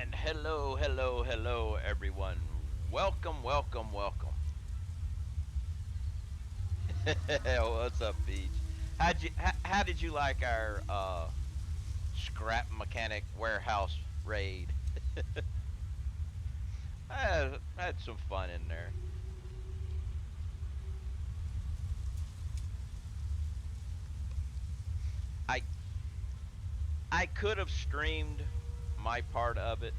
And hello, hello, hello, everyone. Welcome, welcome, welcome. What's up, Beach? How did you like our scrap mechanic warehouse raid? I had some fun in there. I I could have streamed my part of it,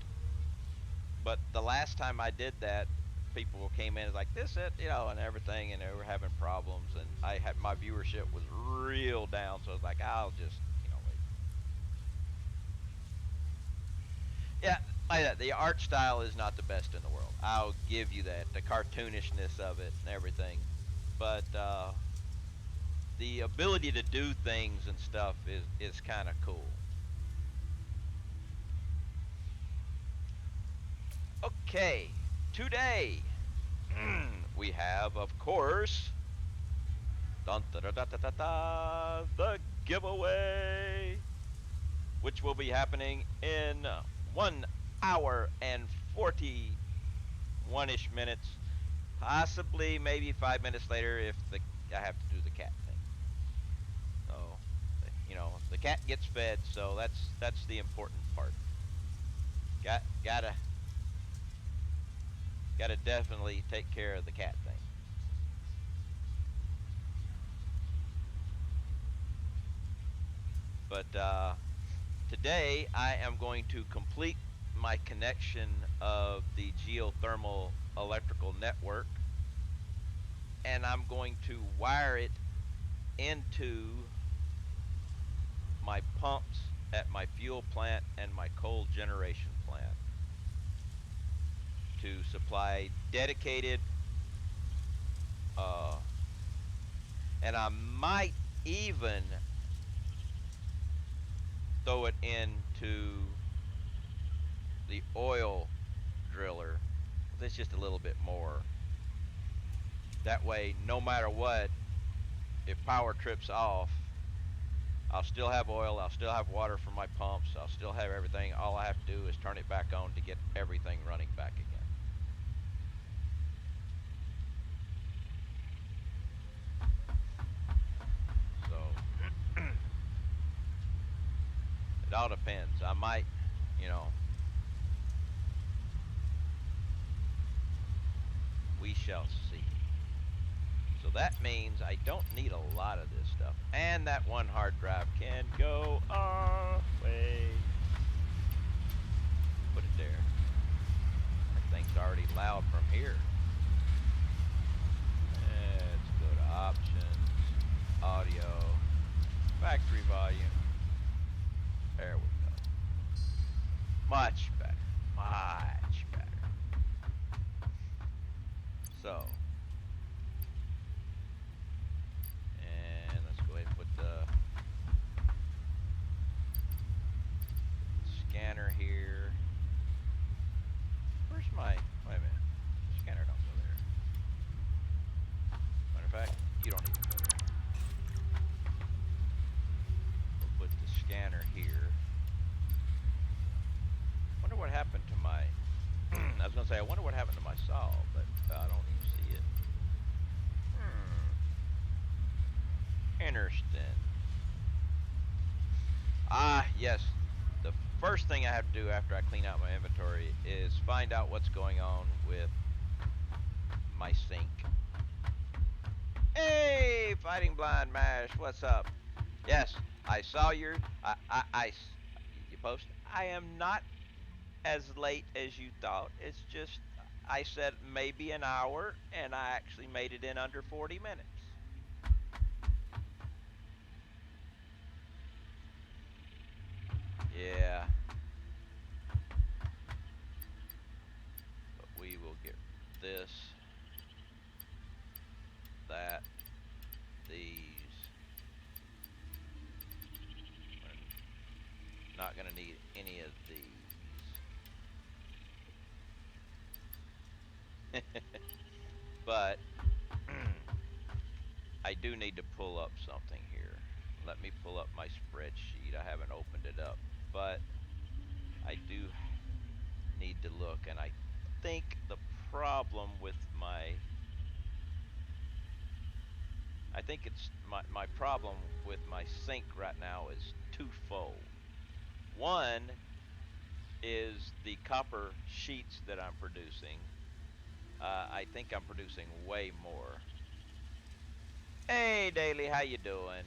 but the last time I did that, people came in and like this it and everything, and they were having problems, and I had my viewership was real down, so I was like, I'll just wait. Yeah, like that. The art style is not the best in the world. I'll give you that. The cartoonishness of it and everything, but the ability to do things and stuff is kind of cool. Okay, today we have, of course, dun, da, da, da, da, da, da, the giveaway, which will be happening in 1 hour and 41ish minutes, possibly maybe 5 minutes later if the I have to do the cat thing. So, the cat gets fed, so that's the important part. Gotta definitely take care of the cat thing. But today I am going to complete my connection of the geothermal electrical network, and I'm going to wire it into my pumps at my fuel plant and my coal generation plant to supply dedicated, uh, and I might even throw it into the oil driller. It's just a little bit more. That way, no matter what, if power trips off, I'll still have oil, I'll still have water for my pumps, I'll still have everything. All I have to do is turn it back on to get everything running back again. So it all depends. I might, you know, we shall see. So that means I don't need a lot of this stuff. And that one hard drive can go away. Put it there. That thing's already loud from here. Let's go to options, audio, factory volume. There we go. Much better. Much better. So, and let's go ahead and put the scanner here. Where's my, wait a minute. Scanner don't go there. Matter of fact, you don't even go there. We'll put the scanner here. Wonder what happened to my, I was going to say, I wonder what happened to my saw, but I don't even see it. Interesting. Ah, yes. The first thing I have to do after I clean out my inventory is find out what's going on with my sink. Hey, Fighting Blind Mash, what's up? Yes, I saw your, you post. I am not as late as you thought. It's just, I said maybe an hour, and I actually made it in under 40 minutes. Yeah, but we will get this, that, these. We're not going to need any of these. But I do need to pull up something here. Let me pull up my spreadsheet. I haven't opened it up, but I do. need to look. And I think the problem with my I think it's my problem with my sink right now is twofold. One is the copper sheets that I'm producing. I think I'm producing way more. Hey, Daly, how you doing?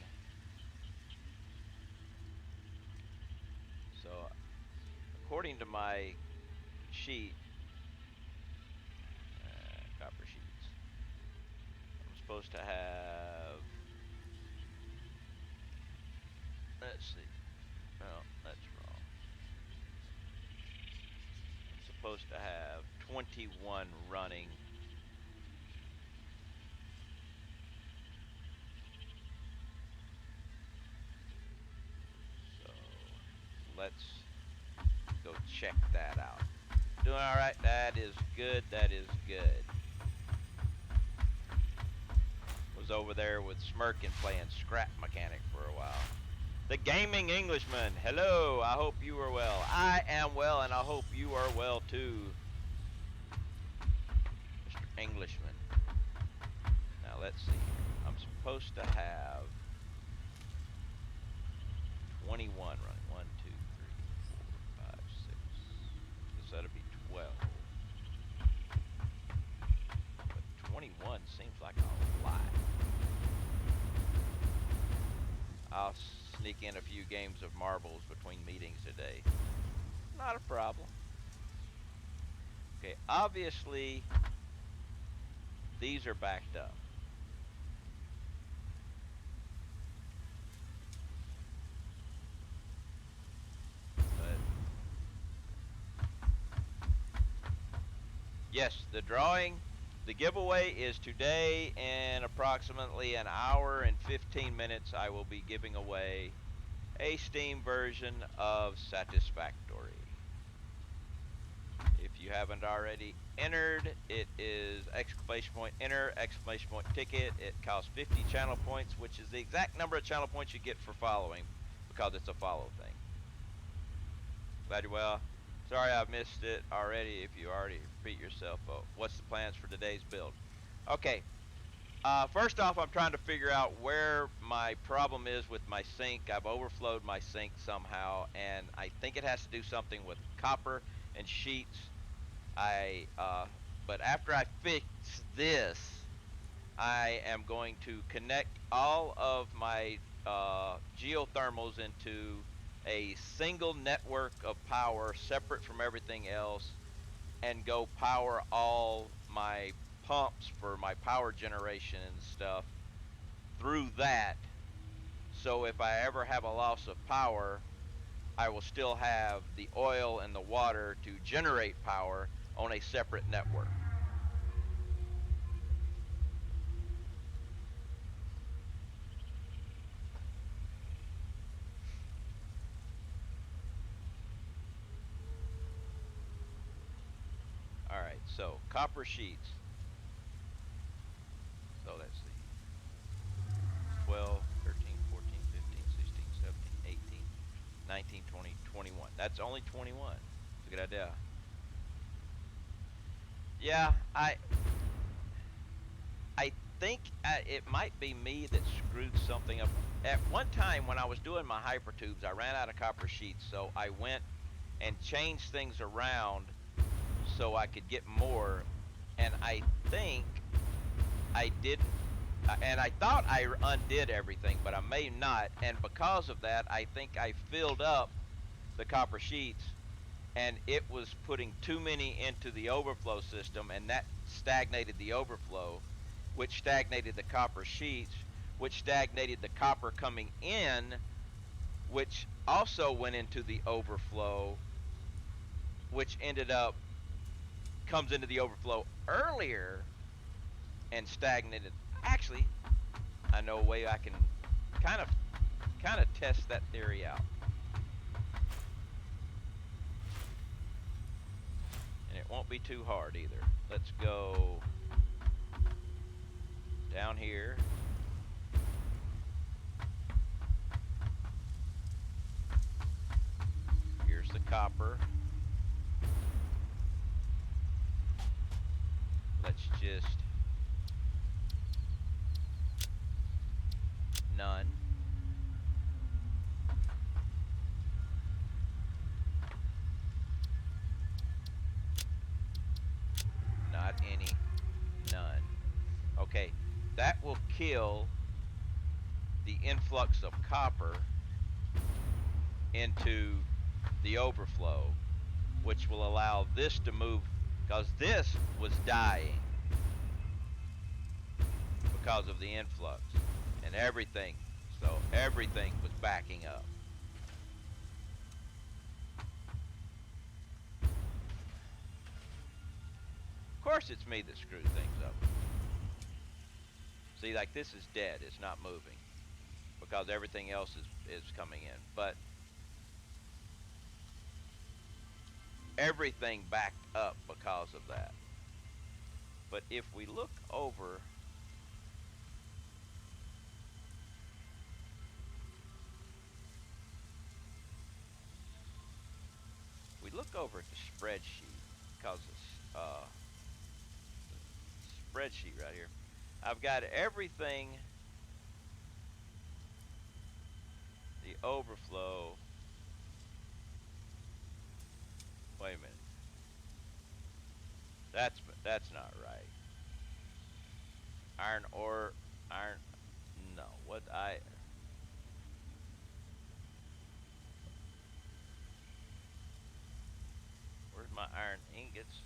So, according to my sheet, copper sheets, I'm supposed to have. Let's see. No, that's wrong. I'm supposed to have 21 running. So, let's go check that out. Doing all right. That is good. That is good. Was over there with Smirkin playing Scrap Mechanic for a while. The Gaming Englishman. Hello. I hope you are well. I am well, and I hope you are well too, Mr. Englishman. Now let's see here. I'm supposed to have 21 running. 1, 2, 3, 4, 5, 6. Guess that'll be 12. But 21 seems like a lot. I'll sneak in a few games of marbles between meetings today. Not a problem. Okay, obviously these are backed up. But yes, the giveaway is today. In approximately an hour and 15 minutes, I will be giving away a Steam version of Satisfactory. If you haven't already entered, it is exclamation point enter, exclamation point ticket. It costs 50 channel points, which is the exact number of channel points you get for following, because it's a follow thing. Glad you're well. Sorry I've missed it already. If you already repeat yourself, what's the plans for today's build? Okay. First off, I'm trying to figure out where my problem is with my sink. I've overflowed my sink somehow, and I think it has to do something with copper and sheets. But after I fix this, I am going to connect all of my geothermals into a single network of power separate from everything else, and go power all my pumps for my power generation and stuff through that. So if I ever have a loss of power, I will still have the oil and the water to generate power on a separate network. All right, so copper sheets. So let's see. 12, 13, 14, 15, 16, 17, 18, 19, 20, 21. That's only 21. It's a good idea. Yeah, I think it might be me that screwed something up. At one time when I was doing my hypertubes, I ran out of copper sheets, so I went and changed things around so I could get more, and I think I didn't, and I thought I undid everything, but I may not, and because of that, I think I filled up the copper sheets, and it was putting too many into the overflow system, and that stagnated the overflow, which stagnated the copper sheets, which stagnated the copper coming in, which also went into the overflow, which ended up comes into the overflow earlier and stagnated. Actually, I know a way I can kind of test that theory out. And it won't be too hard either. Let's go down here. Here's the copper. just none. Not any, none. Okay, that will kill the influx of copper into the overflow, which will allow this to move, because this was dying because of the influx and everything. So everything was backing up. Of course, it's me that screwed things up. See, like this is dead. It's not moving because everything else is coming in. But everything backed up because of that. But if we look over, we look over at the spreadsheet, because the spreadsheet right here, I've got everything, the overflow. Wait a minute. That's not right. Iron ore, iron. No, what I. Where's my iron ingots?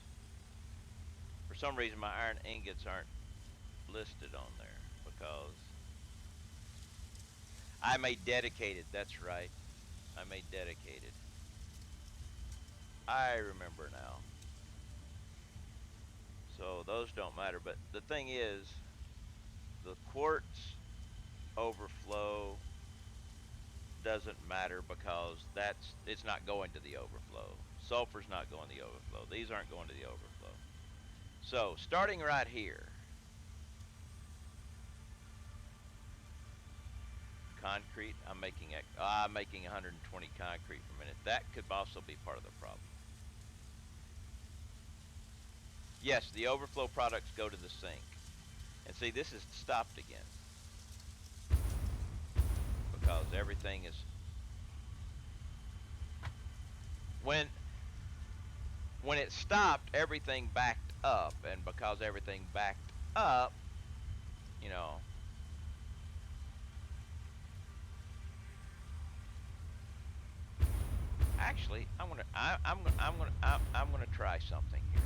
For some reason, my iron ingots aren't listed on there because I made dedicated. That's right. I made dedicated. I remember now. So those don't matter. But the thing is, the quartz overflow doesn't matter because it's not going to the overflow. Sulfur's not going to the overflow. These aren't going to the overflow. So starting right here, concrete. I'm making 120 concrete per minute. That could also be part of the problem. Yes, the overflow products go to the sink. And see, this is stopped again because everything is when when it stopped, everything backed up, and because everything backed up, you know, actually, I'm gonna try something here.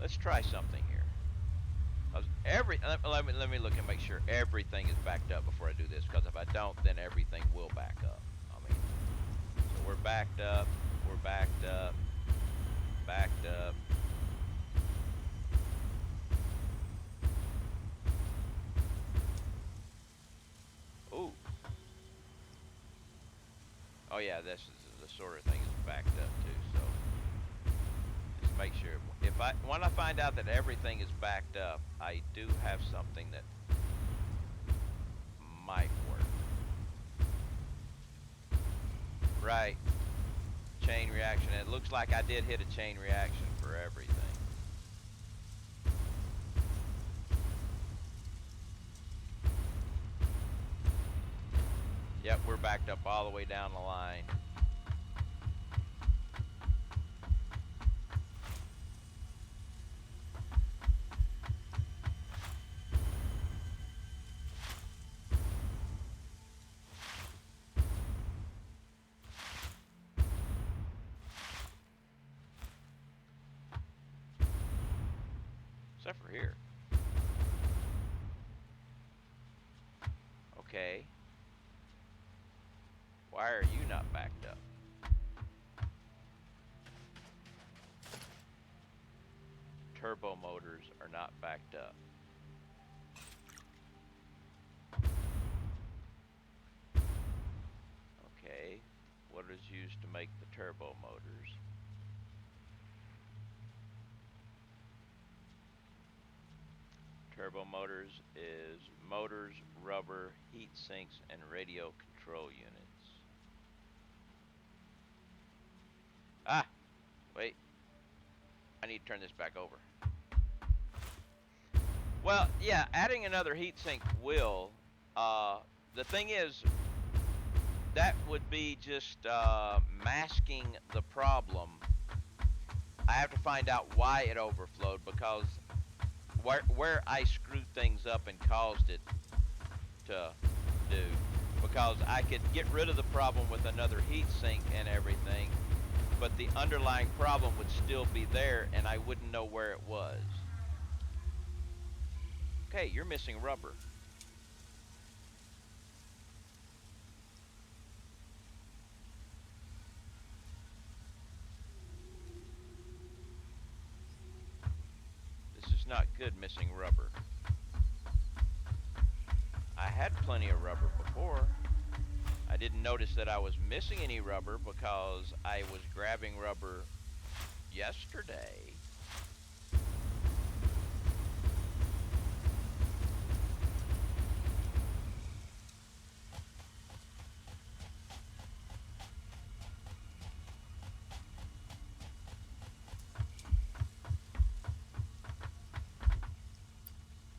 Let's try something here. Let me look and make sure everything is backed up before I do this. Because if I don't, then everything will back up. I mean, so we're backed up. We're backed up. Backed up. Ooh. Oh yeah, this is the sort of thing is backed up too. So just make sure. If I when I find out that everything is backed up, I do have something that might work. Right. Chain reaction. It looks like I did hit a chain reaction for everything. Yep, we're backed up all the way down the line. Except for here. Okay. Why are you not backed up? Turbo motors are not backed up. Okay. What is used to make the turbo motors? Turbo motors is motors, rubber, heat sinks, and radio control units. Wait, I need to turn this back over. Well, yeah, adding another heatsink will. The thing is, that would be just masking the problem. I have to find out why it overflowed, because where I screwed things up and caused it to do. Because I could get rid of the problem with another heatsink and everything, but the underlying problem would still be there and I wouldn't know where it was. Okay, you're missing rubber. This is not good, missing rubber. I had plenty of rubber before. I didn't notice that I was missing any rubber because I was grabbing rubber yesterday.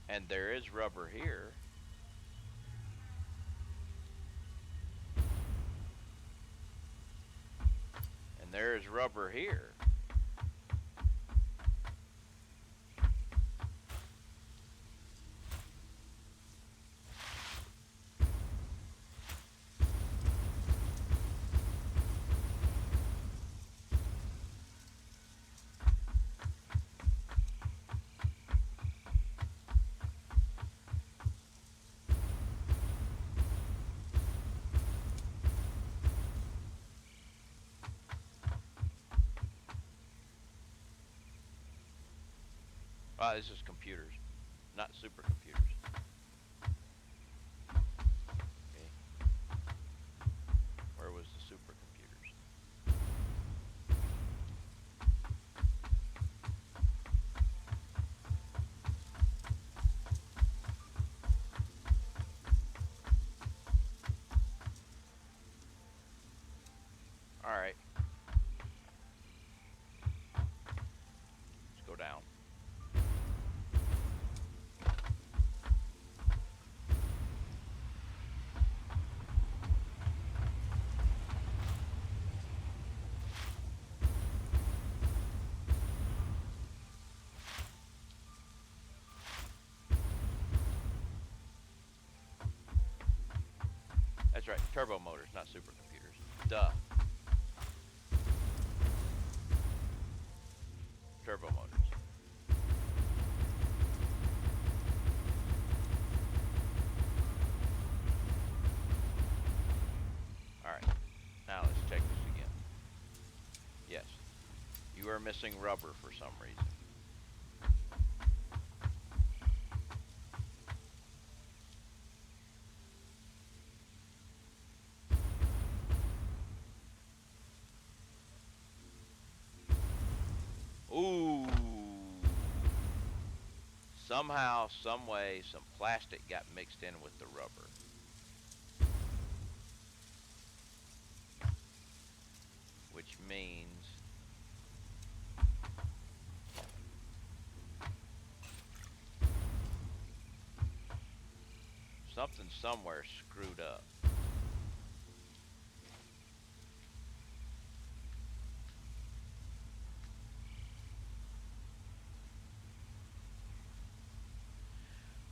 And there is rubber here. And there is rubber here. This is computers, not supercomputers. Okay. Where was the supercomputers? All right. Let's go down. That's right, turbo motors, not supercomputers. Duh. Turbo motors. All right, now let's check this again. Yes, you are missing rubber for some reason. Ooh. Somehow, some way, some plastic got mixed in with the rubber. Which means something somewhere screwed up.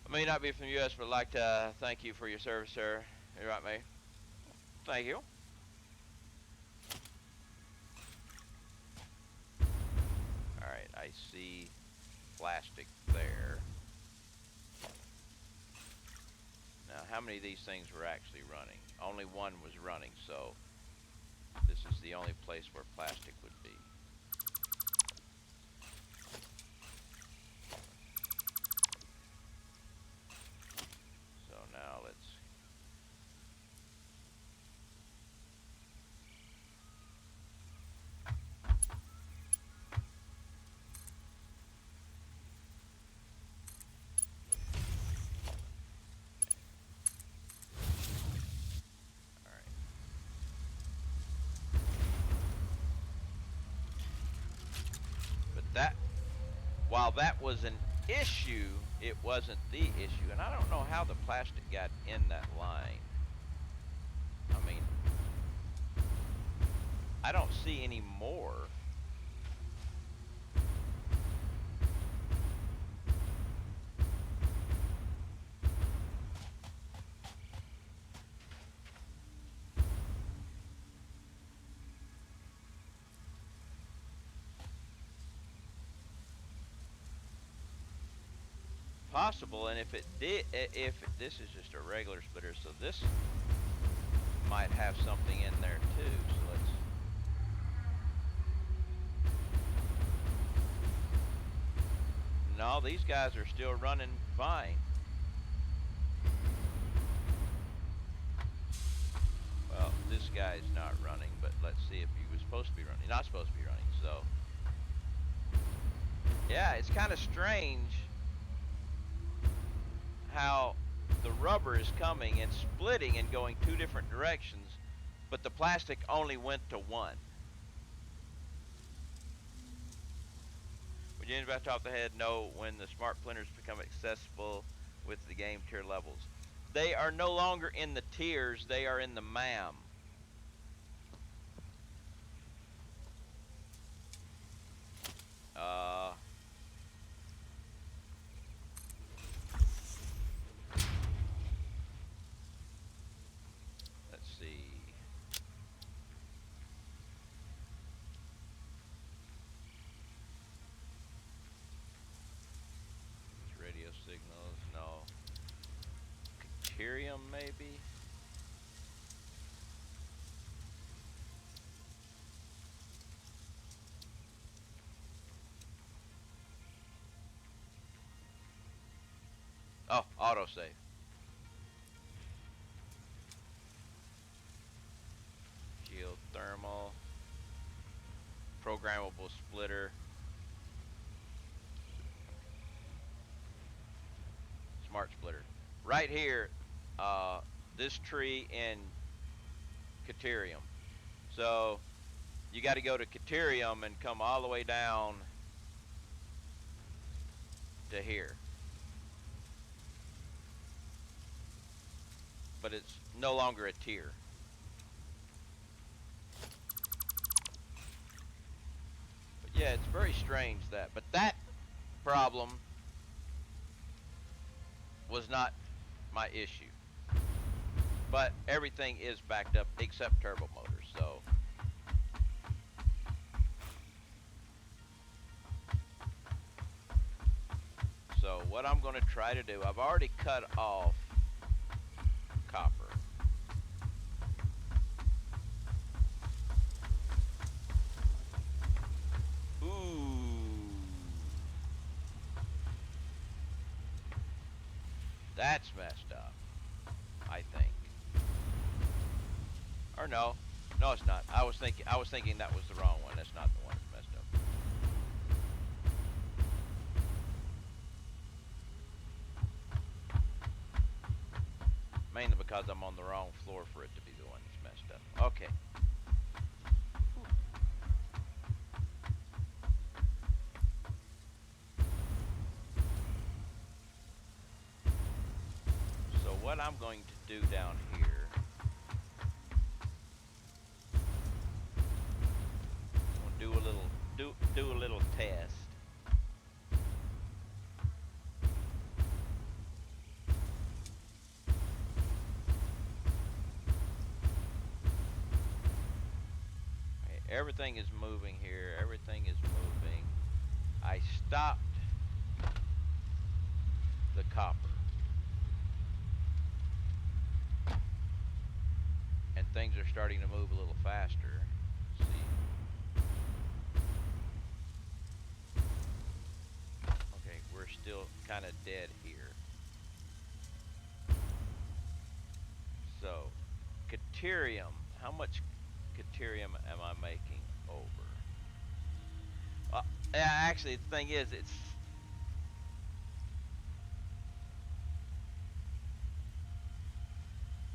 I may not be from the U.S., but I'd like to thank you for your service, sir. You right, me? Thank you. All right, I see plastic there. Now, how many of these things were actually running? Only one was running, so this is the only place where plastic would be. So now let's... All right. while that was an issue, it wasn't the issue. And I don't know how the plastic got in that line. I mean, I don't see any more. Possible, and if it did, this is just a regular splitter, so this might have something in there too. So let's. No, these guys are still running fine. Well, this guy's not running, but let's see if he was supposed to be running. Not supposed to be running, so. Yeah, it's kind of strange how the rubber is coming and splitting and going two different directions, but the plastic only went to one. Would you anybody off the head know when the smart plinters become accessible with the game tier levels? They are no longer in the tiers, they are in the MAM. Let's see. Radio signals, no. Deuterium, maybe? Oh, autosave. Geothermal. Programmable splitter. Smart splitter. Right here, this tree in Deuterium. So you got to go to Deuterium and come all the way down to here. But it's no longer a tier. But yeah, it's very strange that. But that problem was not my issue. But everything is backed up except turbo motors. So what I'm going to try to do, I've already cut off copper. Ooh. That's messed up, I think. Or no. No, it's not. I was thinking that was the wrong one. That's not the one that's messed up. Mainly because I'm on the wrong floor for it to be the one that's messed up. Okay. So what I'm going to do down here, I'm gonna do a little test. Everything is moving here. Everything is moving. I stopped the copper. And things are starting to move a little faster. Let's see. Okay, we're still kind of dead here. So, Deuterium. How much Deuterium am I making over? Yeah, actually, the thing is,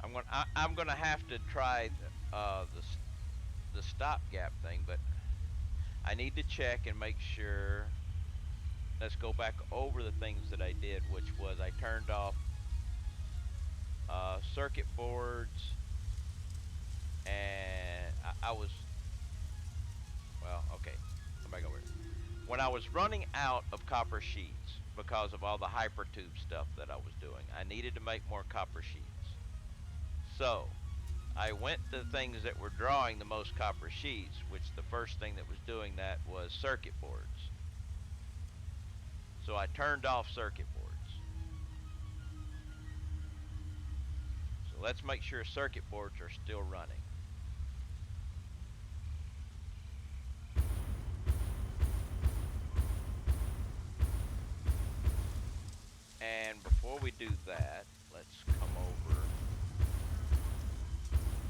I'm gonna have to try the stopgap thing, but I need to check and make sure let's go back over the things that I did, which was I turned off circuit boards, and I was, well, okay, come back over here. When I was running out of copper sheets because of all the hypertube stuff that I was doing, I needed to make more copper sheets. So I went to things that were drawing the most copper sheets, which the first thing that was doing that was circuit boards. So I turned off circuit boards. So let's make sure circuit boards are still running. And before we do that, let's come over,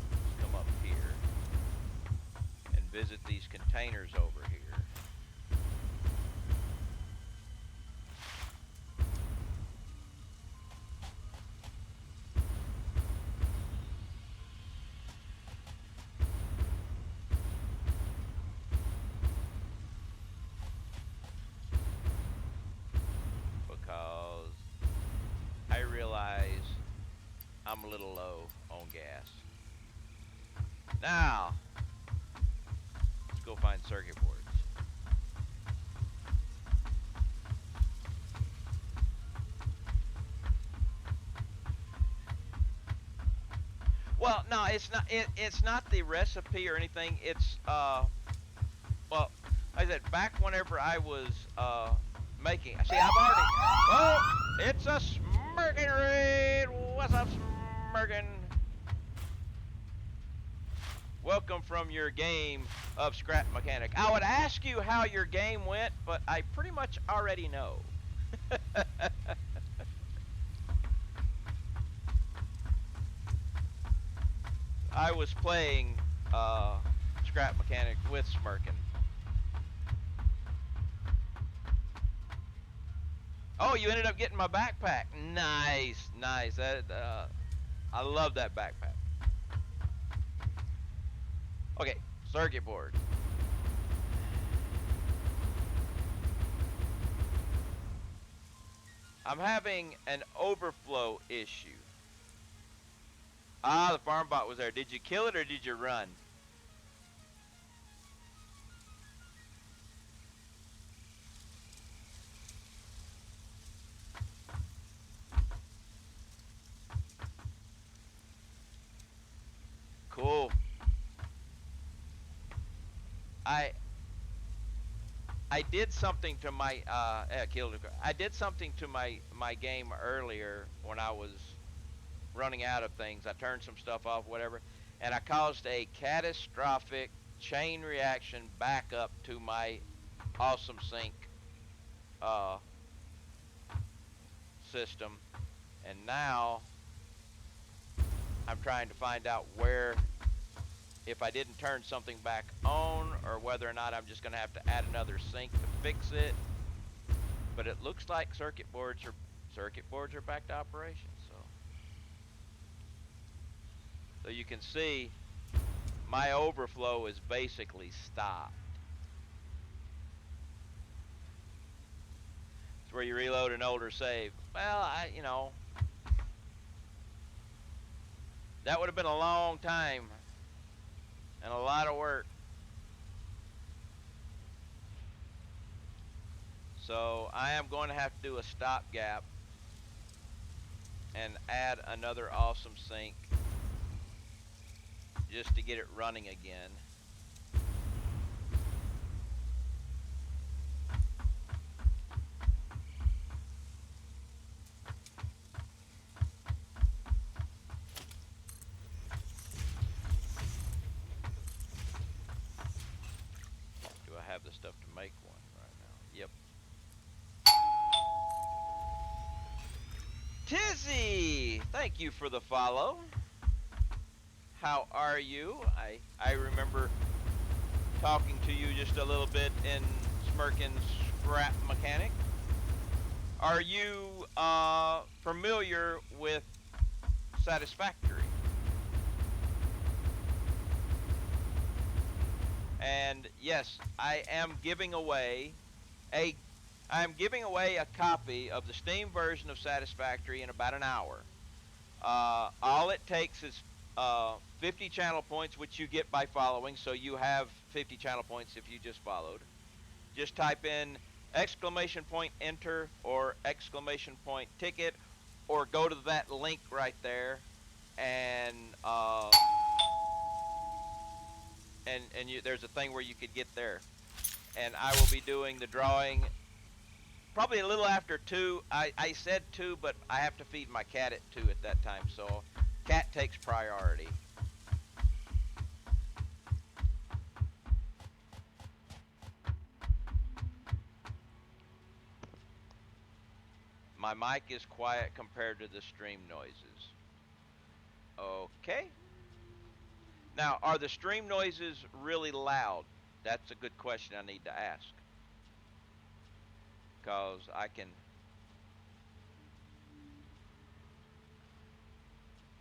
let's come up here and visit these containers over here. Because I realize I'm a little low on gas. Now, let's go find circuit boards. Well, no, it's not. It's not the recipe or anything. It's well, like I said, back whenever I was making. See, I've already. Oh, it's a smirking raid. What's up, smirking? Welcome from your game of Scrap Mechanic. I would ask you how your game went, but I pretty much already know. I was playing Scrap Mechanic with Smirkin. Oh, you ended up getting my backpack. Nice, nice. That I love that backpack. Okay, circuit board. I'm having an overflow issue. Ah, the farm bot was there. Did you kill it or did you run? Cool. I did something to my killed it. I did something to my game earlier when I was running out of things. I turned some stuff off, whatever, and I caused a catastrophic chain reaction backup to my awesome sync uh, system, and now I'm trying to find out where, if I didn't turn something back on, or whether or not I'm just going to have to add another sync to fix it. But it looks like circuit boards are back to operation. So you can see my overflow is basically stopped. It's where you reload an older save. Well, that would have been a long time and a lot of work. So I am going to have to do a stopgap and add another awesome sync just to get it running again. Do I have the stuff to make one right now? Yep. Tizzy, thank you for the follow. How are you? I remember talking to you just a little bit in Smirkin's Scrap Mechanic. Are you familiar with Satisfactory? And yes, I am giving away a I'm giving away a copy of the Steam version of Satisfactory in about an hour. All it takes is 50 channel points, which you get by following. So you have 50 channel points if you just followed. Just type in exclamation point enter or exclamation point ticket, or go to that link right there, and there's a thing where you could get there. And I will be doing the drawing probably a little after 2. I said 2, but I have to feed my cat at 2 at that time, so cat takes priority. My mic is quiet compared to the stream noises. Okay. Now, are the stream noises really loud? That's a good question I need to ask. Because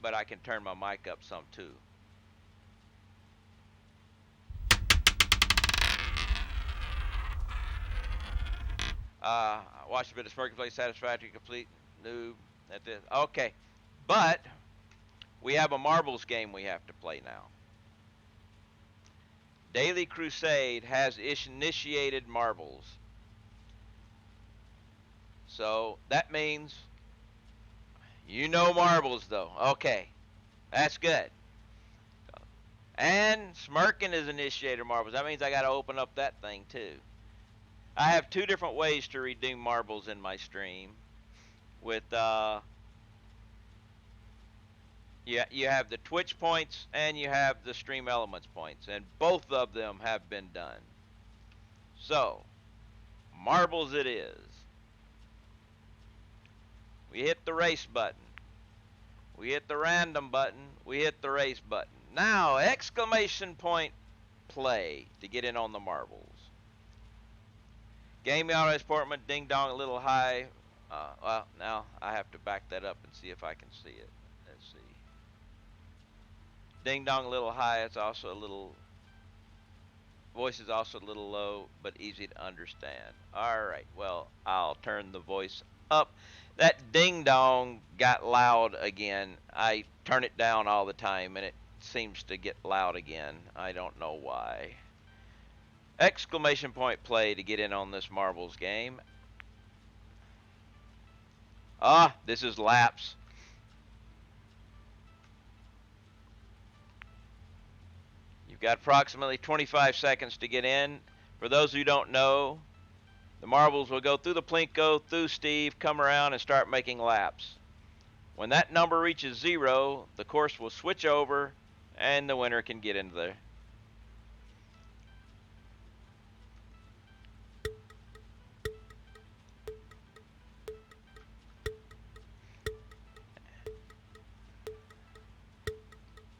but I can turn my mic up some too. Watch a bit of Smirking Play Satisfactory, complete, noob. That's it. Okay. But we have a marbles game we have to play now. Daily Crusade has initiated marbles. So that means you know marbles, though. Okay. That's good. And Smirking is initiated marbles. That means I got to open up that thing, too. I have 2 different ways to redeem marbles in my stream. With, you have the Twitch points and you have the Stream Elements points. And both of them have been done. So, marbles it is. We hit the race button. We hit the random button. We hit the race button. Now, exclamation point play to get in on the marbles. Game auto Portman, ding dong a little high. Well, now I have to back that up and see if I can see it. Let's see. Ding dong a little high. It's also a little. Voice is also a little low, but easy to understand. Alright, well, I'll turn the voice up. That ding dong got loud again. I turn it down all the time, and it seems to get loud again. I don't know why. Exclamation point play to get in on this marbles game. This is laps. You've got approximately 25 seconds to get in. For those who don't know, the marbles will go through the Plinko, through Steve, come around and start making laps. When that number reaches 0, the course will switch over and the winner can get into there.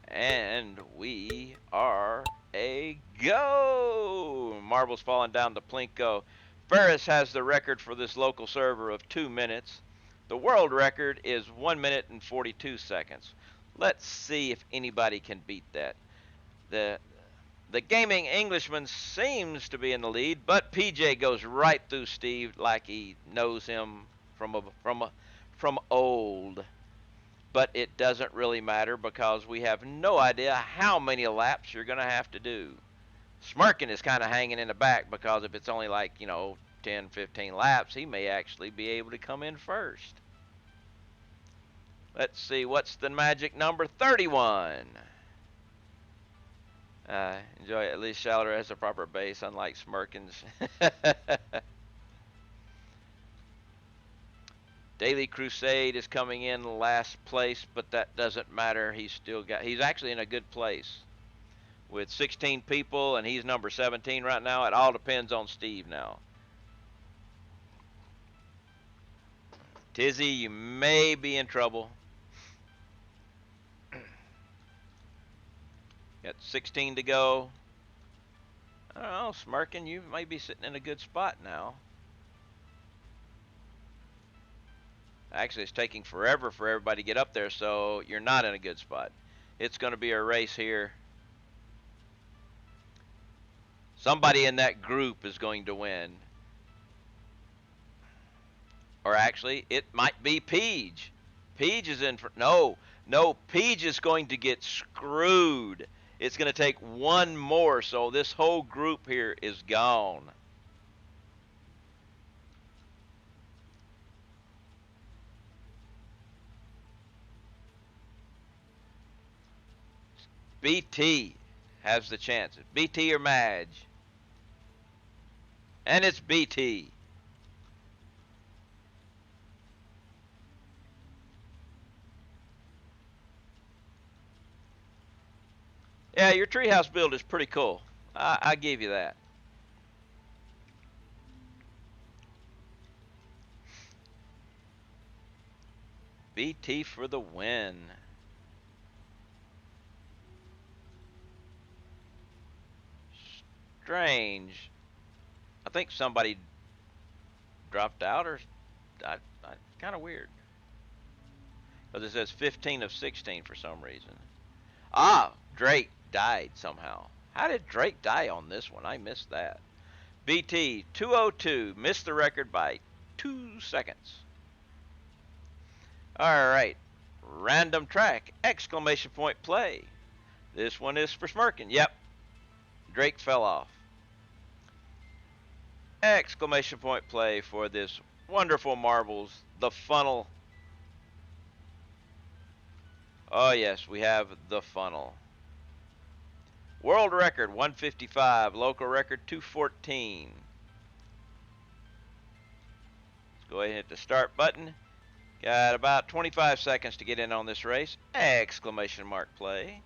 And we are a go. Marbles falling down the Plinko. Ferris has the record for this local server of 2 minutes. The world record is 1 minute and 42 seconds. Let's see if anybody can beat that. The gaming Englishman seems to be in the lead, but PJ goes right through Steve like he knows him from old. But it doesn't really matter because we have no idea how many laps you're going to have to do. Smirking is kind of hanging in the back because if it's only like, 10, 15 laps, he may actually be able to come in first. Let's see, what's the magic number? 31. Enjoy it. At least Shallower has a proper base, unlike Smirkins. Daily Crusade is coming in last place, but that doesn't matter. He's actually in a good place with 16 people, and he's number 17 right now. It all depends on Steve now. Tizzy, you may be in trouble. Got 16 to go. I don't know, Smirking, you may be sitting in a good spot now. Actually, it's taking forever for everybody to get up there, so you're not in a good spot. It's going to be a race here. Somebody in that group is going to win. Or actually, it might be Peach. Peach is in. No, Peach is going to get screwed. It's going to take one more, so this whole group here is gone. BT has the chances. BT or Madge. And it's BT. Yeah, your treehouse build is pretty cool. I give you that. BT for the win. Strange. I think somebody dropped out, or kind of weird. Because it says 15 of 16 for some reason. Ah, Drake died somehow. How did Drake die on this one? I missed that. BT 202 missed the record by 2 seconds. All right. Random track, exclamation point play. This one is for Smirkin. Yep. Drake fell off. Exclamation point play for this wonderful marbles, the funnel. Oh yes, we have the funnel. World record 155, local record 214. Let's go ahead and hit the start button. Got about 25 seconds to get in on this race. Exclamation mark play.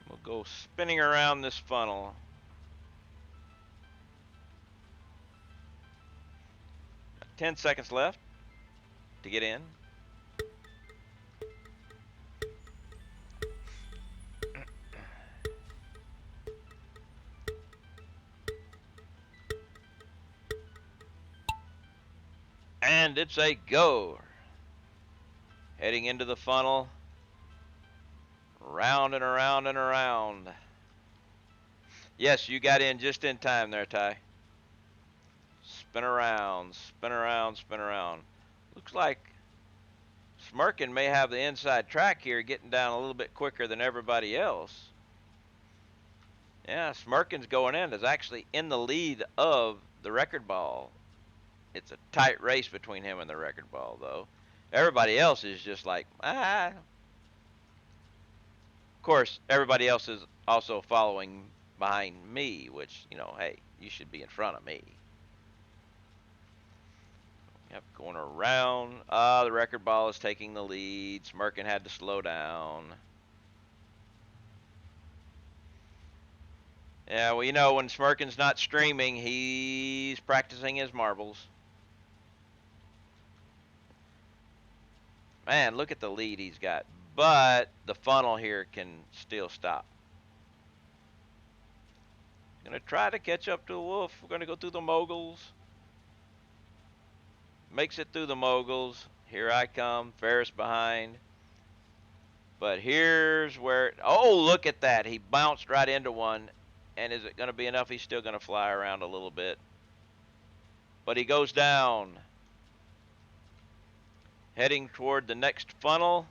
We'll go spinning around this funnel. Got 10 seconds left to get in. And it's a go. Heading into the funnel. Round and around and around. Yes, you got in just in time there, Ty. Spin around, spin around, spin around. Looks like Smirkin may have the inside track here, getting down a little bit quicker than everybody else. Yeah, Smirkin's going in, is actually in the lead of the record ball. It's a tight race between him and the record ball, though. Everybody else is just like, ah. Of course, everybody else is also following behind me, which, you know, hey, you should be in front of me. Yep, going around. The record ball is taking the lead. Smirkin had to slow down. Yeah, well, you know, when Smirkin's not streaming, he's practicing his marbles. Man, look at the lead he's got. But the funnel here can still stop. Gonna try to catch up to the wolf. We're gonna go through the moguls. Makes it through the moguls. Here I come. Ferris behind. But here's where, oh, look at that. He bounced right into one. And is it going to be enough? He's still going to fly around a little bit. But he goes down. Heading toward the next funnel.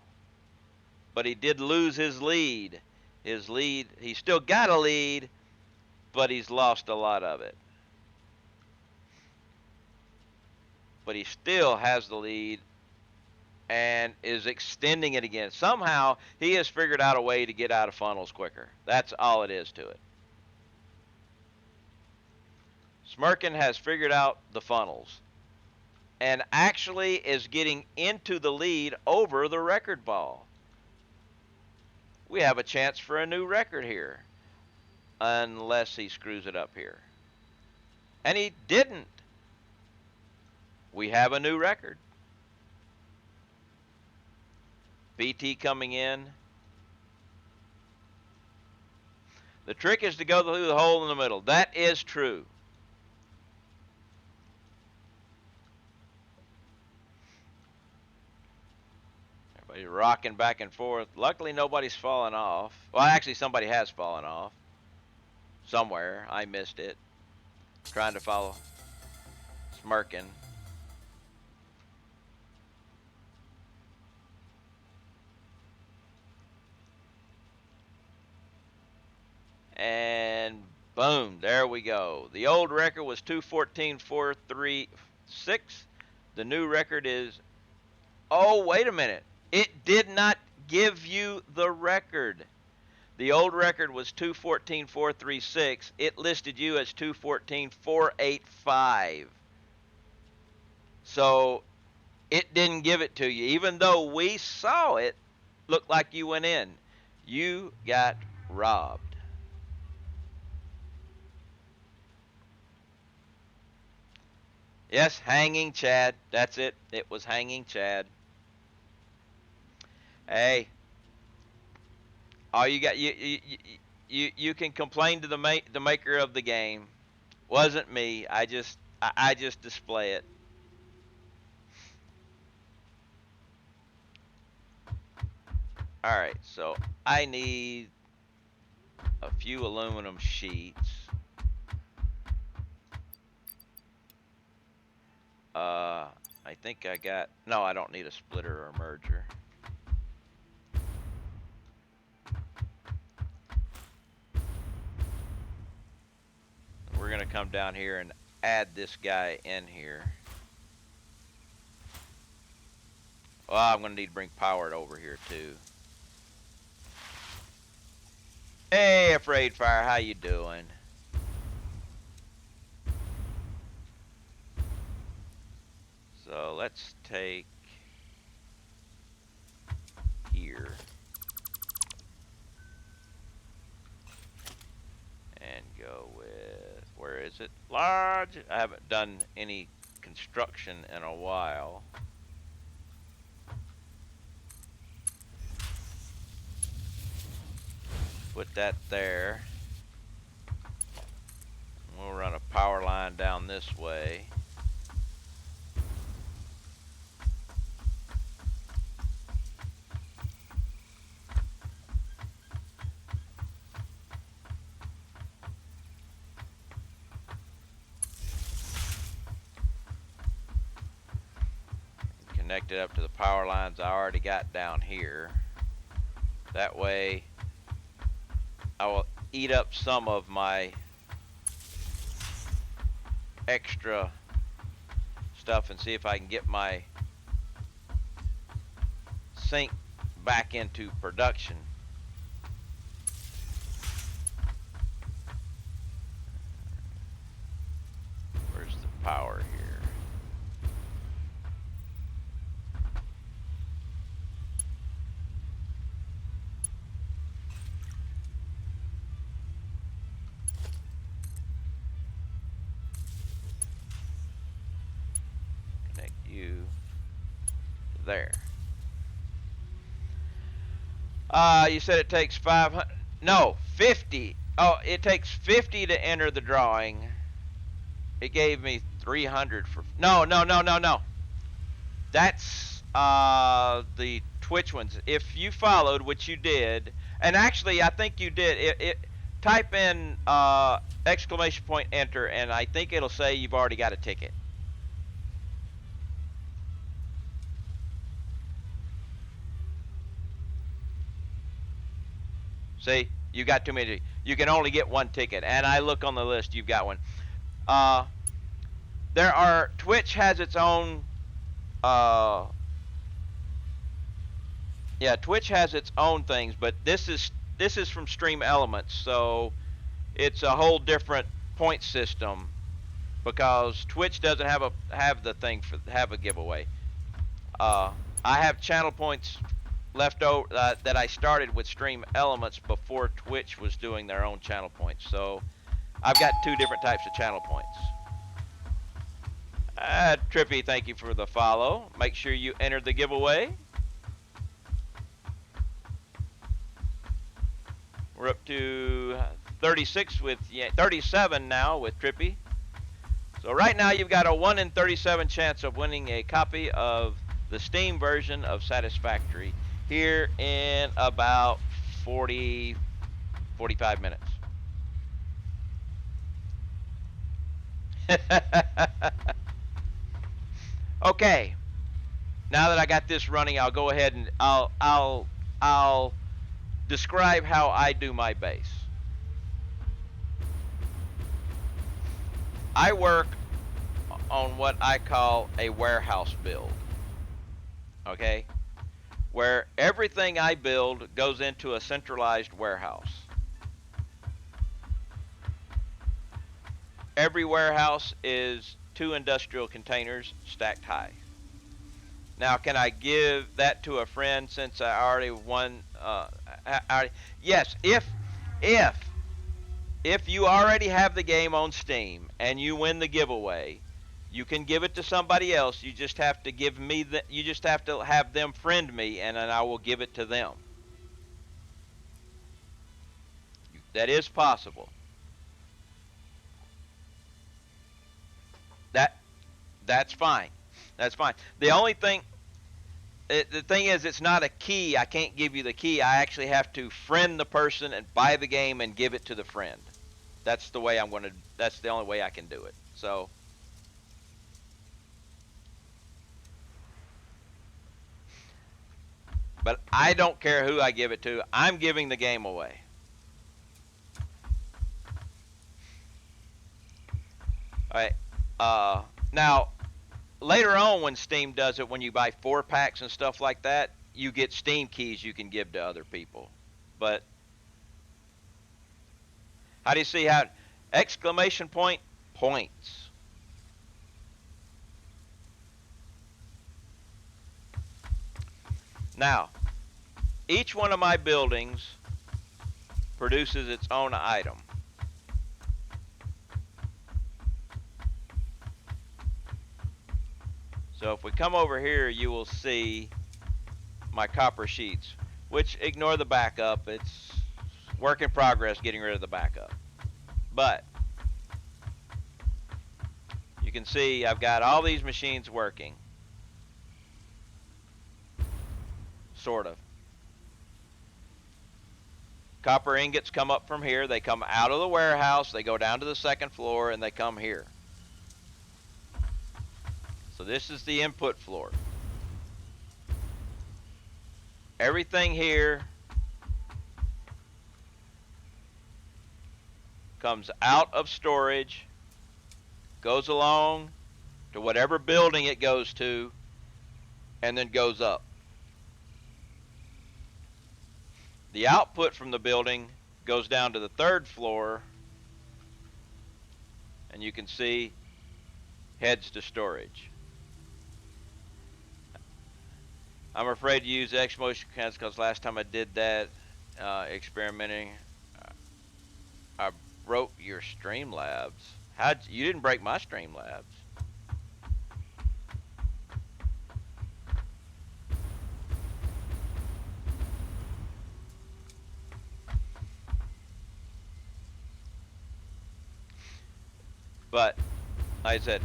But he did lose his lead. His lead, he still got a lead, but he's lost a lot of it. But he still has the lead and is extending it again. Somehow, he has figured out a way to get out of funnels quicker. That's all it is to it. Smirkin has figured out the funnels and actually is getting into the lead over the record ball. We have a chance for a new record here, unless he screws it up here. And he didn't. We have a new record. BT coming in. The trick is to go through the hole in the middle. That is true. Everybody's rocking back and forth. Luckily, nobody's fallen off. Well, actually, somebody has fallen off. Somewhere. I missed it. trying to follow. Smirking. And boom, there we go. The old record was 2:14.436. The new record is, oh, wait a minute. It did not give you the record. The old record was 2:14.436. It listed you as 2:14.485. So it didn't give it to you. Even though we saw it, looked like you went in. You got robbed. Yes, hanging Chad. That's it. It was hanging Chad. Hey, all you got, you can complain to the maker of the game. Wasn't me. I just display it. All right, so I need a few aluminum sheets. I think I got, no, I don't need a splitter or a merger. We're gonna come down here and add this guy in here. Well, I'm gonna need to bring power over here too. Hey, Afraid Fire, how you doing? So let's take here and go with, where is it? Large. I haven't done any construction in a while. Put that there. We'll run a power line down this way. Connect it up to the power lines I already got down here. That way I will eat up some of my extra stuff and see if I can get my sink back into production. Where's the power here? Connect you there. You said it takes 500, no, 50. Oh, it takes 50 to enter the drawing. It gave me 300 for, no. That's the Twitch ones. If you followed, which you did, and actually I think you did, type in exclamation point enter, and I think it'll say you've already got a ticket. See, you got too many. You can only get one ticket, and I look on the list, you've got one. There are, Twitch has its own, yeah, Twitch has its own things, but this is from Stream Elements, so it's a whole different point system because Twitch doesn't have the thing for have a giveaway. I have channel points left over that I started with Stream Elements before Twitch was doing their own channel points. So I've got two different types of channel points. Trippy, thank you for the follow. Make sure you enter the giveaway. We're up to 36 with 37 now with Trippy. So right now you've got a 1 in 37 chance of winning a copy of the Steam version of Satisfactory here in about 45 minutes. Okay. Now that I got this running, I'll go ahead and I'll describe how I do my base. I work on what I call a warehouse build. Okay? Where everything I build goes into a centralized warehouse. Every warehouse is 2 industrial containers stacked high. Now, can I give that to a friend since I already won? Yes, if if you already have the game on Steam and you win the giveaway, you can give it to somebody else. You just have to give me the. You just have to have them friend me, and then I will give it to them. That is possible. That that's fine. That's fine. The only thing the thing is, it's not a key. I can't give you the key. I actually have to friend the person and buy the game and give it to the friend. That's the way I'm going to. That's the only way I can do it. So, but I don't care who I give it to. I'm giving the game away. All right. Now, later on, when Steam does it, when you buy 4 packs and stuff like that, you get Steam keys you can give to other people. But how do you see how? Exclamation point points. Now, each one of my buildings produces its own item. So if we come over here, you will see my copper sheets, which ignore the backup. It's work in progress getting rid of the backup. But you can see I've got all these machines working. Sort of. Copper ingots come up from here. They come out of the warehouse. They go down to the 2nd floor and they come here. So this is the input floor. Everything here comes out of storage, goes along to whatever building it goes to, and then goes up. The output from the building goes down to the 3rd floor, and you can see heads to storage. I'm afraid to use X-Motion counts because last time I did that, experimenting, I broke your Streamlabs. You didn't break my Streamlabs. But, like I said,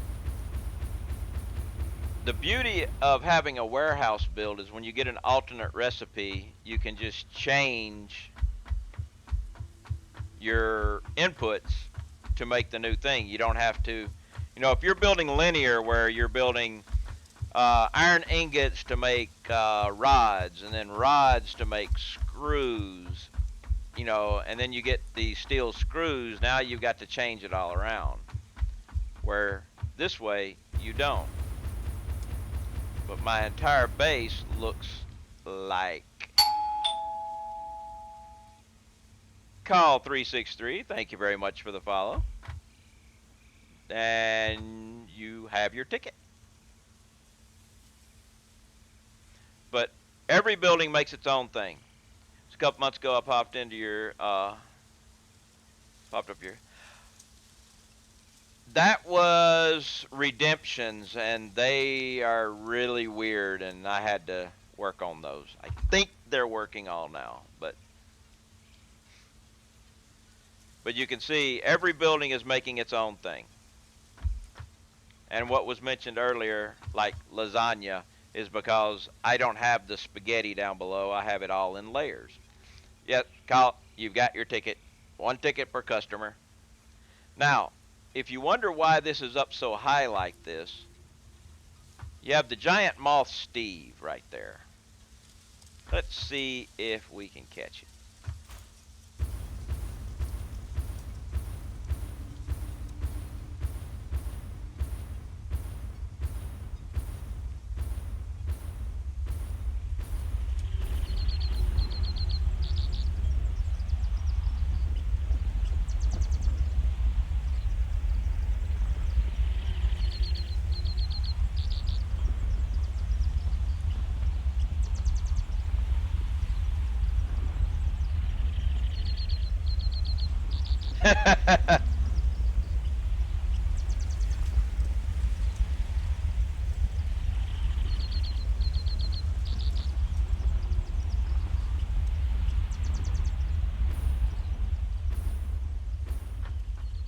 the beauty of having a warehouse build is when you get an alternate recipe, you can just change your inputs to make the new thing. You don't have to, if you're building linear where you're building iron ingots to make rods, and then rods to make screws, and then you get the steel screws, now you've got to change it all around. Where this way, you don't. But my entire base looks like Call 363. Thank you very much for the follow. And you have your ticket. But every building makes its own thing. Just a couple months ago, I popped into your popped up here. That was redemptions, and they are really weird, and I had to work on those. I think they're working all now, but you can see every building is making its own thing. And what was mentioned earlier, like lasagna, is because I don't have the spaghetti down below. I have it all in layers. Yep, Kyle, you've got your ticket. 1 ticket per customer. Now, if you wonder why this is up so high like this, you have the giant moth Steve right there. Let's see if we can catch it.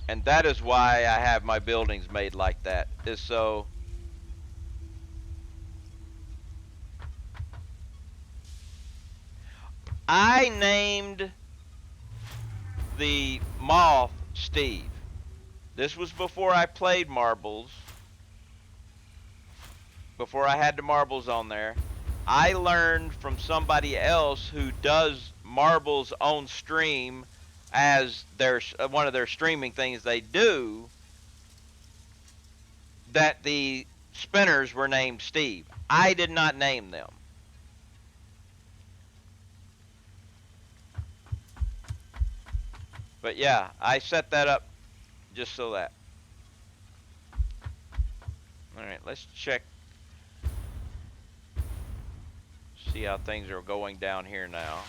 And that is why I have my buildings made like that, is so I named the moth Steve. This was before I played marbles, before I had the marbles on there. I learned from somebody else who does marbles on stream as their one of their streaming things they do, that the spinners were named Steve. I did not name them. But yeah, I set that up just so that. All right, let's check, see how things are going down here now.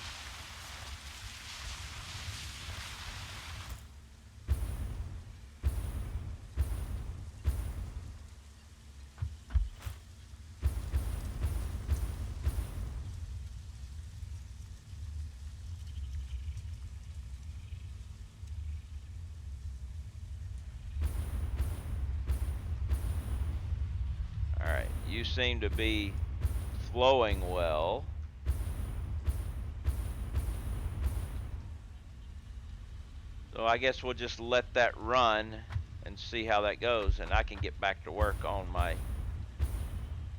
All right, you seem to be flowing well. So I guess we'll just let that run and see how that goes, and I can get back to work on my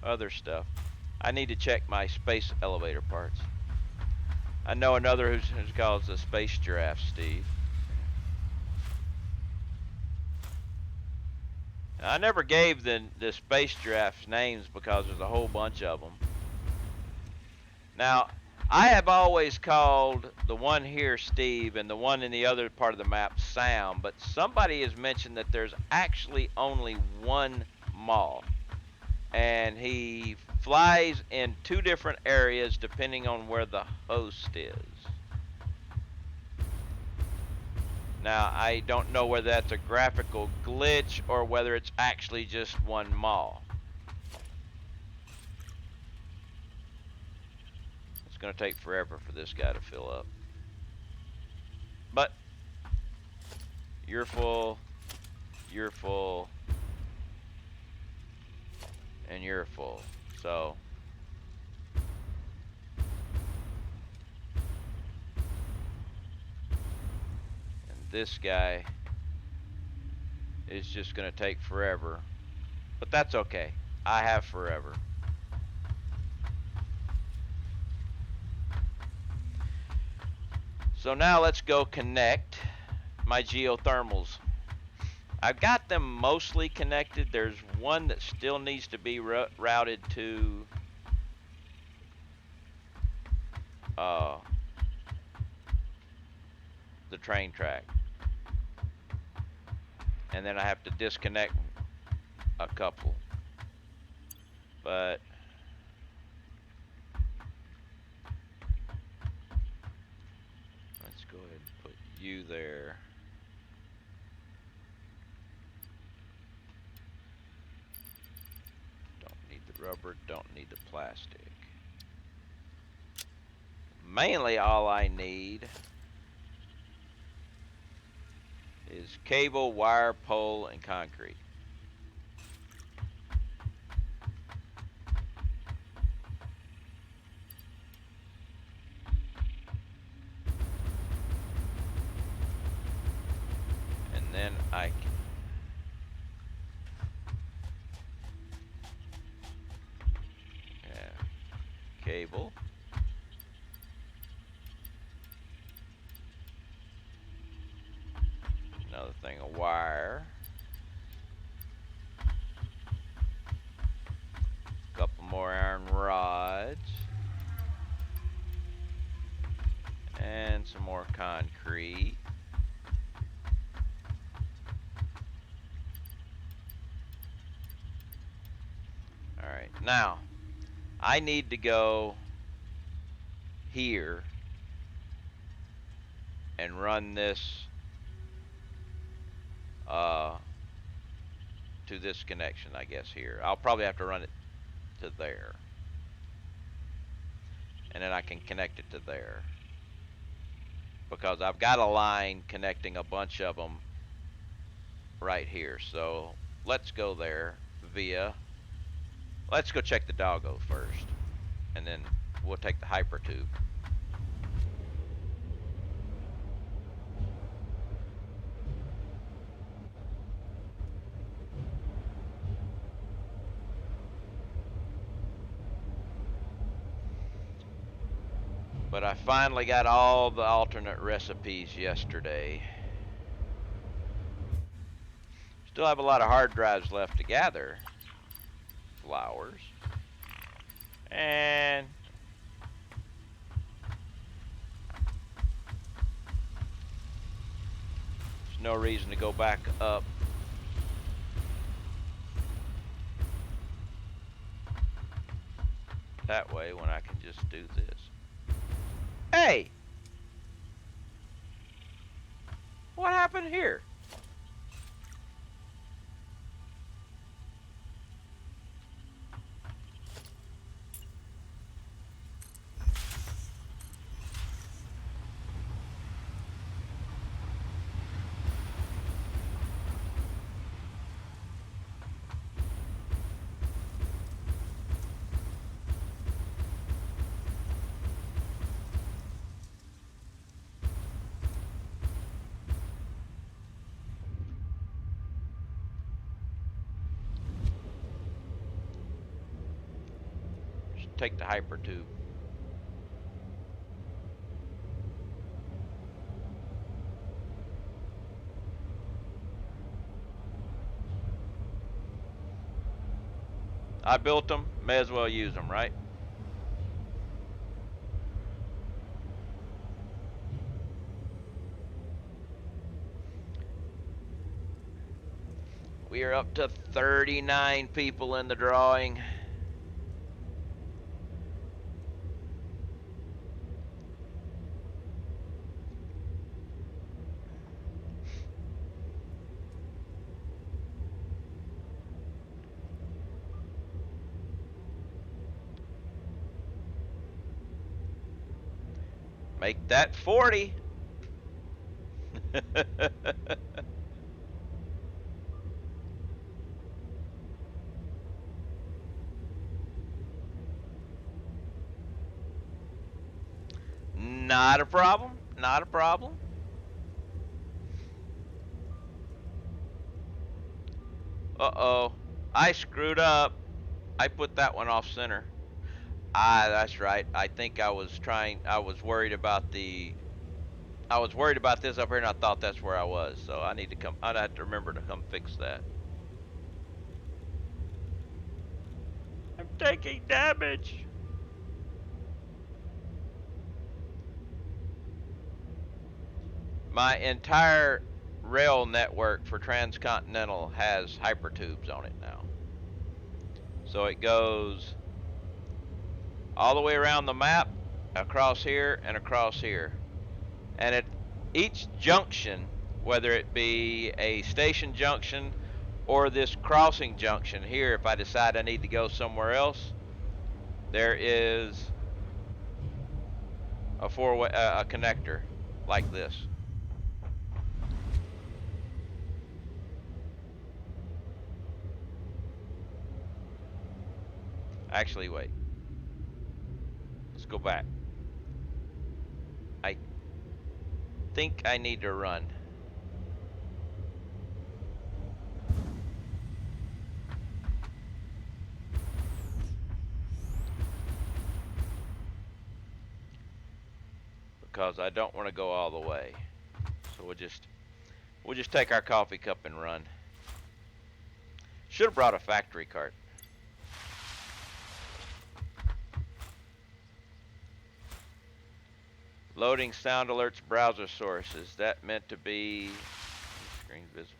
other stuff. I need to check my space elevator parts. I know another who's called the space giraffe, Steve. I never gave the space giraffes names because there's a whole bunch of them. Now, I have always called the one here Steve and the one in the other part of the map Sam, but somebody has mentioned that there's actually only one moth, and he flies in two different areas depending on where the host is. Now, I don't know whether that's a graphical glitch or whether it's actually just one moth. It's going to take forever for this guy to fill up. But you're full, and you're full. So this guy is just going to take forever, but that's okay. I have forever. So now let's go connect my geothermals. I've got them mostly connected. There's one that still needs to be routed to the train track. And then I have to disconnect a couple. But let's go ahead and put you there. Don't need the rubber, don't need the plastic. Mainly all I need is cable, wire, pole, and concrete. And then I can of wire. Couple more iron rods. And some more concrete. Alright, now I need to go here and run this to this connection, I guess, here. I'll probably have to run it to there. And then I can connect it to there. Because I've got a line connecting a bunch of them right here. So let's go there via, let's go check the doggo first. And then we'll take the hyper tube. But I finally got all the alternate recipes yesterday. Still have a lot of hard drives left to gather. Flowers. And there's no reason to go back up. That way when I can just do this. Hey! What happened here? Just take the hyper tube. I built them, may as well use them, right? We are up to 39 people in the drawing. Make that 40. Not a problem. Not a problem. Uh-oh. I screwed up. I put that one off center. Ah, that's right. I think I was worried about this up here and I thought that's where I was. So I'd have to remember to come fix that. I'm taking damage. My entire rail network for transcontinental has hypertubes on it now. So it goes all the way around the map, across here and across here. And at each junction, whether it be a station junction or this crossing junction here, if I decide I need to go somewhere else, there is a four-way a connector like this. Actually, wait. Let's go back. I think I need to run. Because I don't want to go all the way. So we'll just We'll just take our coffee cup and run. Should have brought a factory cart. Loading sound alerts browser sources. That meant to be screen visible.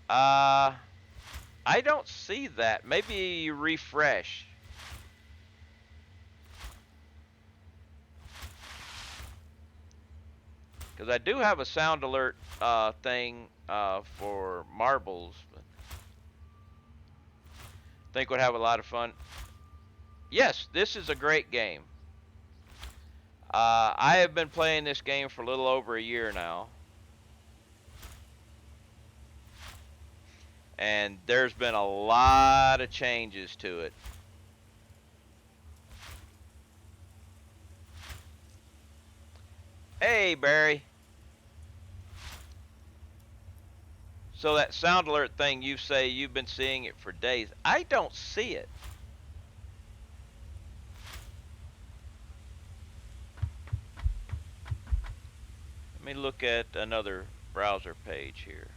I don't see that. Maybe you refresh. Because I do have a sound alert thing for marbles. But I think we'd have a lot of fun. Yes, this is a great game. I have been playing this game for a little over a year now. And there's been a lot of changes to it. Hey, Barry. So that sound alert thing, you say you've been seeing it for days. I don't see it. Let me look at another browser page here.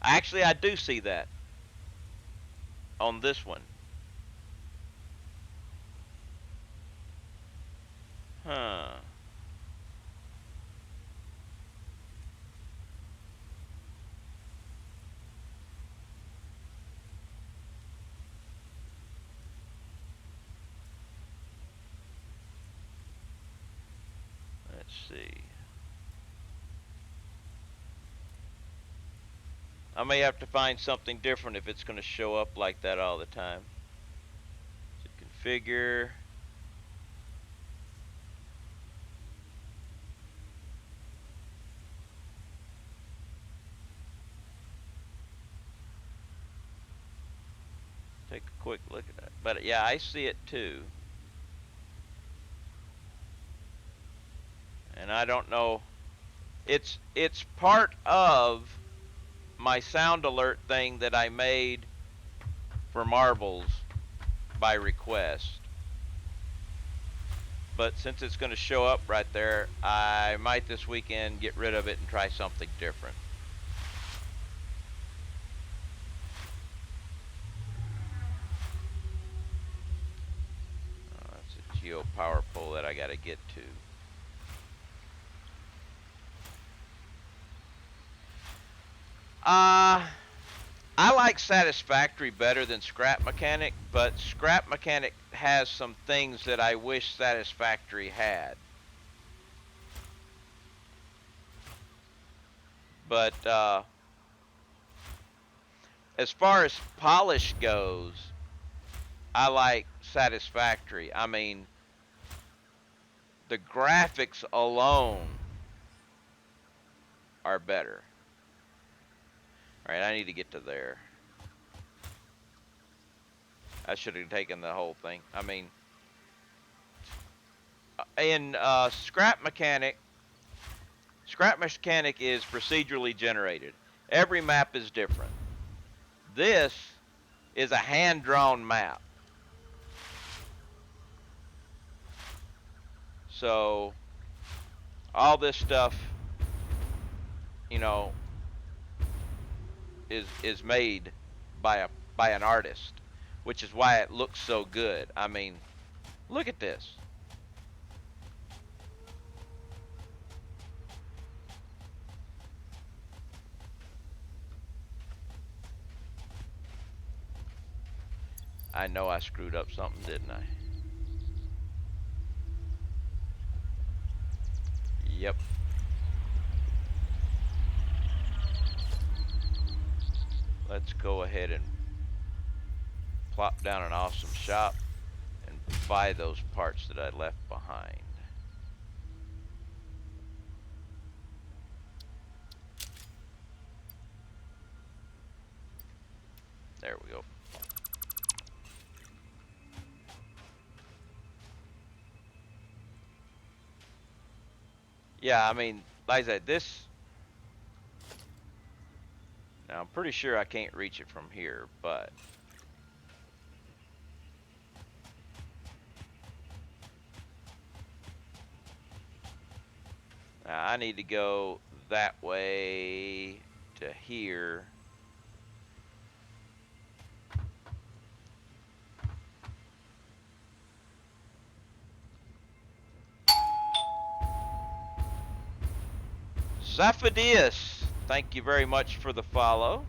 Actually, I do see that on this one. Huh. Let's see. I may have to find something different if it's going to show up like that all the time. So configure. Take a quick look at that. But yeah, I see it too. And I don't know. It's part of my sound alert thing that I made for marbles by request. But since it's going to show up right there, I might this weekend get rid of it and try something different. Oh, that's a geo power pole that I got to get to. I like Satisfactory better than Scrap Mechanic, but Scrap Mechanic has some things that I wish Satisfactory had. But as far as polish goes, I like Satisfactory. I mean, the graphics alone are better. All right, I need to get to there. I should have taken the whole thing. I mean, in Scrap Mechanic is procedurally generated. Every map is different. This is a hand-drawn map. So all this stuff, you know, is made by an artist, which is why it looks so good. I mean, look at this. I know I screwed up something, didn't I? Yep. Let's go ahead and plop down an awesome shop and buy those parts that I left behind. There we go. Yeah, I mean, like I said, this... Now, I'm pretty sure I can't reach it from here, but... Now I need to go that way to here. Zaphodius, thank you very much for the follow.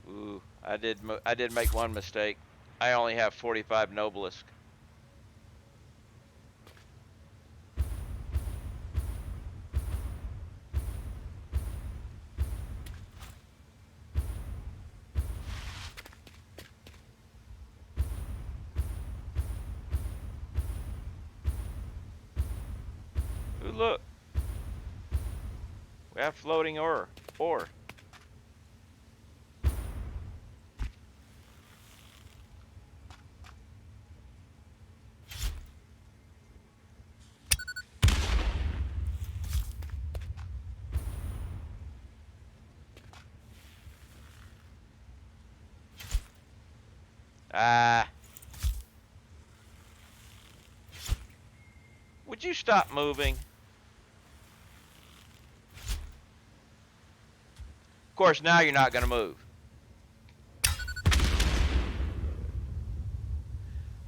Ooh, I did make one mistake. I only have 45 Nobelisk. Ooh, look. We have floating ore. Ah. Would you stop moving? Of course, now you're not going to move.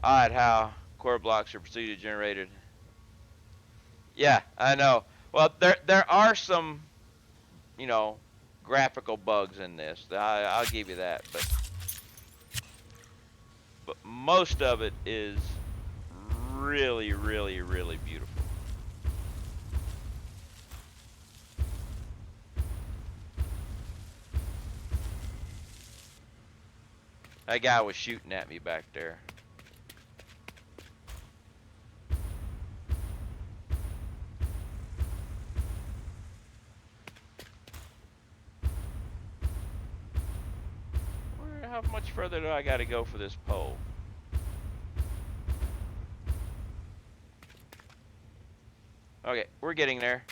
Alright, how core blocks are procedure generated. Yeah, I know. Well, there are some, you know, graphical bugs in this. I'll give you that, but most of it is really, really, really beautiful. That guy was shooting at me back there. How much further do I got to go for this pole? Okay, we're getting there.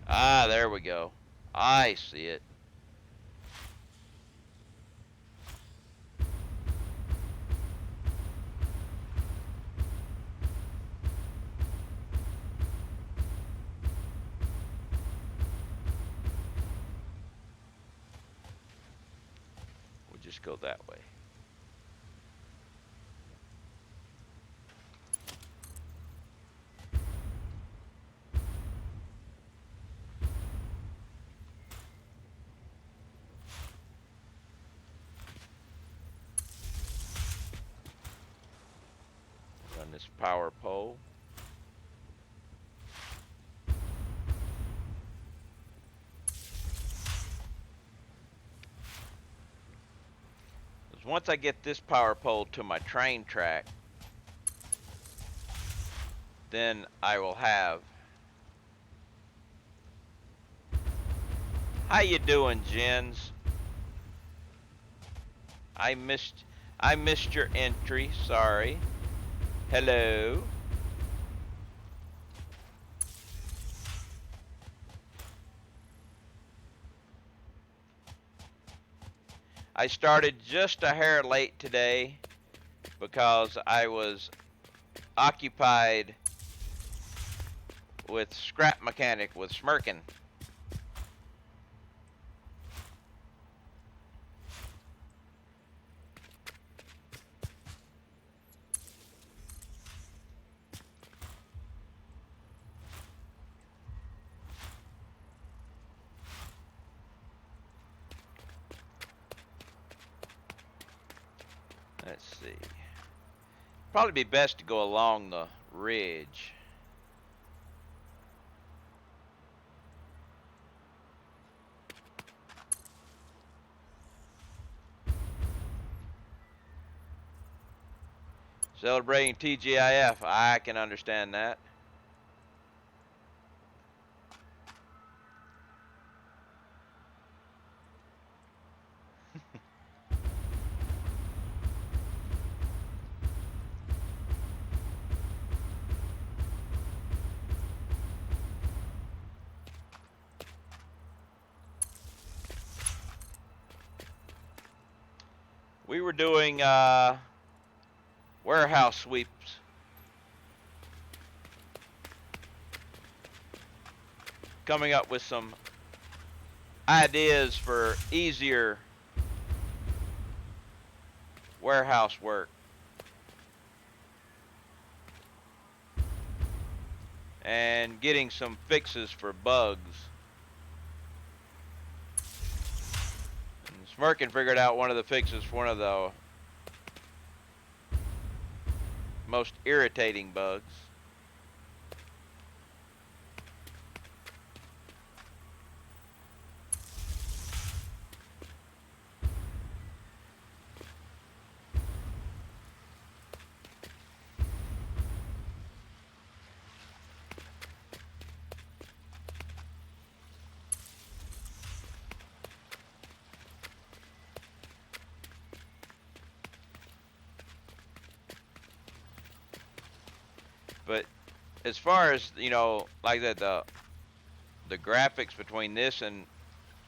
Ah, there we go. I see it. We'll just go that way. Run this power pole. Once I get this power pole to my train track, then I will have. How you doing, Jens? I missed your entry. Sorry. Hello. I started just a hair late today because I was occupied with scrap mechanic with Smirkin. Let's see. Probably be best to go along the ridge. Celebrating TGIF, I can understand that. We were doing warehouse sweeps. Coming up with some ideas for easier warehouse work. And getting some fixes for bugs. And Smirkin figured out one of the fixes for one of the most irritating bugs. But as far as, you know, like that, the graphics between this and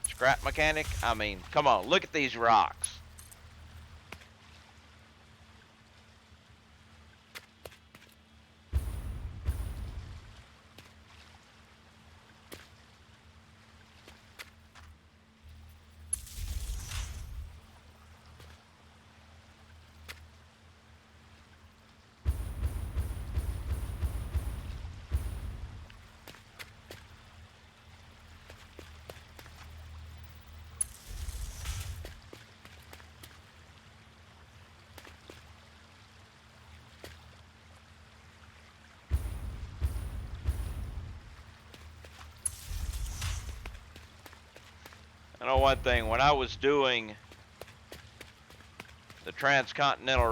Scrap Mechanic, I mean, come on, look at these rocks. I know one thing, when I was doing the Transcontinental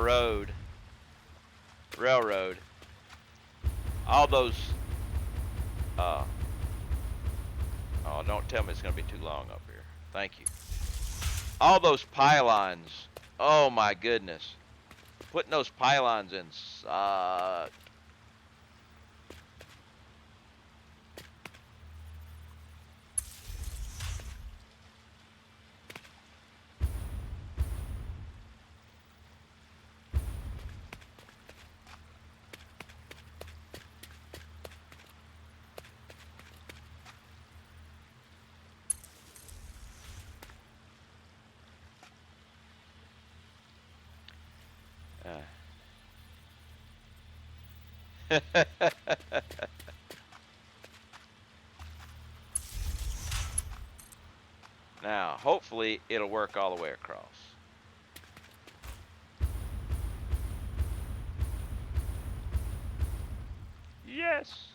Railroad, all those, oh, don't tell me it's going to be too long up here. Thank you. All those pylons, oh my goodness. Putting those pylons in sucked. Now, hopefully, it'll work all the way across. Yes.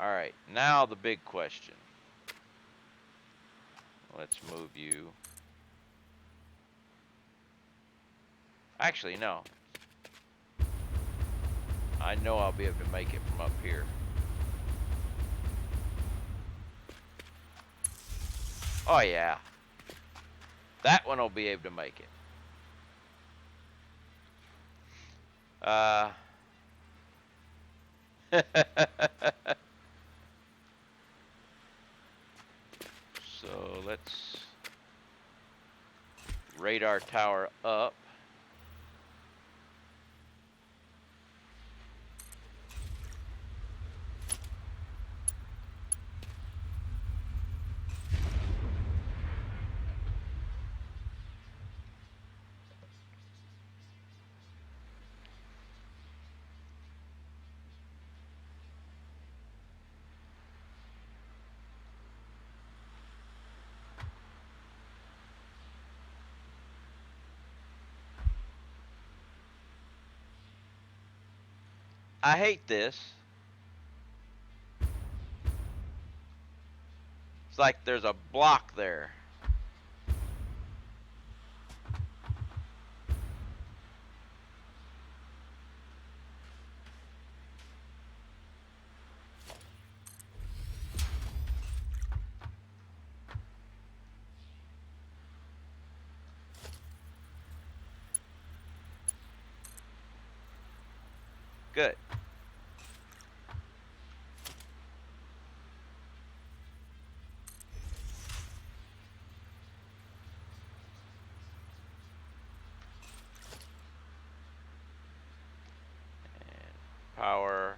All right, now the big question. Let's move you. Actually, no. I know I'll be able to make it from up here. Oh, yeah. That one will be able to make it. radar tower up. I hate this. It's like there's a block there. Good. And power.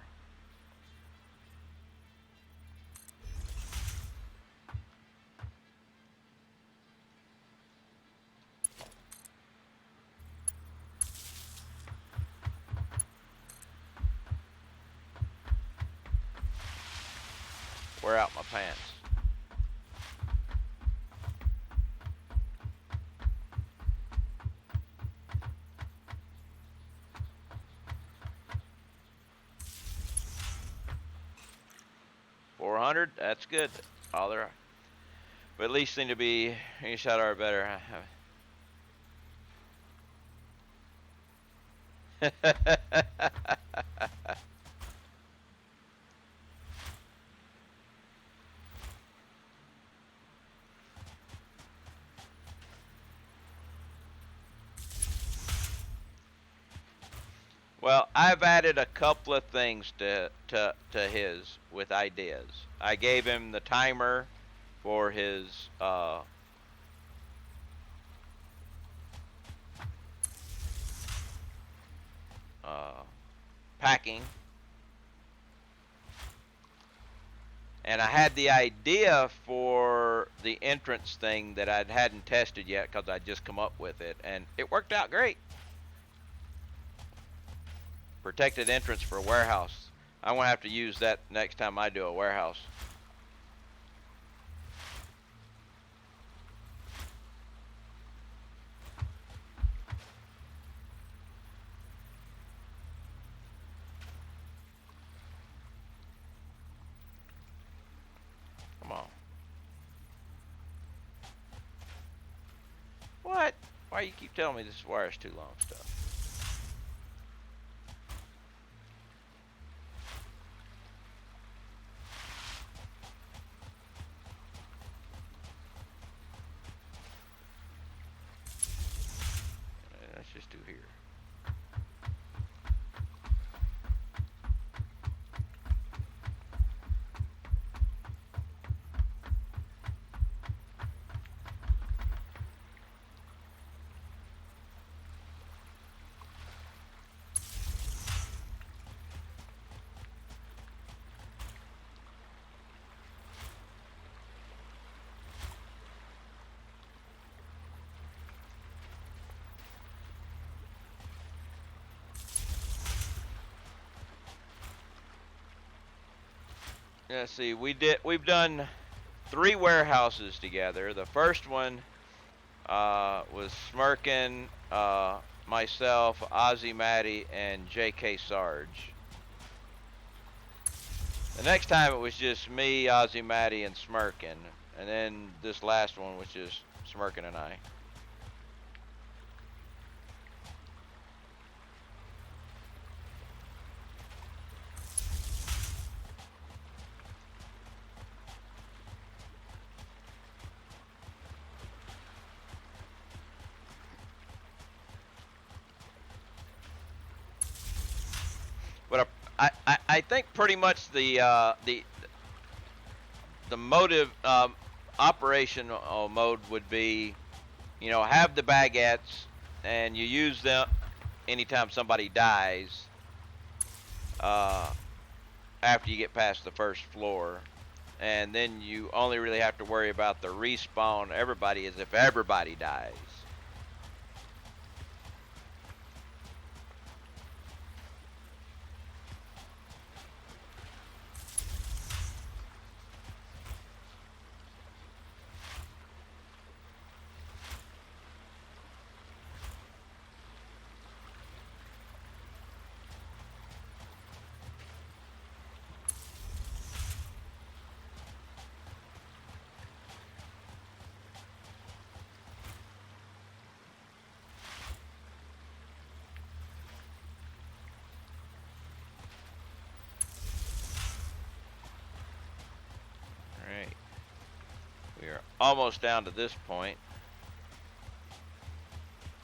Wear out my pants. $400. That's good. All there are. But at least seem to be any shot or better. Well, I've added a couple of things to his with ideas. I gave him the timer for his packing. And I had the idea for the entrance thing that I hadn't tested yet because I'd just come up with it, and it worked out great. Protected entrance for a warehouse. I'm going to have to use that next time I do a warehouse. Come on. What? Why you keep telling me this wire's too long, stuff? Let's just do here. Let's see. We've done 3 warehouses together. The first one was Smirkin, myself, Ozzy Matty, and J.K. Sarge. The next time it was just me, Ozzy Matty, and Smirkin. And then this last one was just Smirkin and I. But I think pretty much the motive operational mode would be you know, have the baguettes, and you use them anytime somebody dies. After you get past the first floor, and then you only really have to worry about the respawn everybody is if everybody dies. All right, we are almost down to this point,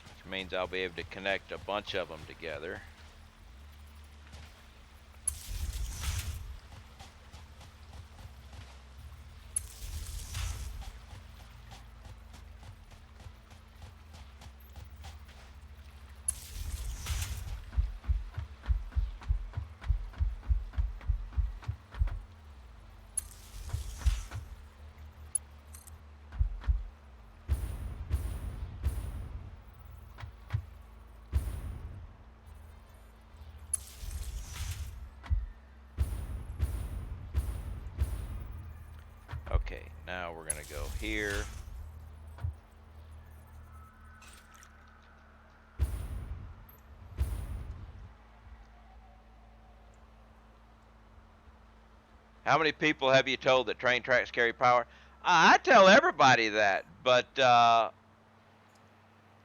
which means I'll be able to connect a bunch of them together. Okay, now we're gonna go here. How many people have you told that train tracks carry power? I tell everybody that, but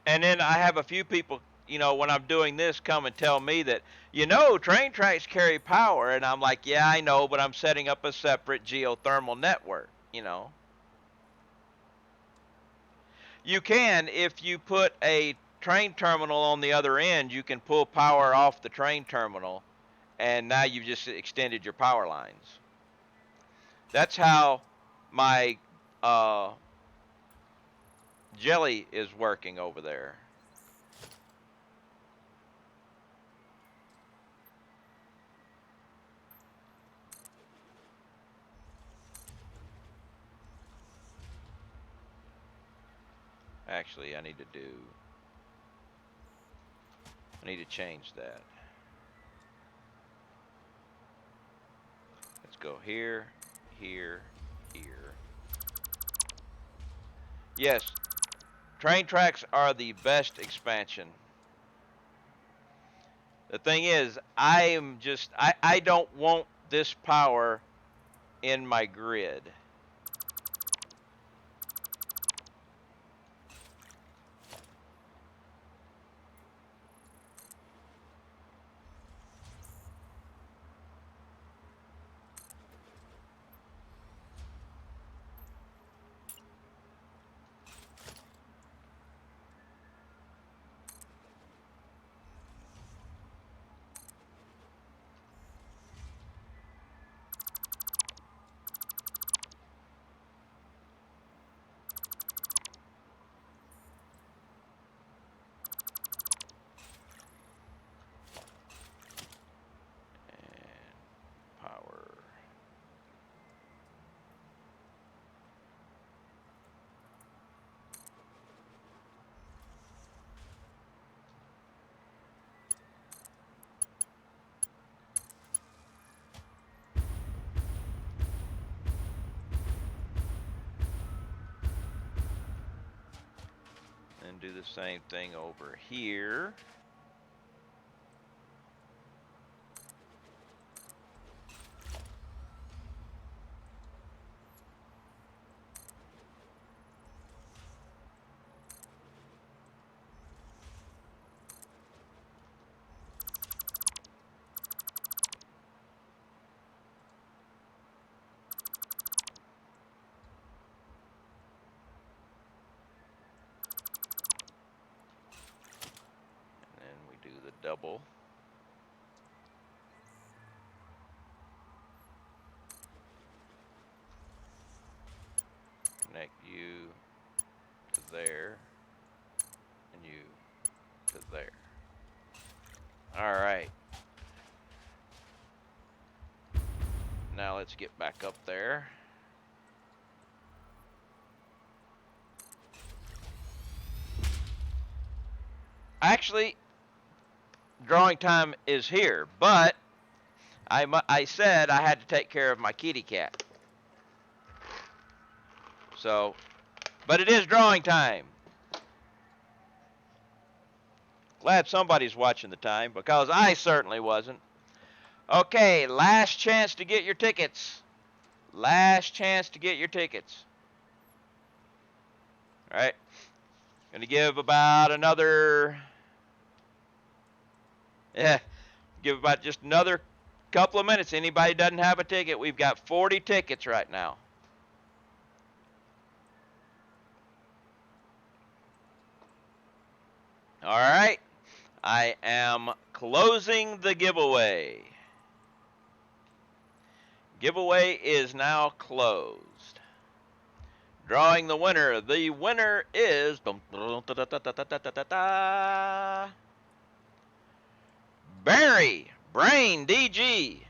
and then I have a few people, you know, when I'm doing this, come and tell me that, you know, train tracks carry power, and I'm like, yeah, I know, but I'm setting up a separate geothermal network, you know. You can, if you put a train terminal on the other end, you can pull power off the train terminal, and now you've just extended your power lines. That's how my jelly is working over there. Actually, I need to change that. Let's go here, here, here. Yes, train tracks are the best expansion. The thing is, I don't want this power in my grid. And power. And do the same thing over here. And then we do the double. Connect you to there. All right. Now let's get back up there. Actually, drawing time is here, but I said I had to take care of my kitty cat. So, but it is drawing time. Glad somebody's watching the time, because I certainly wasn't. Okay, last chance to get your tickets. Last chance to get your tickets. All right. Gonna give about another, give about just another couple of minutes. Anybody doesn't have a ticket, we've got 40 tickets right now. All right. I am closing the giveaway. Giveaway is now closed. Drawing the winner. The winner is Barry Brain DG.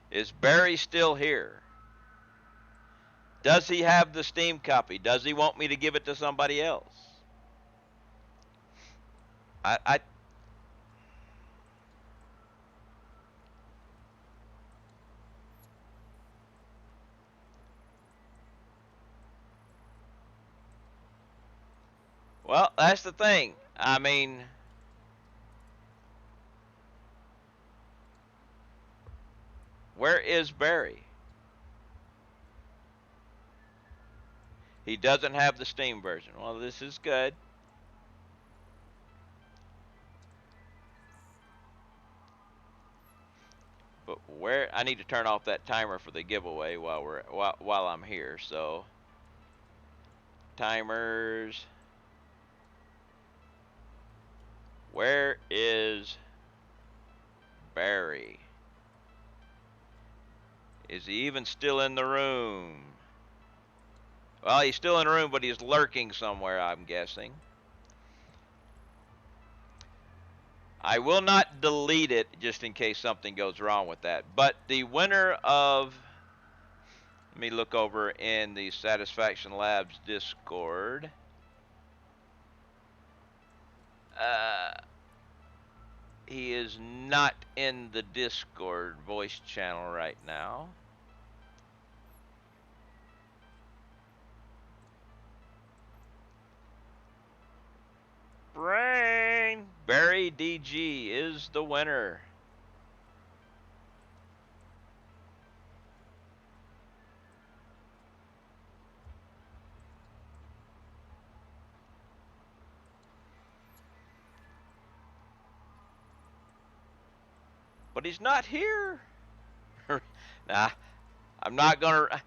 Is Barry still here? Does he have the Steam copy? Does he want me to give it to somebody else? Well, that's the thing. I mean, where is Barry? He doesn't have the Steam version. Well, this is good. But where, I need to turn off that timer for the giveaway while I'm here. So timers. Where is Barry? Is he even still in the room? Well, he's still in the room, but he's lurking somewhere, I'm guessing. I will not delete it just in case something goes wrong with that. But the winner of, let me look over in the Satisfaction Labs Discord. He is not in the Discord voice channel right now. Brain! Barry DG is the winner. But he's not here. Nah, I'm not gonna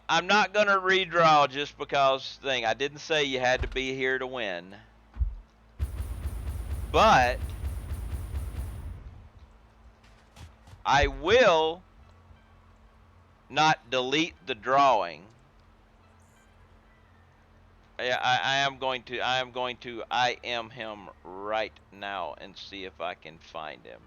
redraw just because thing. I didn't say you had to be here to win. But I will not delete the drawing. I am going to IM him right now and see if I can find him.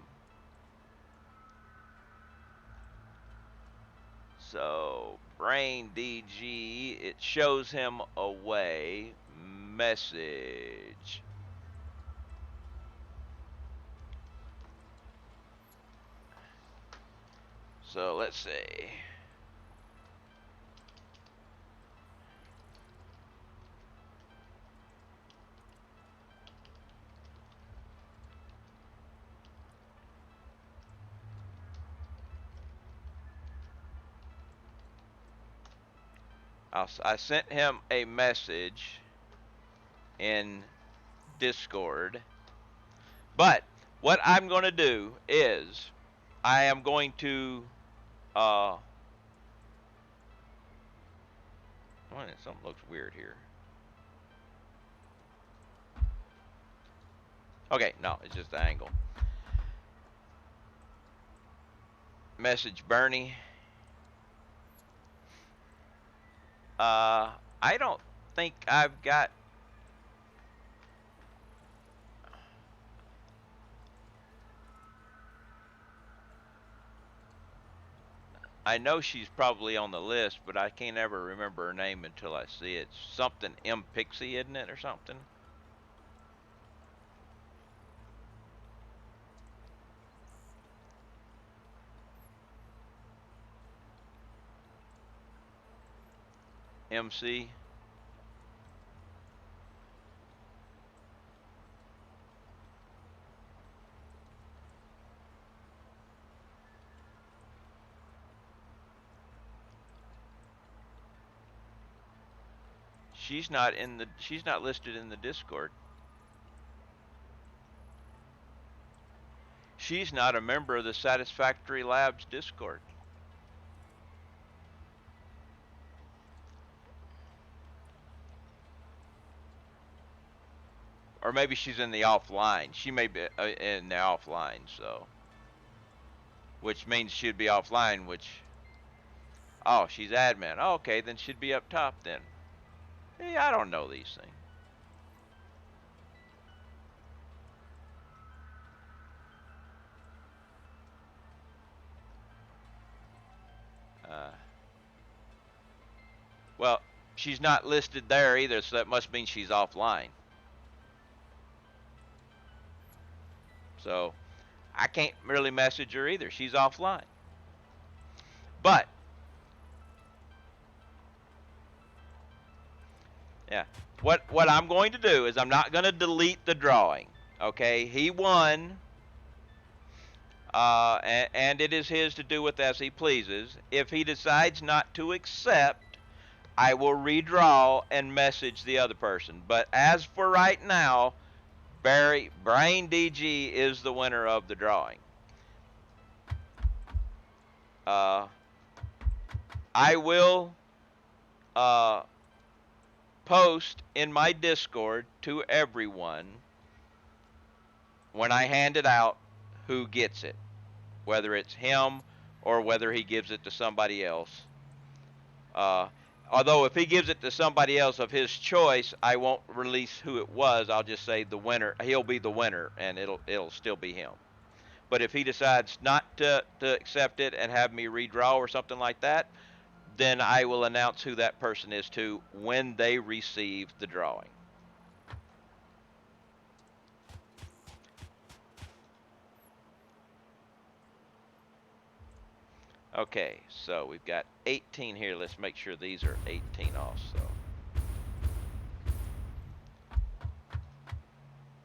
So Brain DG, it shows him away. Message. So let's see. I sent him a message in Discord. But what I'm going to do is I am going to something looks weird here. Okay, no, it's just the angle. message Bernie. I don't think I've got. I know she's probably on the list, but I can't ever remember her name until I see it. Something M Pixie, isn't it, or something? MC. She's not in the. She's not listed in the Discord. She's not a member of the Satisfactory Labs Discord. Or maybe she's in the offline. She may be in the offline, so. Which means she'd be offline, which. Oh, she's admin. Oh, okay, then she'd be up top then. Hey, I don't know these things. Uh, well, she's not listed there either, so that must mean she's offline. So I can't really message her either. She's offline. But yeah, what I'm going to do is I'm not going to delete the drawing. Okay, he won, and it is his to do with as he pleases. If he decides not to accept, I will redraw and message the other person. But as for right now, Brain DG is the winner of the drawing. I will post in my Discord to everyone when I hand it out who gets it, whether it's him or whether he gives it to somebody else. Although if he gives it to somebody else of his choice, I won't release who it was. I'll just say the winner. He'll be the winner, and it'll still be him. But if he decides not to accept it and have me redraw or something like that, then I will announce who that person is to when they receive the drawing. Okay, so we've got 18 here. Let's make sure these are 18 also.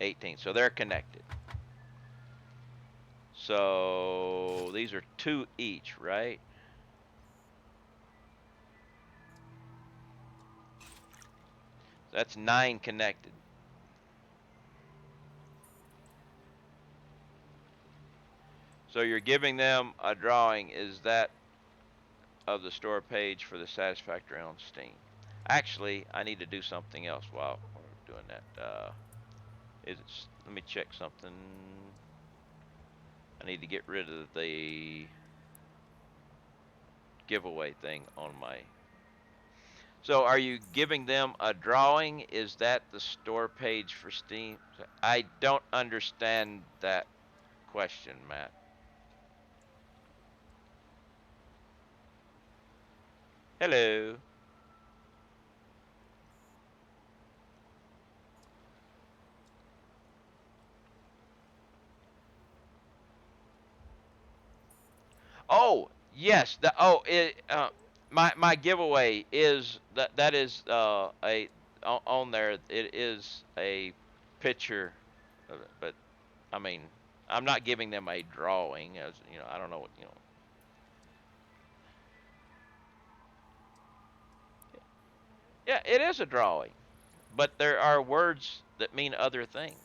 18, so they're connected. So these are 2 each, right? That's 9 connected. So you're giving them a drawing, is that of the store page for the Satisfactory on Steam? Actually, I need to do something else while we're doing that. Let me check something. I need to get rid of the giveaway thing on my. So are you giving them a drawing? Is that the store page for Steam? I don't understand that question, Matt. Hello. Oh, yes. My giveaway is that is a on there. It is a picture of it, but I mean, I'm not giving them a drawing. As you know, I don't know what you know. Yeah, it is a drawing, but there are words that mean other things.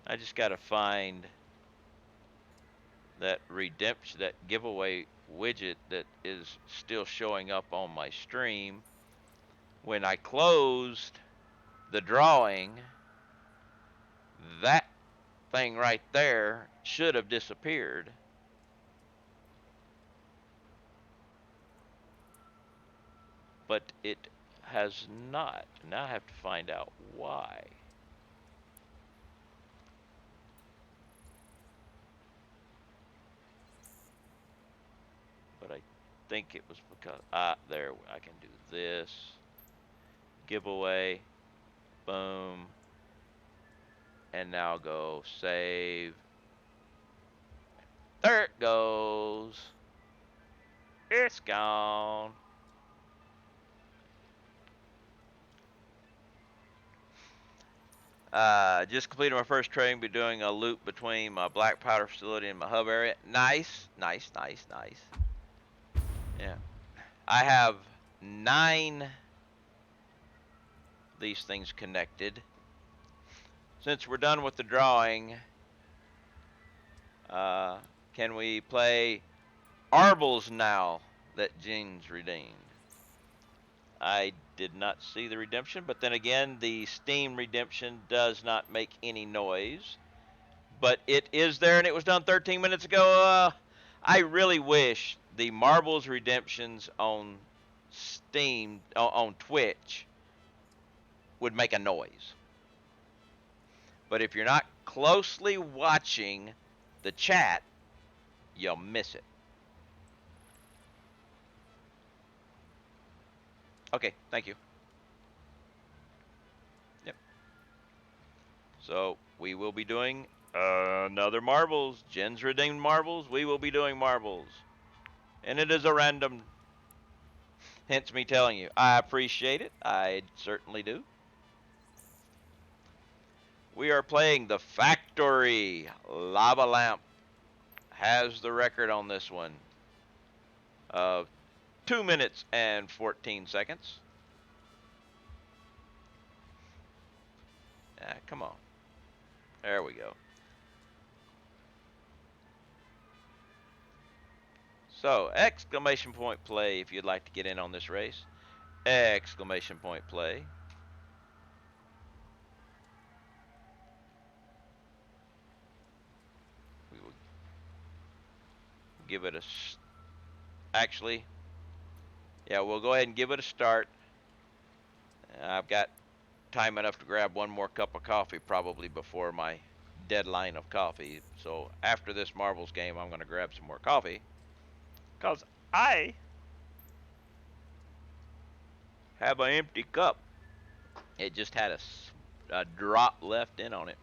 I just got to find that redemption, that giveaway widget that is still showing up on my stream. When I closed the drawing, that thing right there should have disappeared. But it has not. Now I have to find out why. But I think it was because, there, I can do this. Giveaway. Boom. And now go save. There it goes. It's gone. Just completed my first training. Be doing a loop between my black powder facility and my hub area. Nice, nice, nice, nice. Yeah. I have 9 these things connected. Since we're done with the drawing, can we play Arbles now that Jeans redeemed? I did not see the redemption, but then again, the Steam redemption does not make any noise. But it is there, and it was done 13 minutes ago. I really wish the Marbles redemptions on Steam, on Twitch, would make a noise. But if you're not closely watching the chat, you'll miss it. Okay, thank you. Yep. So we will be doing another marbles. Jen's redeemed marbles. We will be doing marbles. And it is a random, hence me telling you. I appreciate it. I certainly do. We are playing the Factory Lava Lamp. Has the record on this one of 2 minutes and 14 seconds. Come on. There we go. So, exclamation point play if you'd like to get in on this race. Exclamation point play. We will give it a... Actually, yeah, we'll go ahead and give it a start. I've got time enough to grab one more cup of coffee probably before my deadline of coffee. So after this Marbles game, I'm going to grab some more coffee. Because I have an empty cup. It just had a drop left in on it.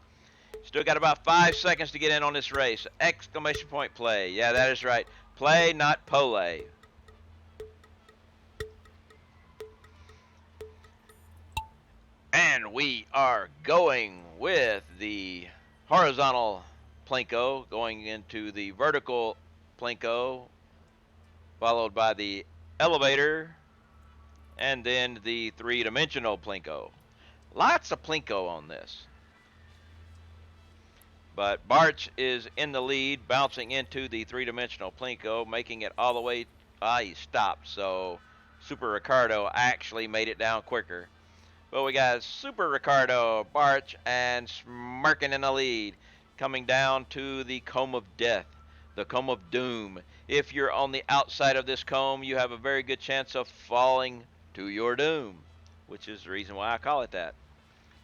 Still got about 5 seconds to get in on this race. Exclamation point play. Yeah, that is right. Play, not pole. And we are going with the horizontal plinko, going into the vertical plinko, followed by the elevator, and then the 3-dimensional plinko. Lots of plinko on this. But Barch is in the lead, bouncing into the 3-dimensional plinko, making it all the way. He stopped, so Super Ricardo actually made it down quicker. But we got Super Ricardo, Barch, and Smirkin in the lead, coming down to the Comb of Death, the Comb of Doom. If you're on the outside of this comb, you have a very good chance of falling to your doom, which is the reason why I call it that.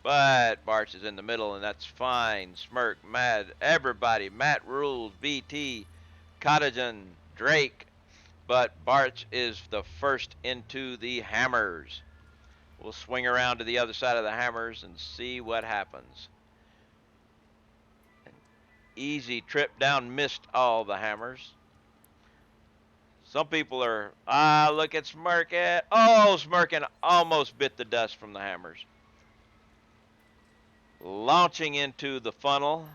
But Barch is in the middle, and that's fine. Smirk, Mad, everybody, Matt Rules, BT, Cottagen, Drake. But Barch is the first into the hammers. We'll swing around to the other side of the hammers and see what happens. An easy trip down, missed all the hammers. Some people are, look at Smirkin. Oh, Smirkin almost bit the dust from the hammers. Launching into the funnel.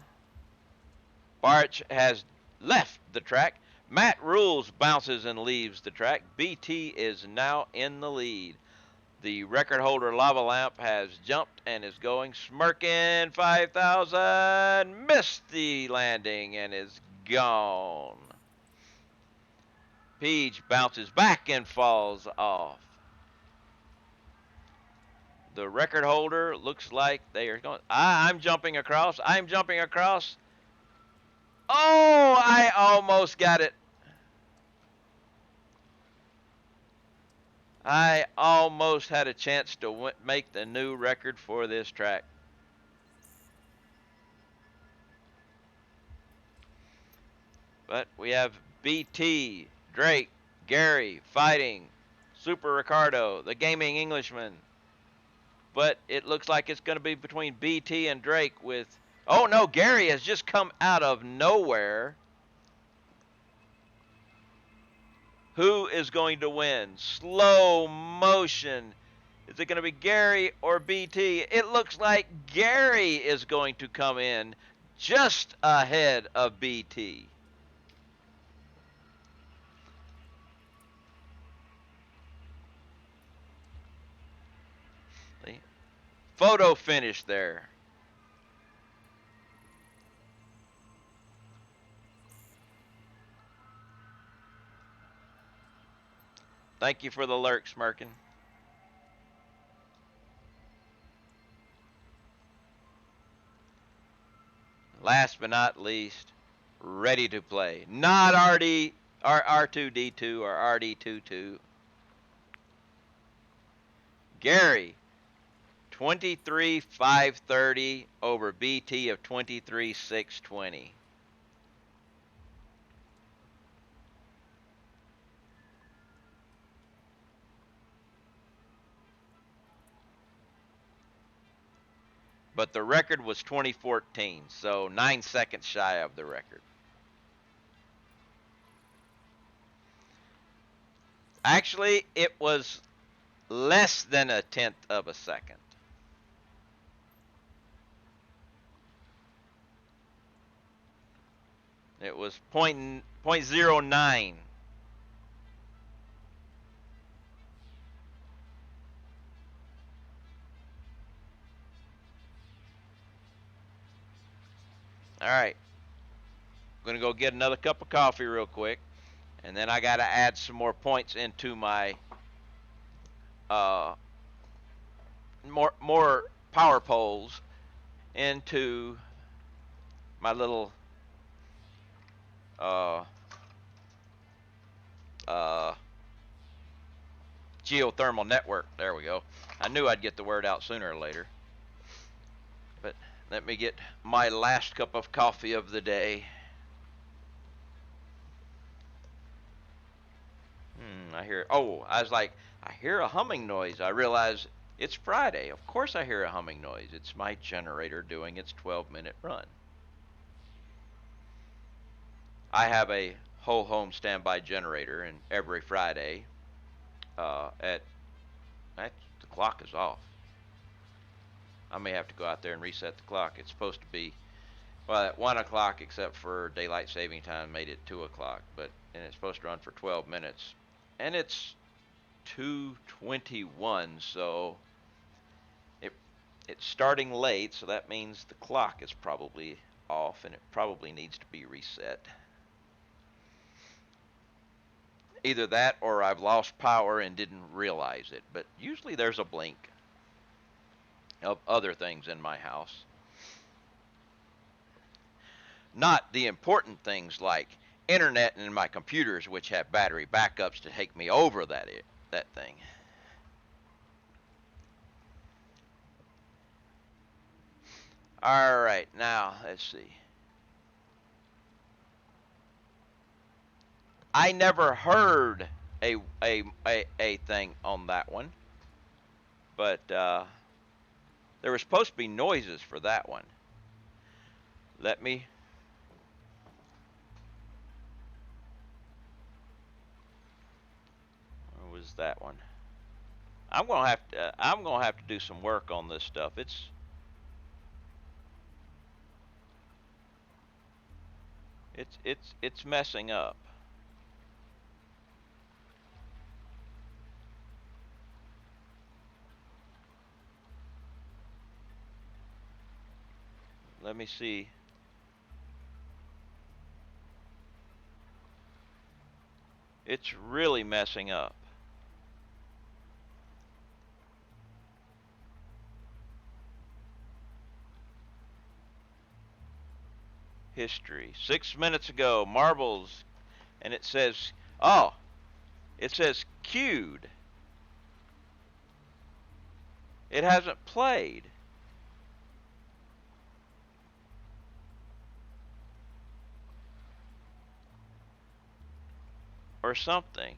Barch has left the track. Matt Rules bounces and leaves the track. BT is now in the lead. The record holder Lava Lamp has jumped and is going. Smirkin 5,000. Missed the landing and is gone. Peach bounces back and falls off. The record holder looks like they are going. I'm jumping across. I'm jumping across. Oh, I almost got it. I almost had a chance to make the new record for this track. But we have BT, Drake, Gary fighting Super Ricardo, the gaming Englishman. But it looks like it's going to be between BT and Drake with. Oh no, Gary has just come out of nowhere. Who is going to win? Slow motion. Is it going to be Gary or BT? It looks like Gary is going to come in just ahead of BT. The photo finish there. Thank you for the lurk, Smirkin. Last but not least, ready to play. Not RD, R2D2 or RD22. Gary, 23,530 over BT of 23,620. But the record was 2014, so 9 seconds shy of the record. Actually, it was less than a tenth of a second. It was 0.09. All right. I'm going to go get another cup of coffee real quick, and then I got to add some more points into my more power poles into my little geothermal network. There we go. I knew I'd get the word out sooner or later. But let me get my last cup of coffee of the day. I hear. Oh, I was like, I hear a humming noise. I realize it's Friday. Of course I hear a humming noise. It's my generator doing its 12-minute run. I have a whole home standby generator, and every Friday at the clock is off. I may have to go out there and reset the clock. It's supposed to be at 1 o'clock, except for daylight saving time made it 2 o'clock. And it's supposed to run for 12 minutes, and it's 2:21. So it's starting late. So that means the clock is probably off, and it probably needs to be reset. Either that, or I've lost power and didn't realize it. But usually there's a blink of other things in my house. Not the important things like internet and my computers, which have battery backups to take me over that thing. All right, now let's see. I never heard a thing on that one, but there were supposed to be noises for that one. Let me. Where was that one? I'm gonna have to do some work on this stuff. It's messing up. Let me see. It's really messing up. History. 6 minutes ago, marbles, and it says, oh, it says queued. It hasn't played. Or something.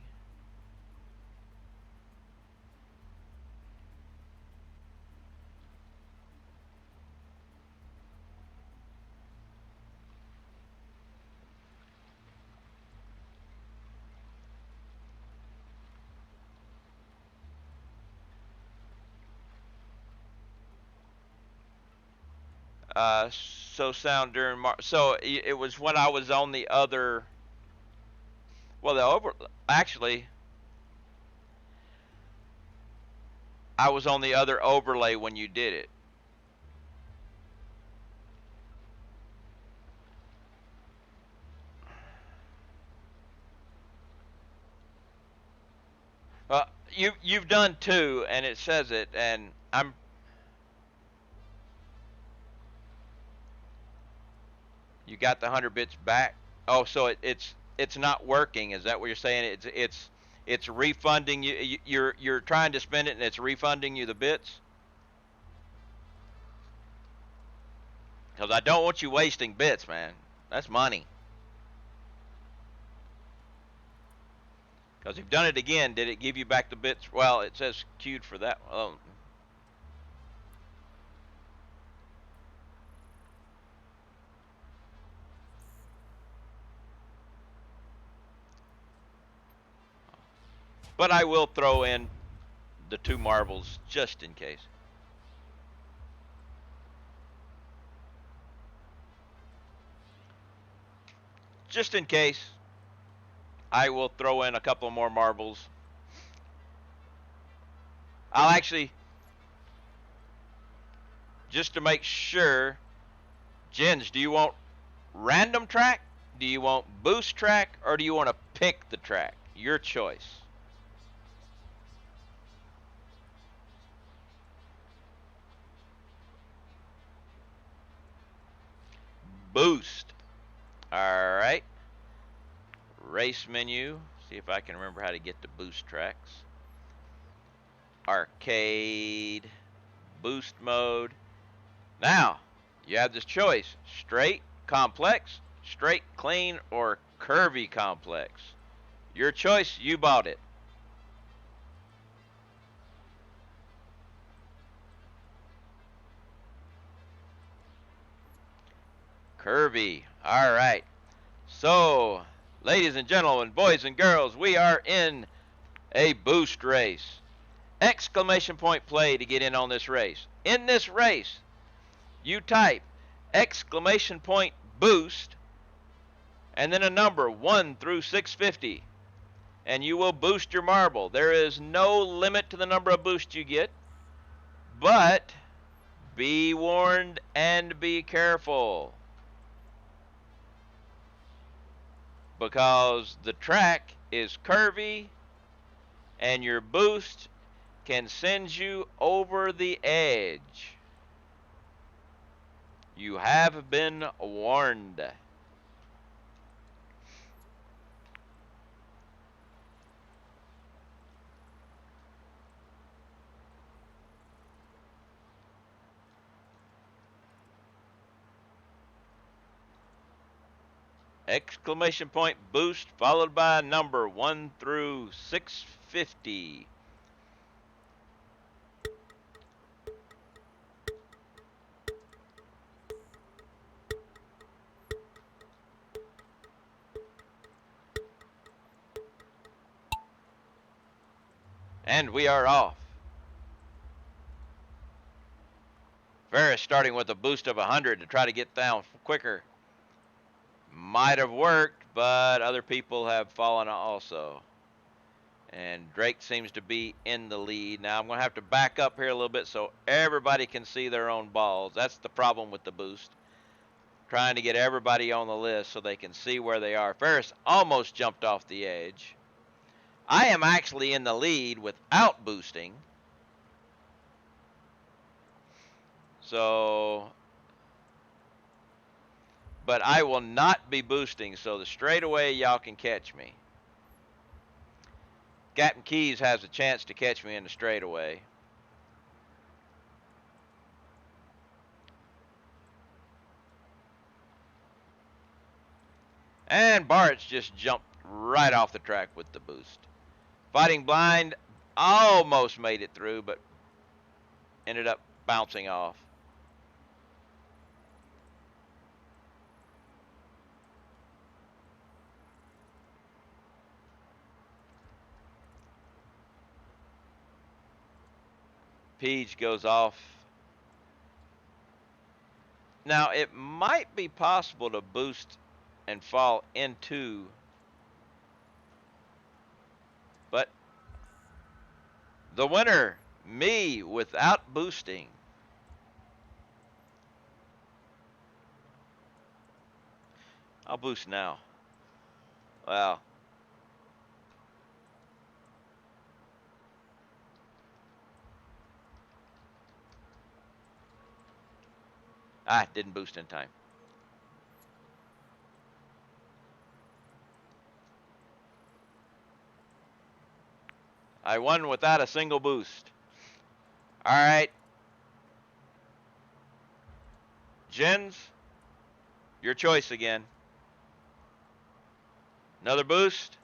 So sound during so it was when I was on the other. Well, actually, I was on the other overlay when you did it. You've done two, and it says it, and you got the 100 bits back. Oh, so it's not working. Is that what you're saying? It's refunding you. You're trying to spend it, and it's refunding you the bits. Because I don't want you wasting bits, man. That's money. Because you've done it again. Did it give you back the bits? Well, it says queued for that. But I will throw in the two marbles just in case. Just in case, I will throw in a couple more marbles. I'll actually, just to make sure, Jens, do you want random track? Do you want boost track? Or do you want to pick the track? Your choice. Boost. All right. Race menu. See if I can remember how to get to boost tracks. Arcade. Boost mode. Now, you have this choice. Straight, complex, straight, clean, or curvy complex. Your choice, you bought it. Curvy. All right. So, ladies and gentlemen, boys and girls, we are in a boost race. Exclamation point play to get in on this race. In this race, you type exclamation point boost and then a number 1 through 650, and you will boost your marble. There is no limit to the number of boosts you get, but be warned and be careful, because the track is curvy and your boost can send you over the edge. You have been warned. Exclamation point boost followed by a number 1 through 650. And we are off. Ferris starting with a boost of 100 to try to get down quicker. Might have worked, but other people have fallen also. And Drake seems to be in the lead. Now I'm going to have to back up here a little bit so everybody can see their own balls. That's the problem with the boost. Trying to get everybody on the list so they can see where they are. Ferris almost jumped off the edge. I am actually in the lead without boosting. So, but I will not be boosting, so the straightaway y'all can catch me. Captain Keys has a chance to catch me in the straightaway. And Bart's just jumped right off the track with the boost. Fighting Blind almost made it through, but ended up bouncing off. Peach goes off. Now, it might be possible to boost and fall into, but the winner, me, without boosting. I'll boost now. Well, I didn't boost in time. I won without a single boost. All right. Jens, your choice again. Another boost?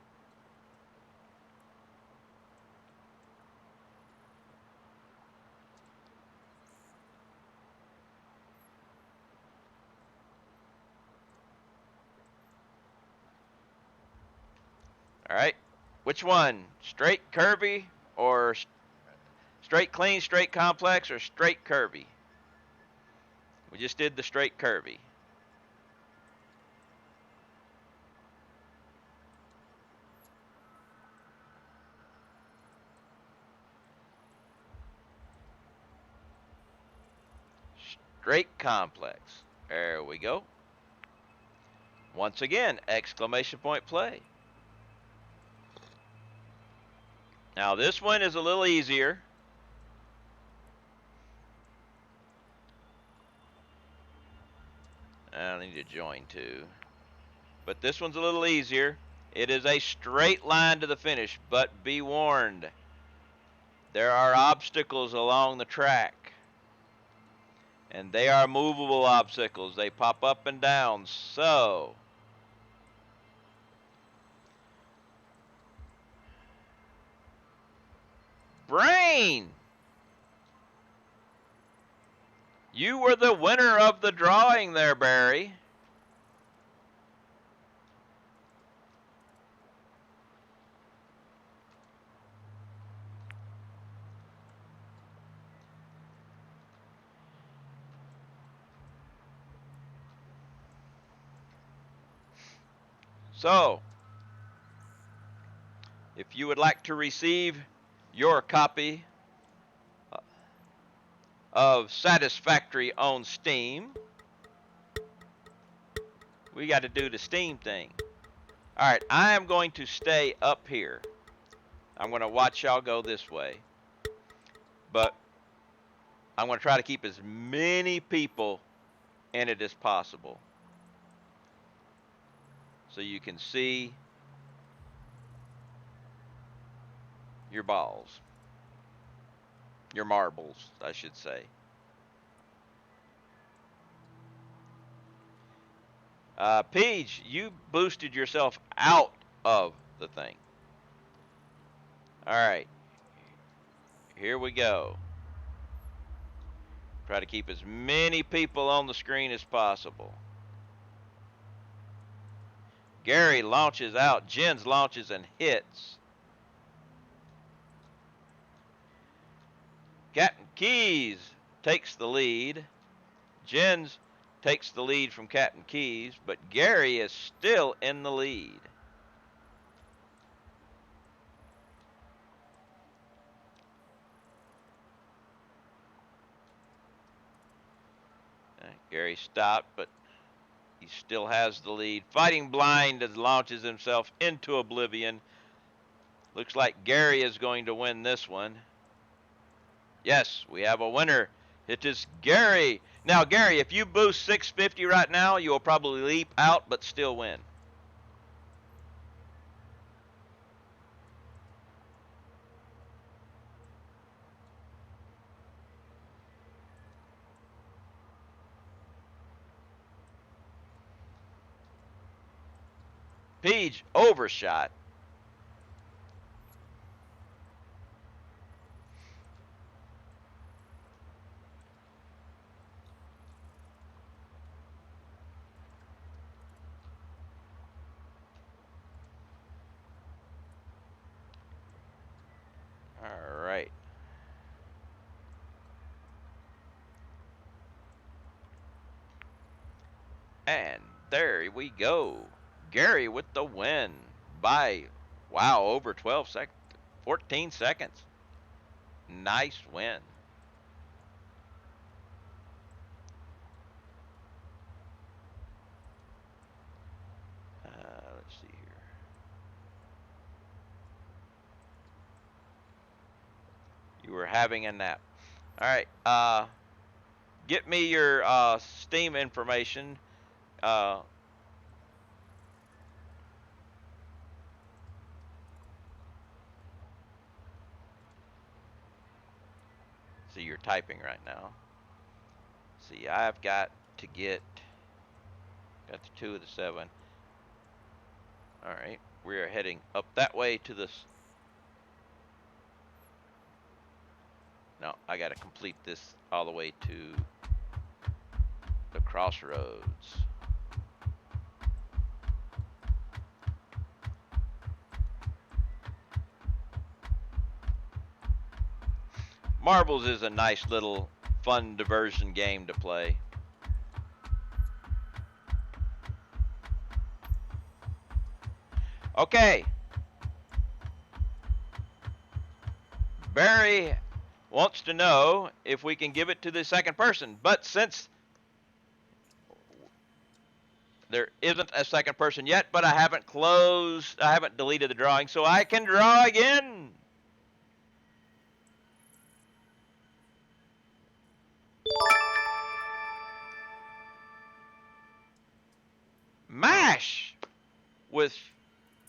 All right. Which one? Straight curvy or straight clean, straight complex, or straight curvy? We just did the straight curvy. Straight complex. There we go. Once again, exclamation point play. Now this one is a little easier. I need to join too. But this one's a little easier. It is a straight line to the finish, but be warned. There are obstacles along the track. And they are movable obstacles. They pop up and down. So, Brain, you were the winner of the drawing there, Barry. So, if you would like to receive your copy of Satisfactory on Steam, we got to do the Steam thing. All right, I am going to stay up here. I'm going to watch y'all go this way. But I'm going to try to keep as many people in it as possible, so you can see your balls. Your marbles, I should say. Peach, you boosted yourself out of the thing. All right. Here we go. Try to keep as many people on the screen as possible. Gary launches out. Jens launches and hits. Captain Keys takes the lead. Jens takes the lead from Captain Keys, but Gary is still in the lead. Gary stopped, but he still has the lead. Fighting Blind launches himself into oblivion. Looks like Gary is going to win this one. Yes, we have a winner. It is Gary. Now, Gary, if you boost 650 right now, you'll probably leap out but still win. Peach overshot. All right. And there we go. Gary with the win by, wow, over 12 seconds, 14 seconds. Nice win. Let's see here. You were having a nap. All right. Get me your Steam information. See, you're typing right now. See, I've got to got the 2 of the 7. All right, we are heading up that way to this. No, I got to complete this all the way to the crossroads. Marbles is a nice little fun diversion game to play. Okay. Barry wants to know if we can give it to the second person, but since there isn't a second person yet, but I haven't deleted the drawing, so I can draw again. MASH with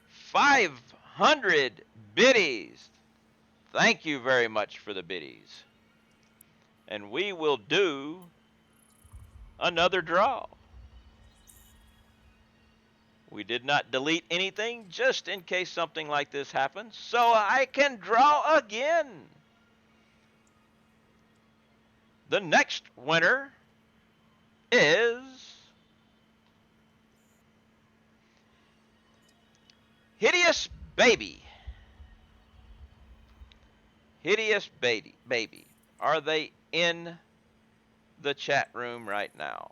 500 biddies. Thank you very much for the biddies. And we will do another draw. We did not delete anything just in case something like this happens, so I can draw again. The next winner is Hideous Baby. Hideous Baby. Are they in the chat room right now?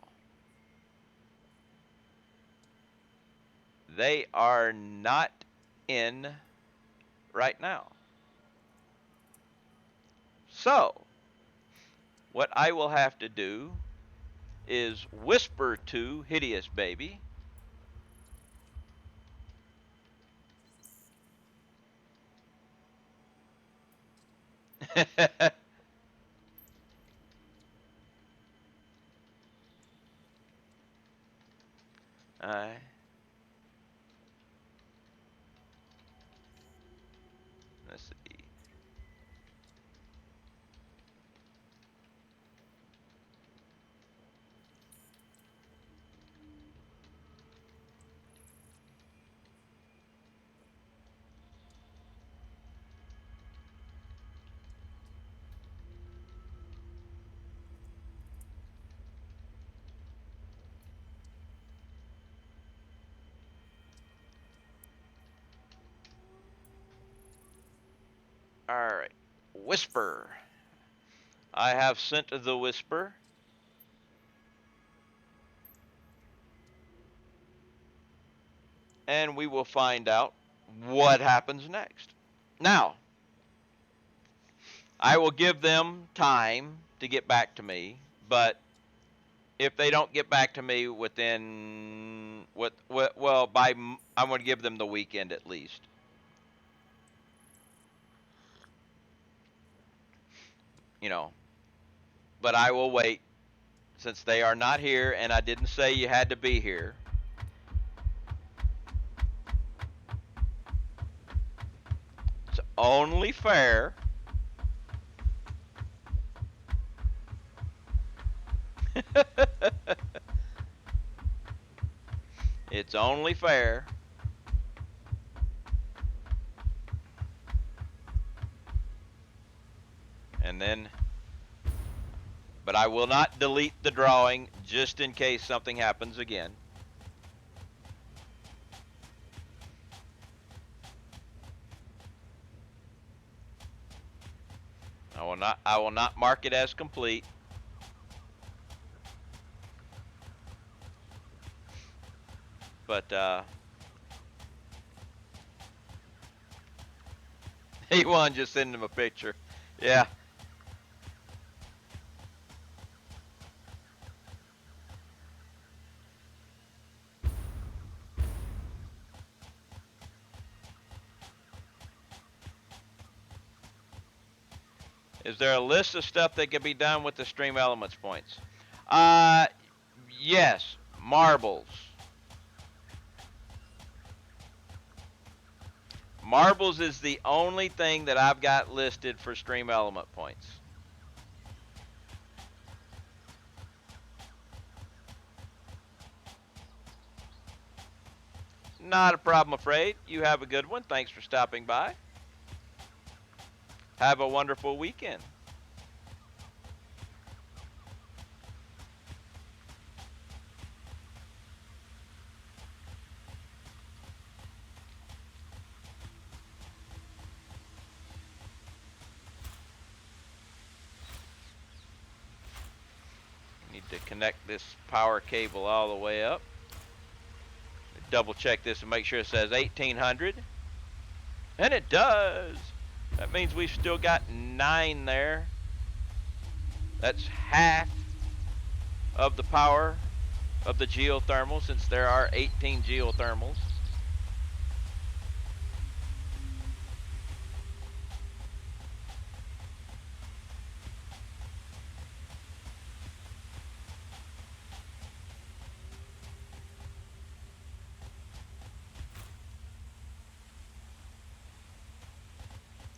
They are not in right now. So, what I will have to do is whisper to Hideous Baby. Let's see. All right. Whisper. I have sent the whisper. And we will find out what happens next. Now, I will give them time to get back to me, but if they don't get back to me within I'm going to give them the weekend at least. you know, but I will wait since they are not here and I didn't say you had to be here. It's only fair. It's only fair. And then, but I will not delete the drawing just in case something happens again. I will not mark it as complete. But he won, just send him a picture. Yeah. Is there a list of stuff that can be done with the stream elements points? Uh, yes. Marbles. Marbles is the only thing that I've got listed for stream element points. Not a problem, afraid. You have a good one. Thanks for stopping by. Have a wonderful weekend. Need to connect this power cable all the way up. Double check this and make sure it says 1800. And it does. That means we've still got 9 there. That's half of the power of the geothermal, since there are 18 geothermals.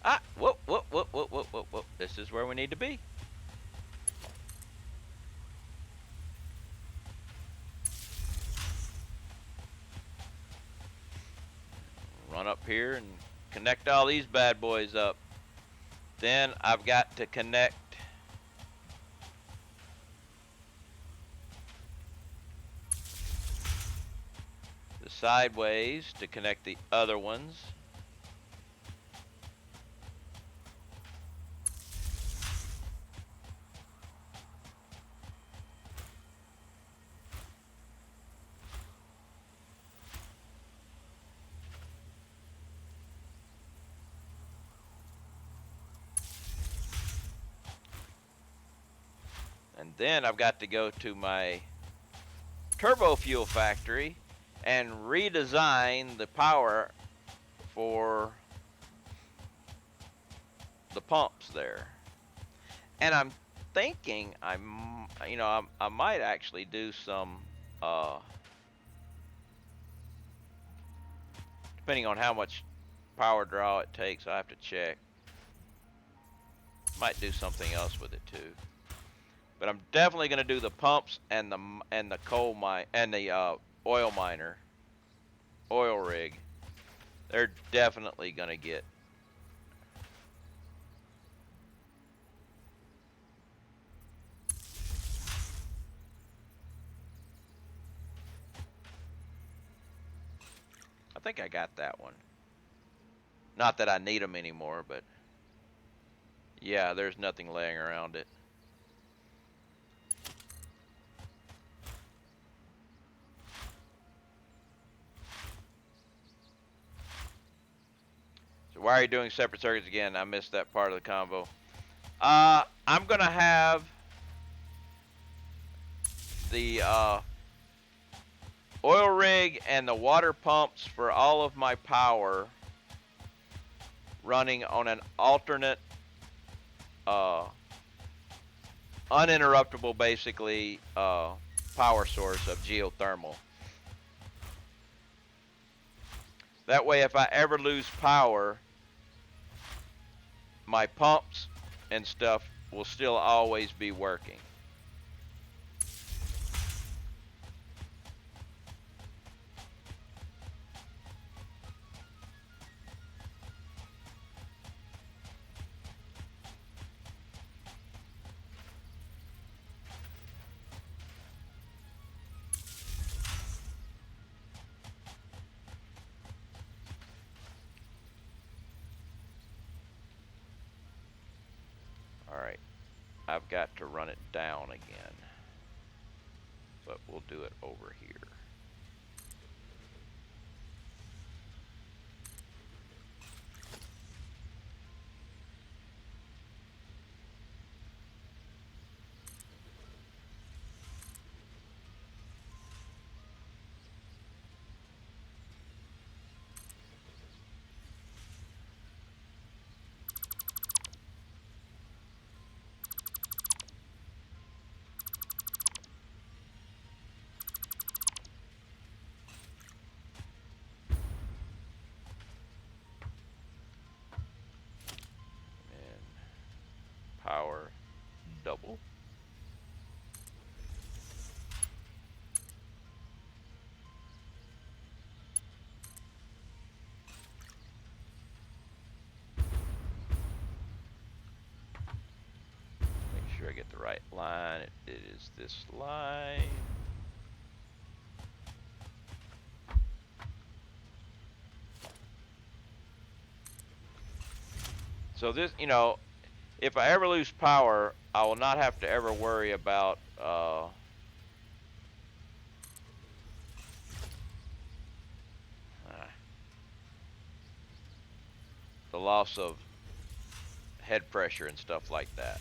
Ah, whoop, whoop, whoop, whoop, whoop, whoop, whoop. This is where we need to be. Run up here and connect all these bad boys up. Then I've got to connect the sideways to connect the other ones. And then I've got to go to my turbo fuel factory and redesign the power for the pumps there. And I'm thinking I might actually do some, depending on how much power draw it takes, I have to check. Might do something else with it too. But I'm definitely going to do the pumps and the coal mine and the oil miner, oil rig. They're definitely going to get. I think I got that one. Not that I need them anymore, but yeah, there's nothing laying around it. So why are you doing separate circuits again? I missed that part of the convo. I'm going to have the oil rig and the water pumps for all of my power running on an alternate uninterruptible, basically, power source of geothermal. That way, if I ever lose power, my pumps and stuff will still always be working. All right, I've got to run it down again, but we'll do it over here. And power double. Make sure I get the right line. It is this line. So this, if I ever lose power, I will not have to ever worry about the loss of head pressure and stuff like that.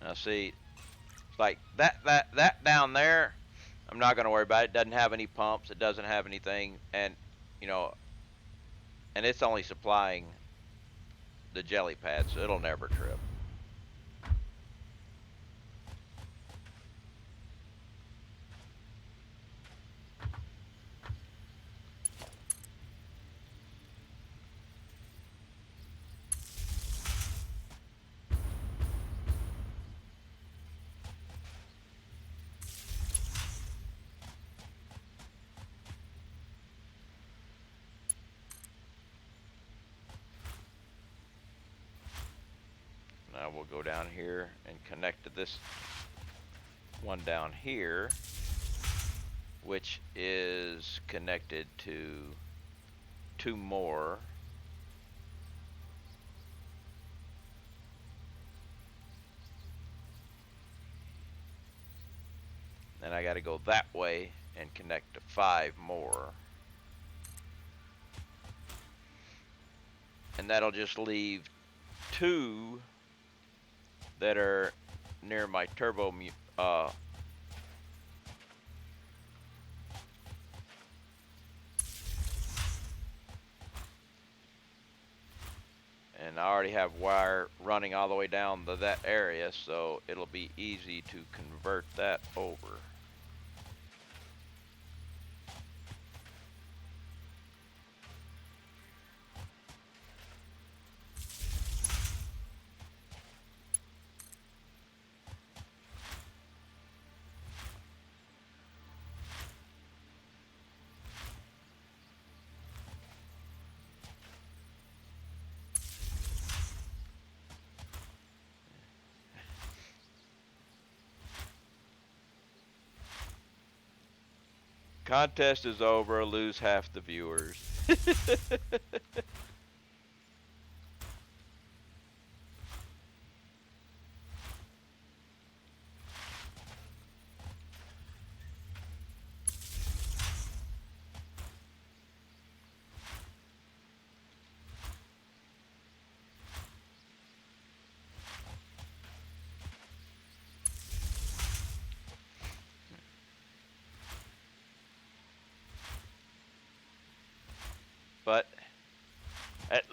Now see, like that down there, I'm not going to worry about it. It doesn't have any pumps. It doesn't have anything, and you know, and it's only supplying the jelly pad, so it'll never trip. Now we'll go down here and connect to this one down here, which is connected to two more. Then I got to go that way and connect to 5 more. And that'll just leave 2 that are near my turbo and I already have wire running all the way down to that area, so it'll be easy to convert that over. Contest is over, lose half the viewers.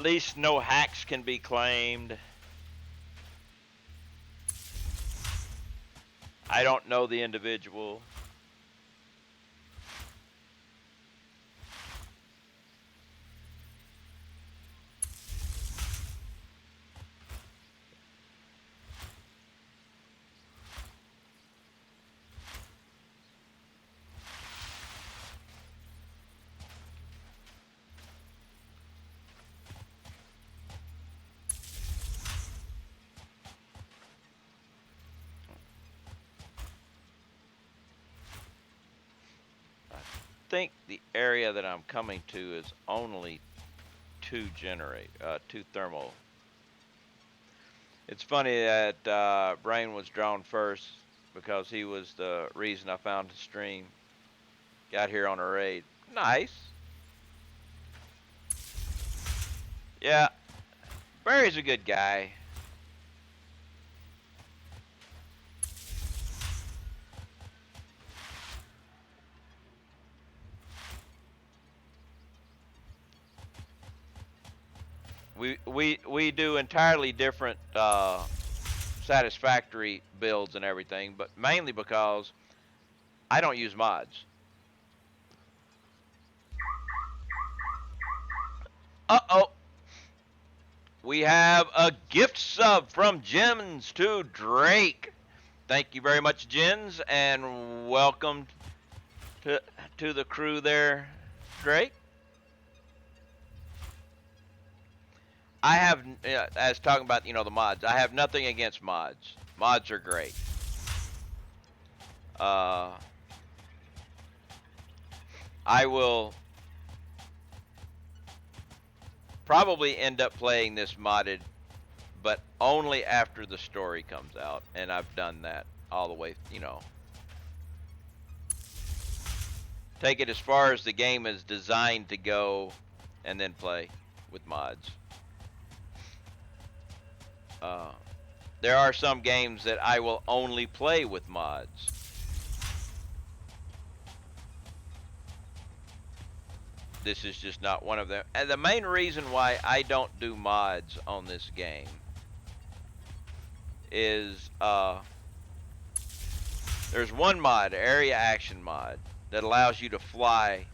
least no hacks can be claimed. I don't know the individual. I think the area that I'm coming to is only two thermal. It's funny that Brain was drawn first because he was the reason I found the stream. Got here on a raid. Nice. Yeah, Barry's a good guy. We do entirely different satisfactory builds and everything, but mainly because I don't use mods. Uh-oh. We have a gift sub from Jens to Drake. Thank you very much, Jens, and welcome to the crew there, Drake. I have, as talking about, the mods, I have nothing against mods. Mods are great. I will probably end up playing this modded, but only after the story comes out, and I've done that all the way, Take it as far as the game is designed to go, and then play with mods. There are some games that I will only play with mods. This is just not one of them. And the main reason why I don't do mods on this game is there's one mod, area action mod, that allows you to fly.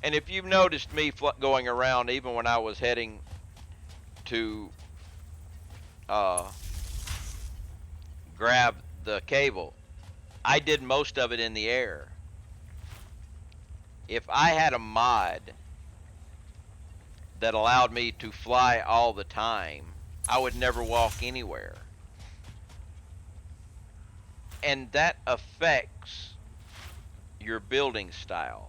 And if you've noticed me going around, even when I was heading to grab the cable, I did most of it in the air. If I had a mod that allowed me to fly all the time, I would never walk anywhere. And that affects your building style.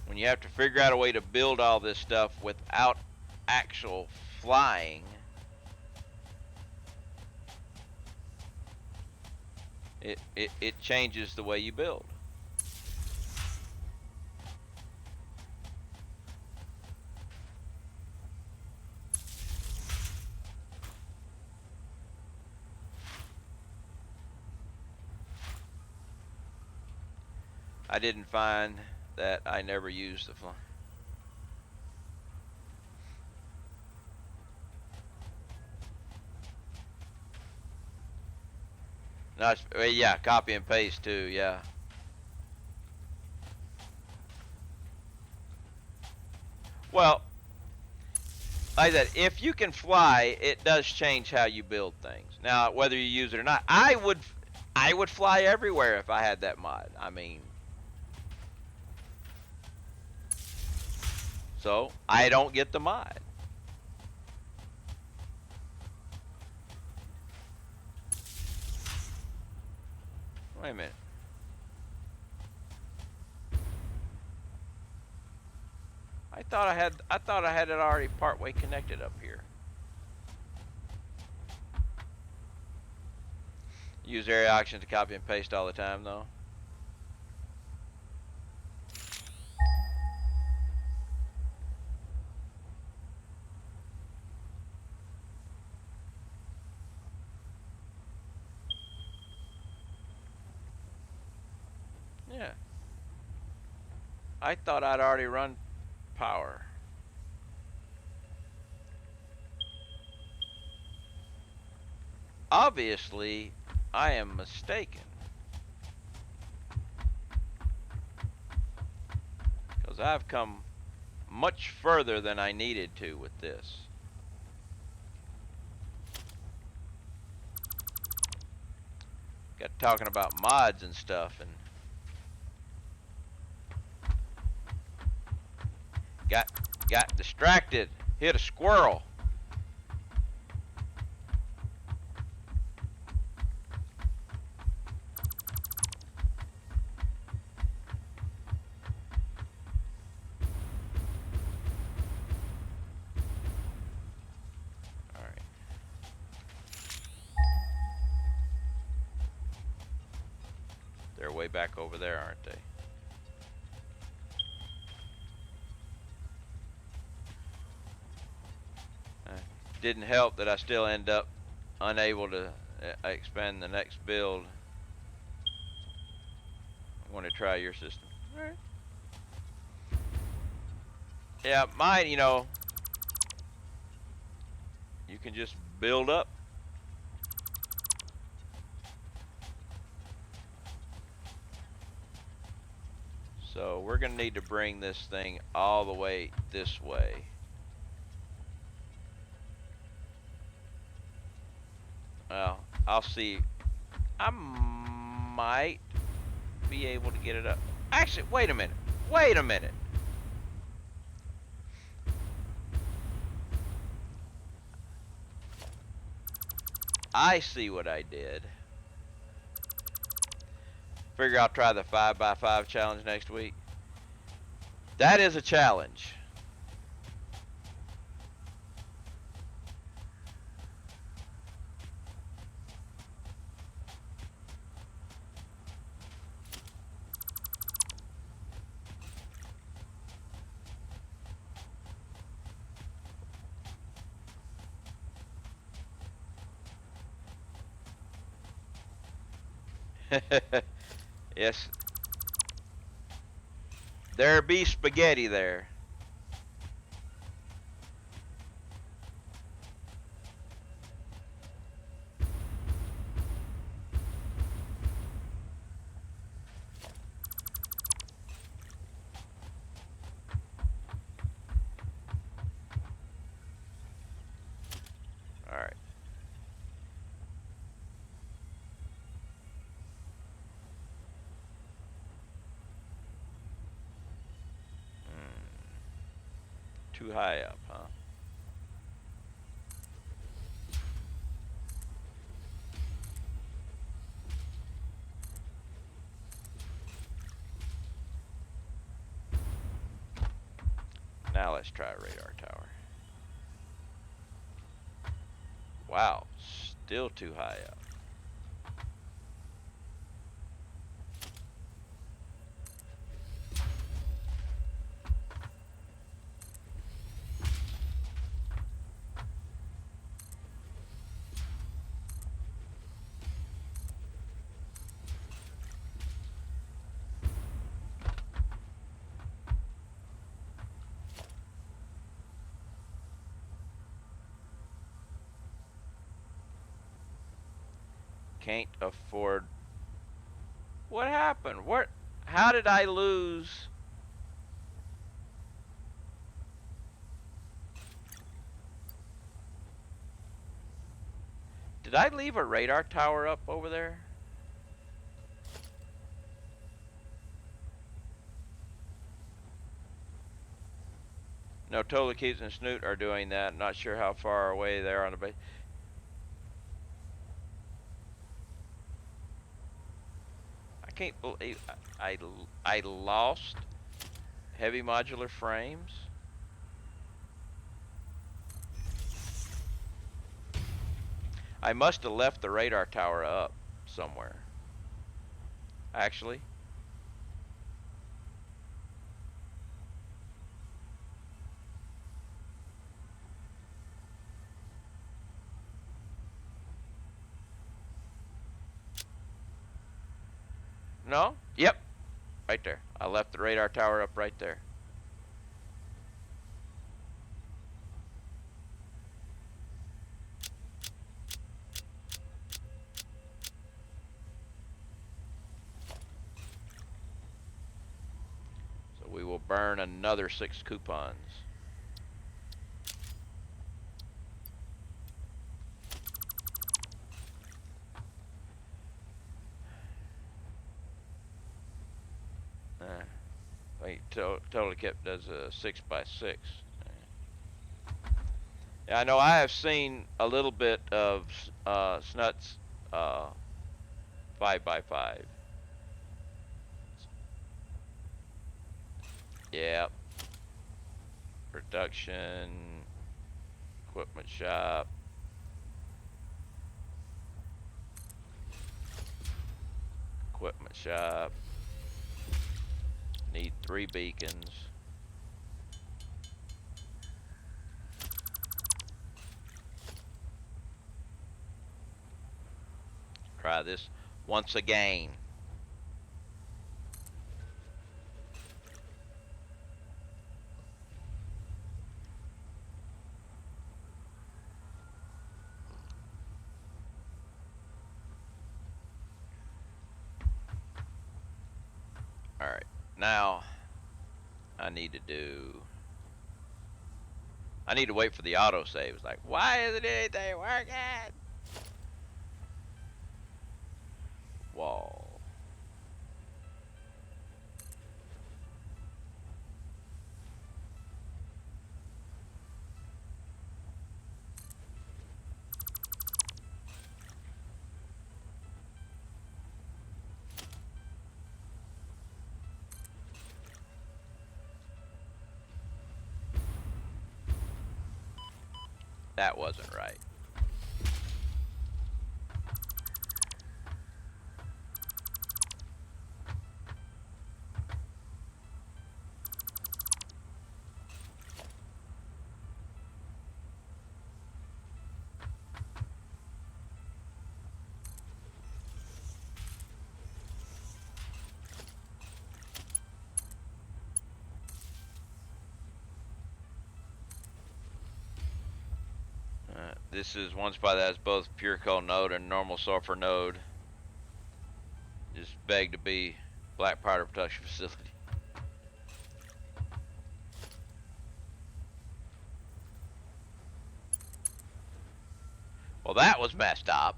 When you have to figure out a way to build all this stuff without actual flying, it changes the way you build. I didn't find that I never used the fly. No, yeah, copy and paste too, yeah. Well, like that, if you can fly, it does change how you build things. Now, whether you use it or not, I would fly everywhere if I had that mod. I mean, so I don't get the mod. Wait a minute. I thought I had it already partway connected up here. Use area option to copy and paste all the time though. Yeah. I thought I'd already run power. Obviously, I am mistaken. Because I've come much further than I needed to with this. Got talking about mods and stuff and got distracted. Hit a squirrel. All right. They're way back over there, aren't they? Didn't help that I still end up unable to expand the next build. I want to try your system. All right. Yeah, mine, you know, you can just build up. So we're going to need to bring this thing all the way this way. Well, I'll see. I might be able to get it up. Actually, wait a minute. Wait a minute. I see what I did. Figure I'll try the 5x5 challenge next week. That is a challenge. Yes. There be spaghetti there. All right. Too high up, huh? Now let's try a radar tower. Wow, still too high up. Can't afford. What happened? What? How did I lose? Did I leave a radar tower up over there? No, Totally Keys and Snoot are doing that. Not sure how far away they are on the base. I can't believe I lost heavy modular frames. I must have left the radar tower up somewhere. Actually. No? Yep. Right there. I left the radar tower up right there. So we will burn another 6 coupons. I totally kept does a 6x6. Yeah, I know I have seen a little bit of Snuts 5x5. Yeah, production, equipment shop, equipment shop. Need 3 beacons. Try this once again. Alright, now I need to wait for the autosave. It's like, why isn't anything working? Wall. That wasn't right. This is one spot that has both pure coal node and normal sulfur node. Just begged to be black powder production facility. Well, that was messed up.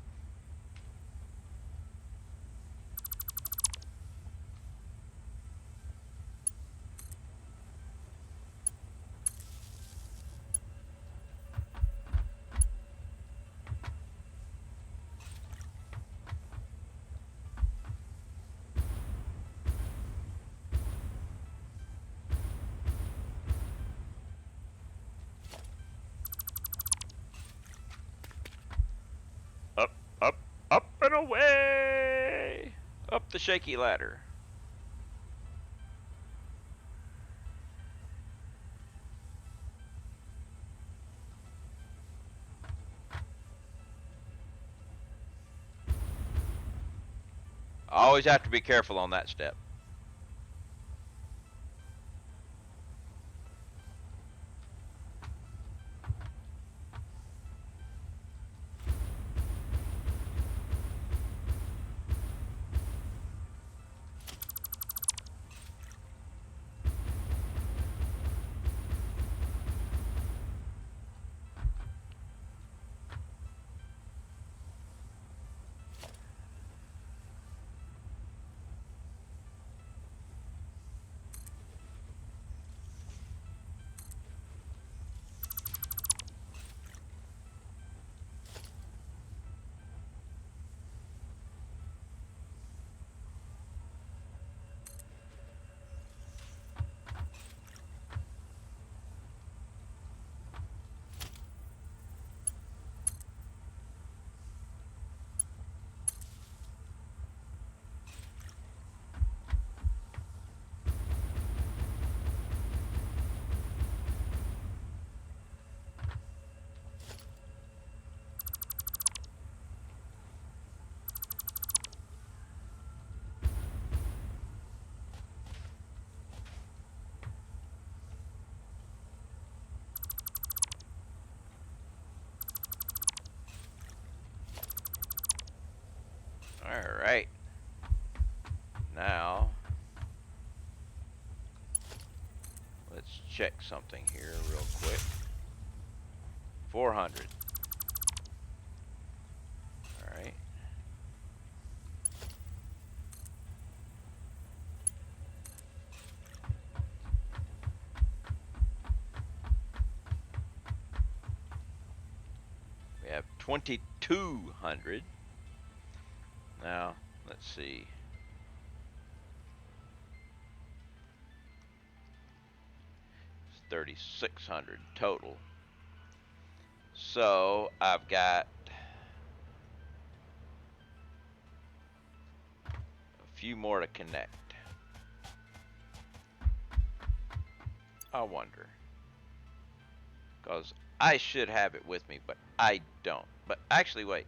Up, up, up and away! Up the shaky ladder. Always have to be careful on that step. check something here real quick. 400. All right. We have 2,200. Now, let's see. It's 3,600 total. So I've got a few more to connect. I wonder, because I should have it with me, but I don't. But actually, wait.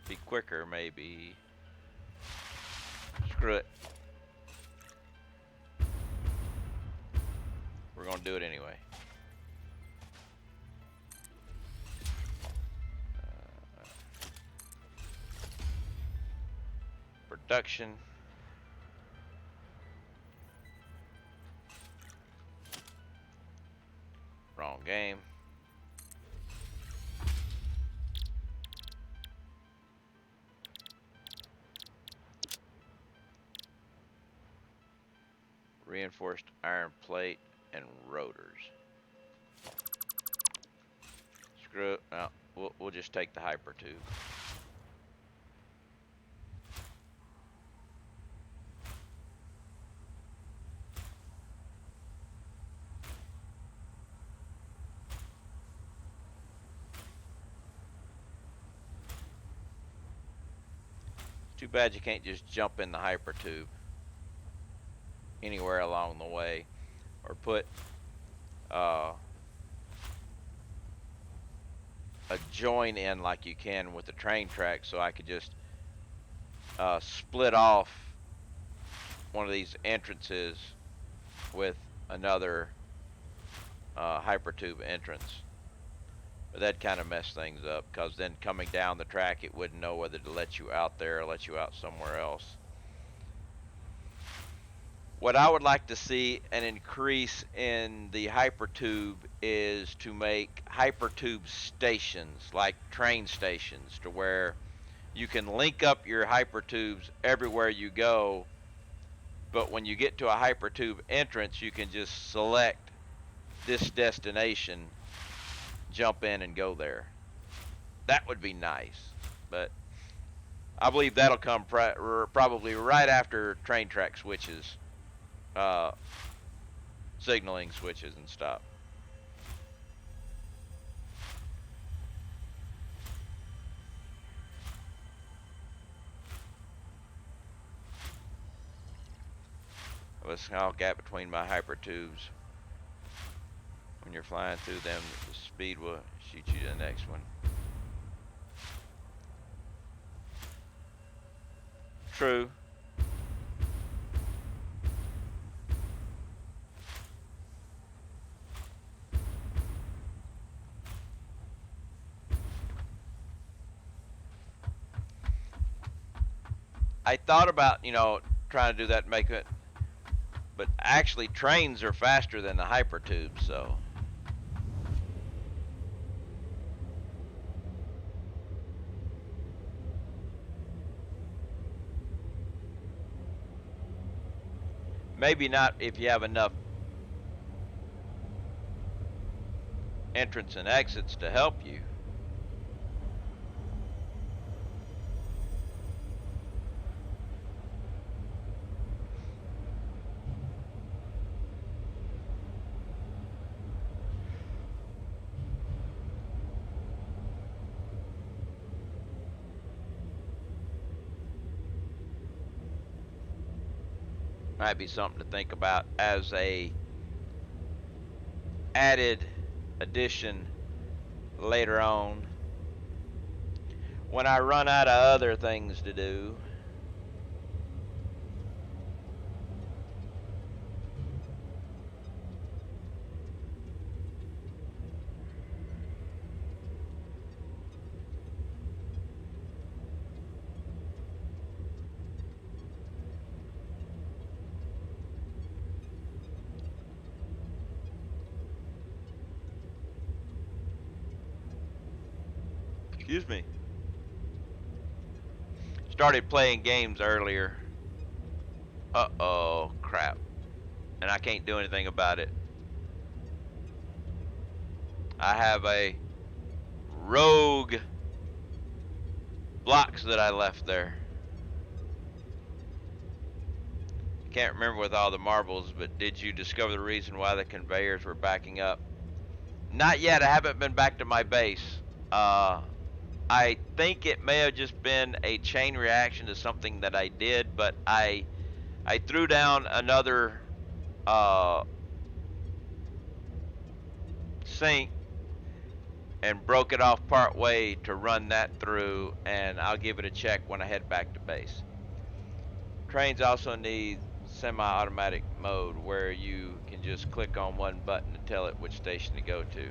Be quicker, maybe. Screw it. We're gonna do it anyway. Production. Wrong game. Reinforced iron plate and rotors. Screw it. No, we'll just take the hyper tube. Too bad you can't just jump in the hyper tube anywhere along the way, or put a join in like you can with the train track, so I could just split off one of these entrances with another hypertube entrance. But that kind of messed things up, because then coming down the track, it wouldn't know whether to let you out there or let you out somewhere else. What I would like to see an increase in the hypertube is to make hypertube stations, like train stations, to where you can link up your hypertubes everywhere you go, but when you get to a hypertube entrance, you can just select this destination, jump in and go there. That would be nice, but I believe that'll come probably right after train track switches, signaling switches and stuff. A small gap between my hypertubes. When you're flying through them, the speed will shoot you to the next one. True. I thought about, trying to do that and make it, but actually trains are faster than the hypertubes, so. Maybe not if you have enough entrance and exits to help you. Might be something to think about as a added addition later on when I run out of other things to do. Excuse me. Started playing games earlier. Uh-oh, crap. And I can't do anything about it. I have a rogue blocks that I left there. Can't remember with all the marbles, but did you discover the reason why the conveyors were backing up? Not yet. I haven't been back to my base. I think it may have just been a chain reaction to something that I did, but I threw down another sink and broke it off part way to run that through, and I'll give it a check when I head back to base. Trains also need semi-automatic mode where you can just click on one button to tell it which station to go to.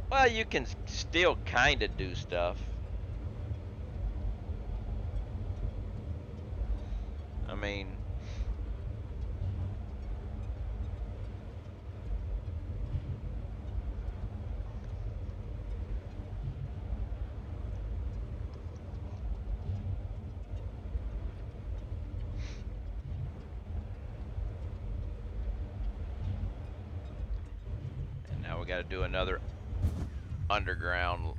Well, you can still kind of do stuff. I mean, and now we got to do another underground.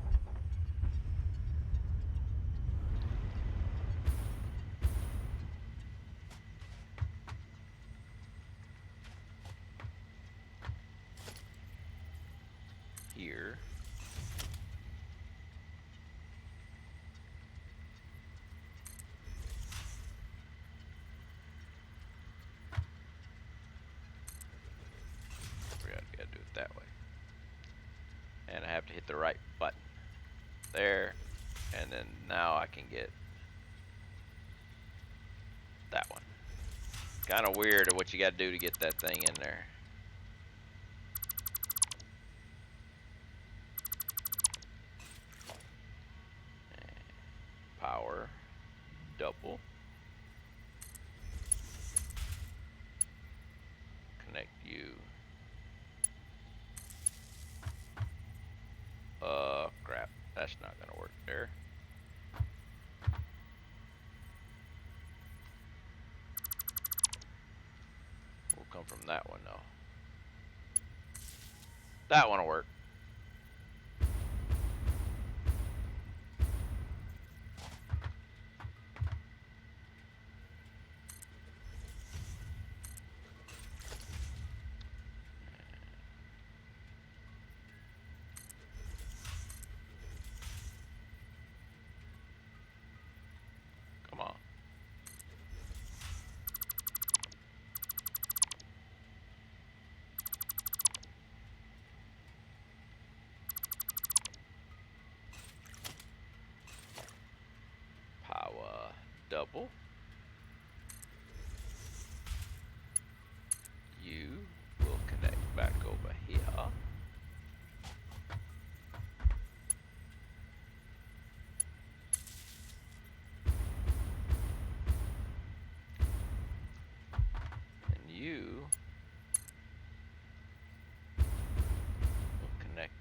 Here. We gotta do it that way. And I have to hit the right button. There. And then now I can get that one. Kind of weird what you gotta do to get that thing in there. Power. Double. Connect you. Crap. That's not gonna work there. Will come from that one though. That one will work. Come on. Power double. You will connect back over here. And you will connect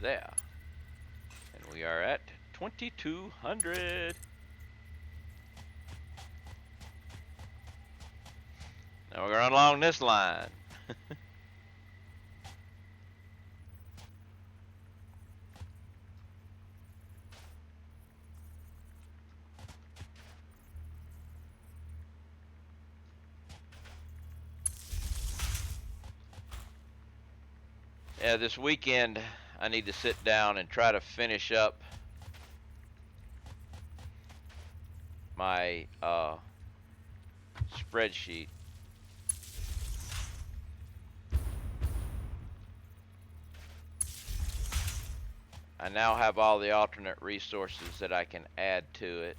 there. And we are at 2200. Now we're going along this line. Yeah, this weekend I need to sit down and try to finish up my spreadsheet. I now have all the alternate resources that I can add to it.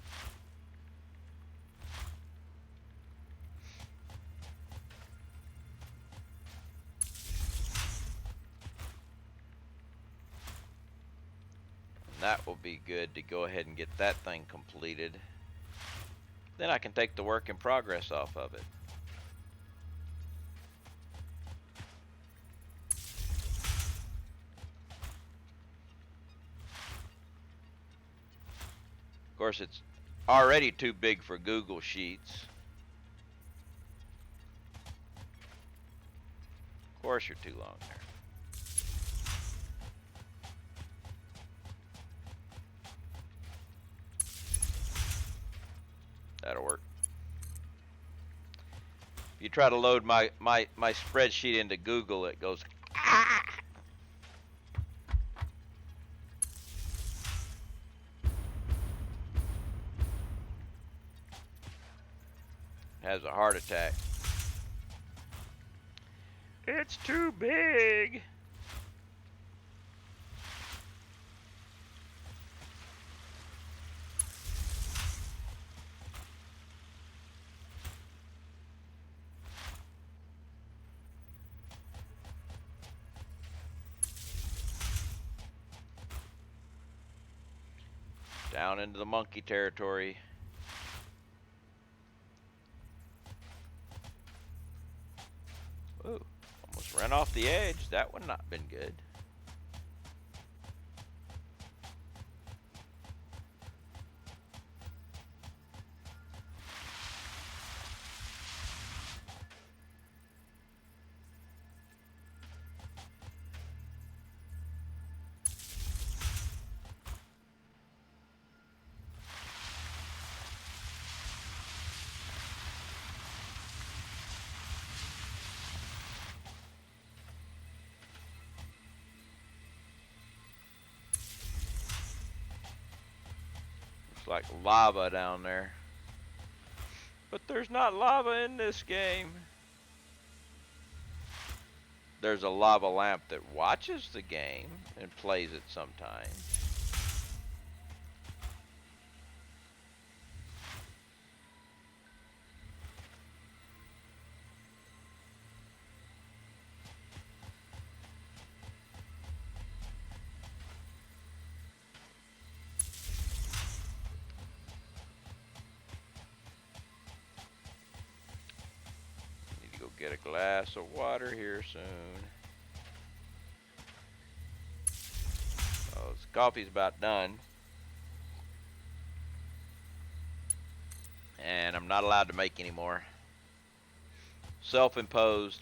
And that will be good to go ahead and get that thing completed. Then I can take the work in progress off of it. course, it's already too big for Google Sheets. Of course, you're too long there. That'll work. If you try to load my spreadsheet into Google, it goes, ah! Has a heart attack. It's too big. Down into the monkey territory. Ooh, almost ran off the edge. That would not been good. Like lava down there. But there's not lava in this game. There's a lava lamp that watches the game and plays it sometimes. Get a glass of water here soon. Oh, this coffee's about done. And I'm not allowed to make any more. Self-imposed.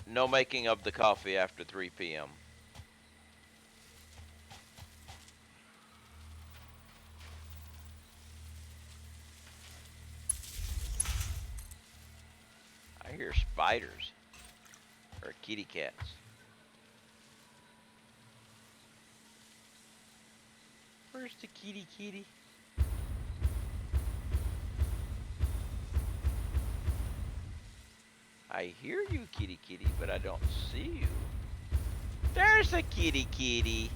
No making of the coffee after 3 p.m. I hear spiders or kitty cats. Where's the kitty? I hear you, kitty, but I don't see you. There's a kitty.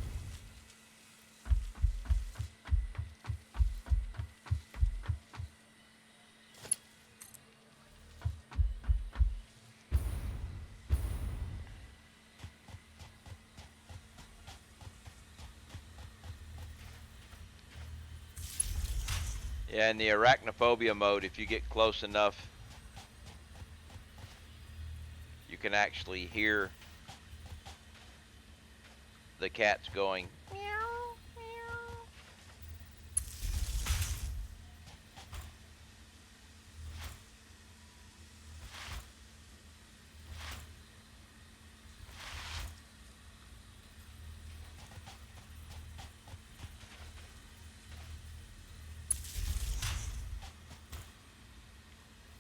Yeah, in the arachnophobia mode, if you get close enough, you can actually hear the cats going meow, meow.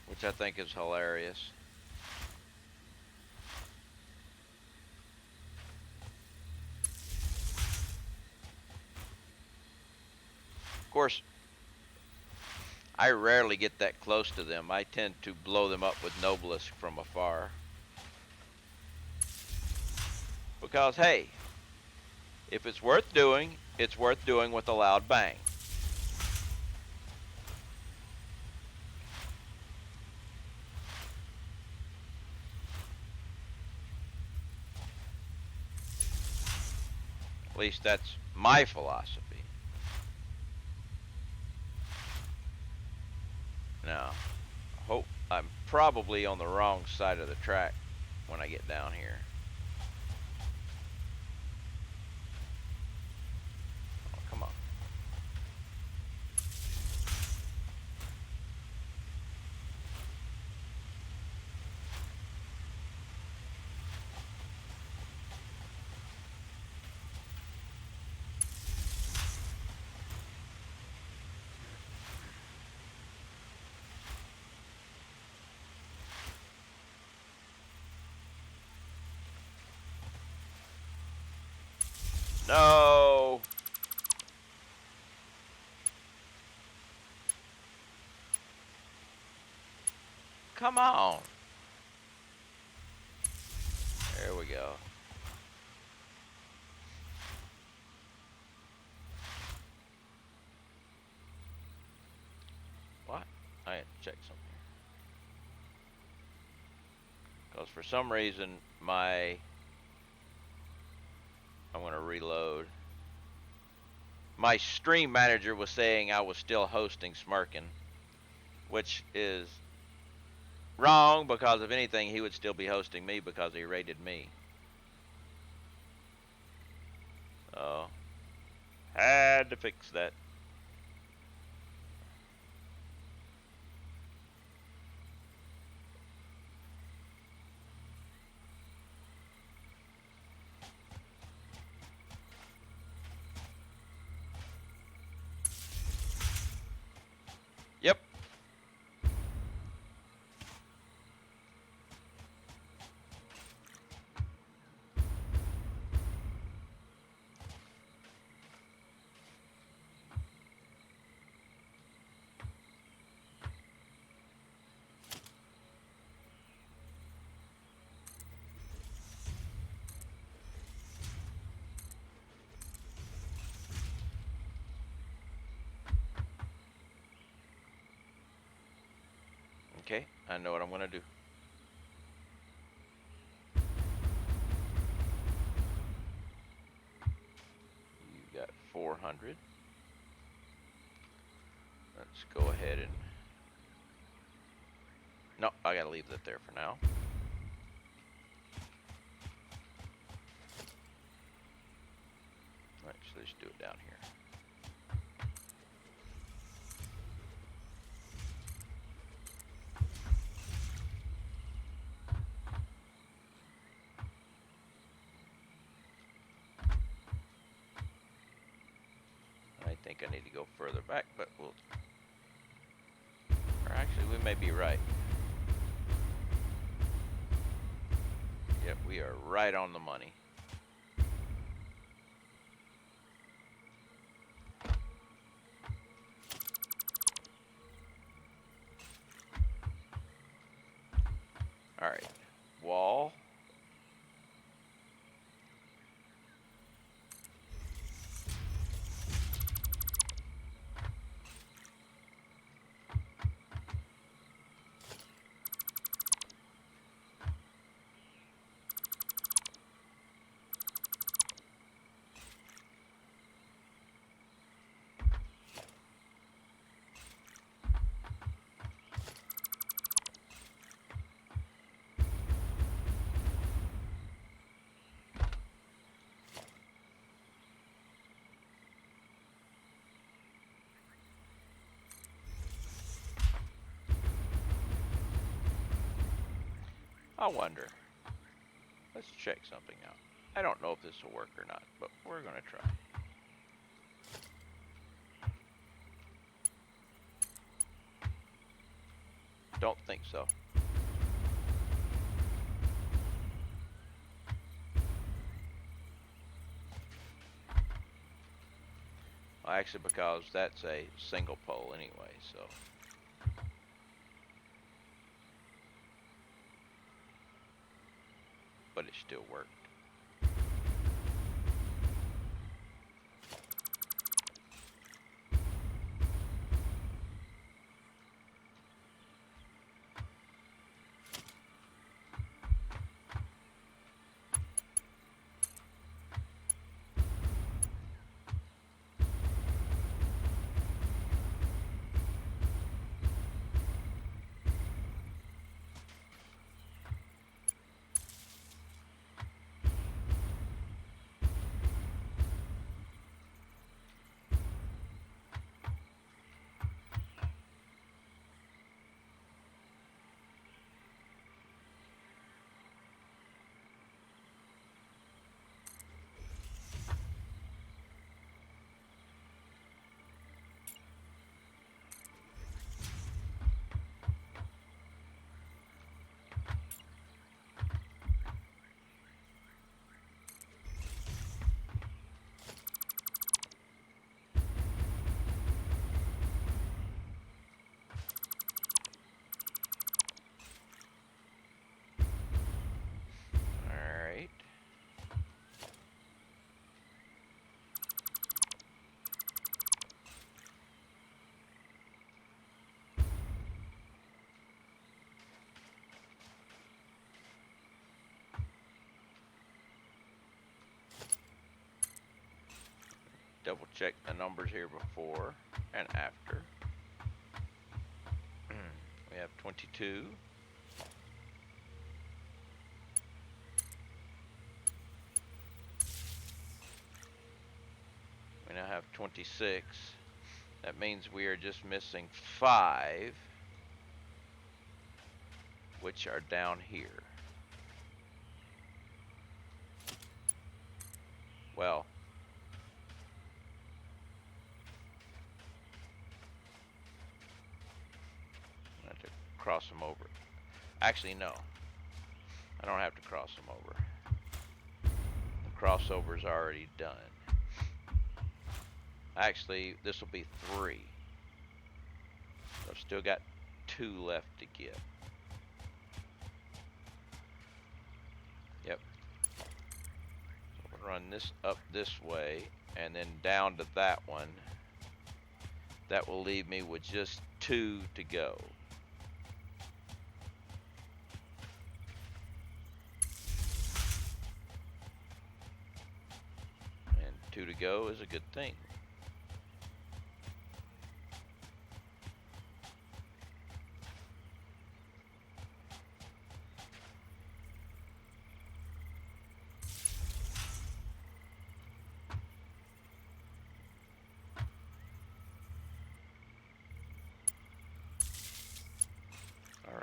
Which I think is hilarious. Of course, I rarely get that close to them. I tend to blow them up with Noblisk from afar. Because, hey, if it's worth doing with a loud bang. At least that's my philosophy. Now, hope I'm probably on the wrong side of the track when I get down here. Oh, come on. No. Come on. There we go. What? I had to check something. Because for some reason, I'm going to reload. My stream manager was saying I was still hosting Smirkin, which is wrong because if anything, he would still be hosting me because he rated me. Oh. Had to fix that. Yep. Okay, I know what I'm going to do. You got 400. Let's go ahead and... No, I got to leave that there for now. Actually, let's do it down here. I think I need to go further back, but we'll... Or actually, we may be right. Yep, we are right on the money. All right, wall. I wonder. Let's check something out. I don't know if this will work or not, but we're going to try. Don't think so. Well, actually, because that's a single pole anyway, so... But it still worked. double check the numbers here before and after. We have 22. We now have 26. That means we are just missing 5, which are down here. Well, I have to cross them over. Actually, no. I don't have to cross them over. The crossover's already done. Actually, this will be 3. So I've still got 2 left to get. Yep. So we'll run this up this way and then down to that one. That will leave me with just 2 to go. And 2 to go is a good thing.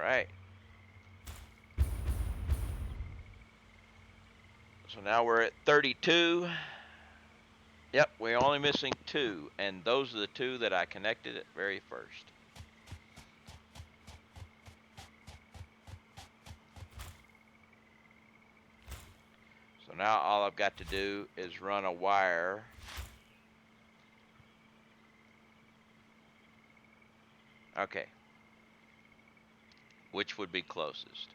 Alright. So now we're at 32. Yep, we're only missing 2, and those are the 2 that I connected at very first. So now all I've got to do is run a wire okay. Which would be closest?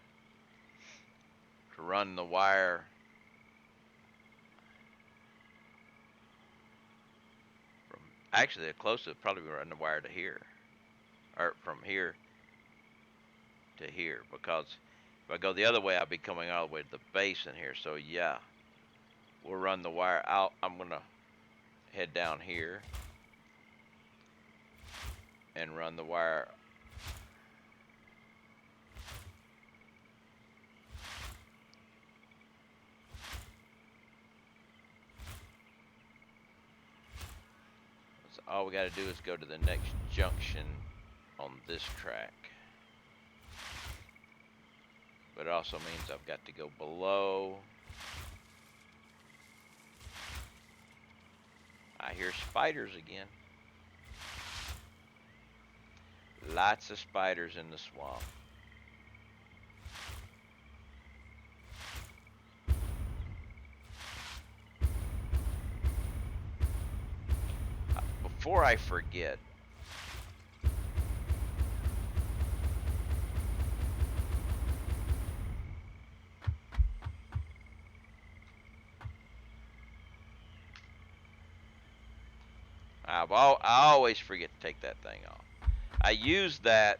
To run the wire from, actually the closest would probably be run the wire to here. Or from here to here, because if I go the other way I'll be coming all the way to the base in here. So yeah, we'll run the wire out. I'm gonna head down here and run the wire all we got to do is go to the next junction on this track. But it also means I've got to go below. I hear spiders again. Lots of spiders in the swamp. Before I forget, I always forget to take that thing off. I used that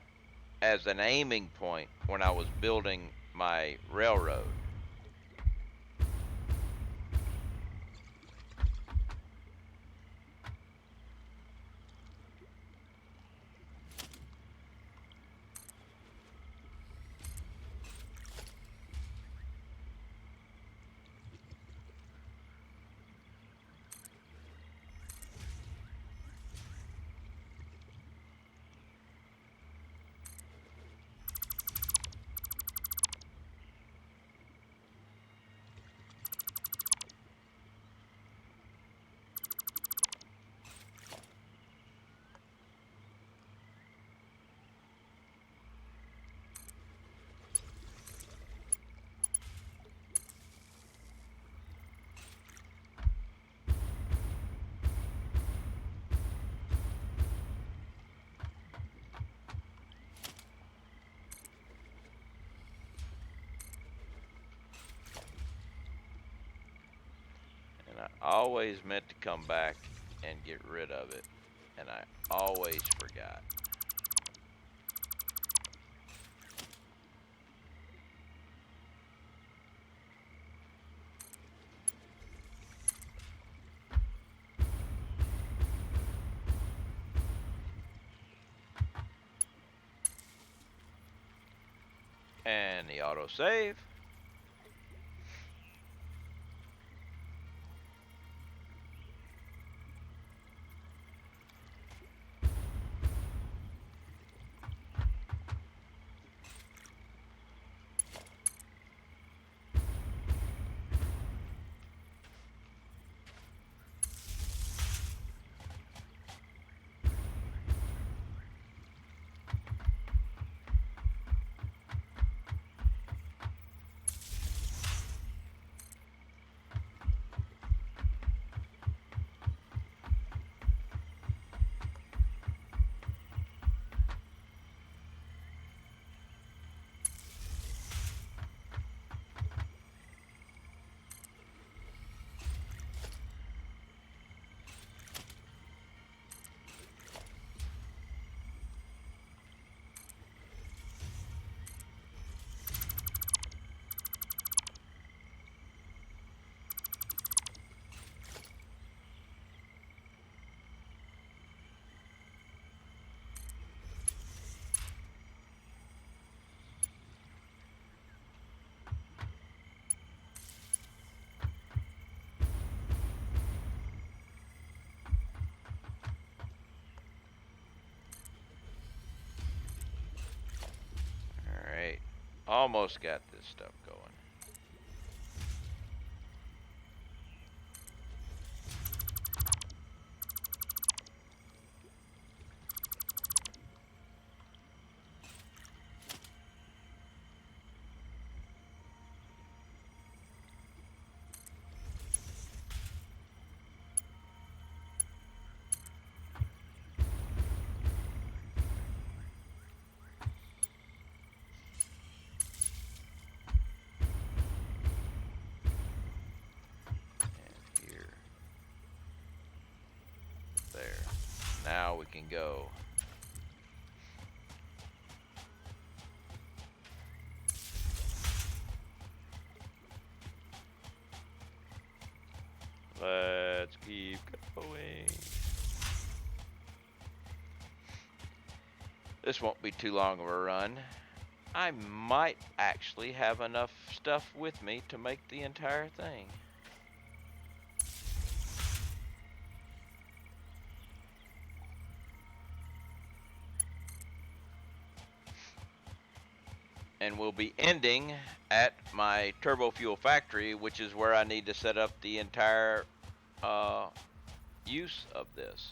as an aiming point when I was building my railroad. I always meant to come back and get rid of it, and I always forgot. And the autosave. Alright. Almost got this stuff going. And here. There. Now we can go. Let's keep going. This won't be too long of a run. I might actually have enough stuff with me to make the entire thing. And we'll be ending at my turbo fuel factory, which is where I need to set up the entire use of this.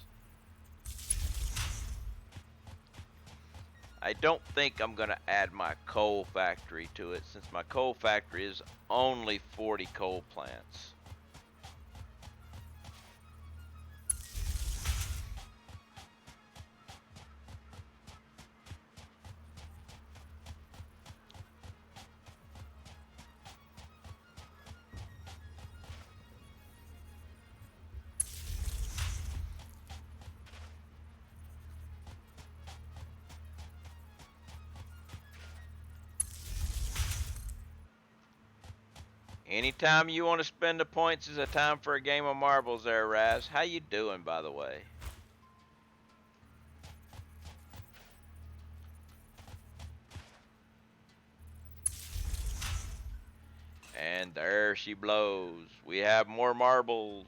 I don't think I'm going to add my coal factory to it, since my coal factory is only 40 coal plants. Anytime you want to spend the points is a time for a game of marbles there, Raz. How you doing, by the way? And there she blows. We have more marbles.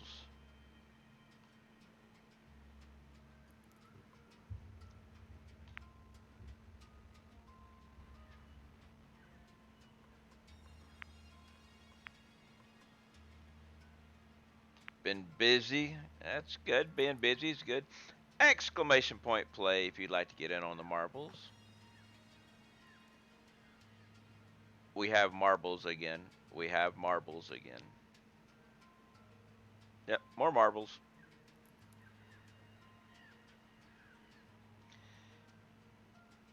Been busy. That's good. Being busy is good. Exclamation point play if you'd like to get in on the marbles. We have marbles again. We have marbles again. Yep, more marbles.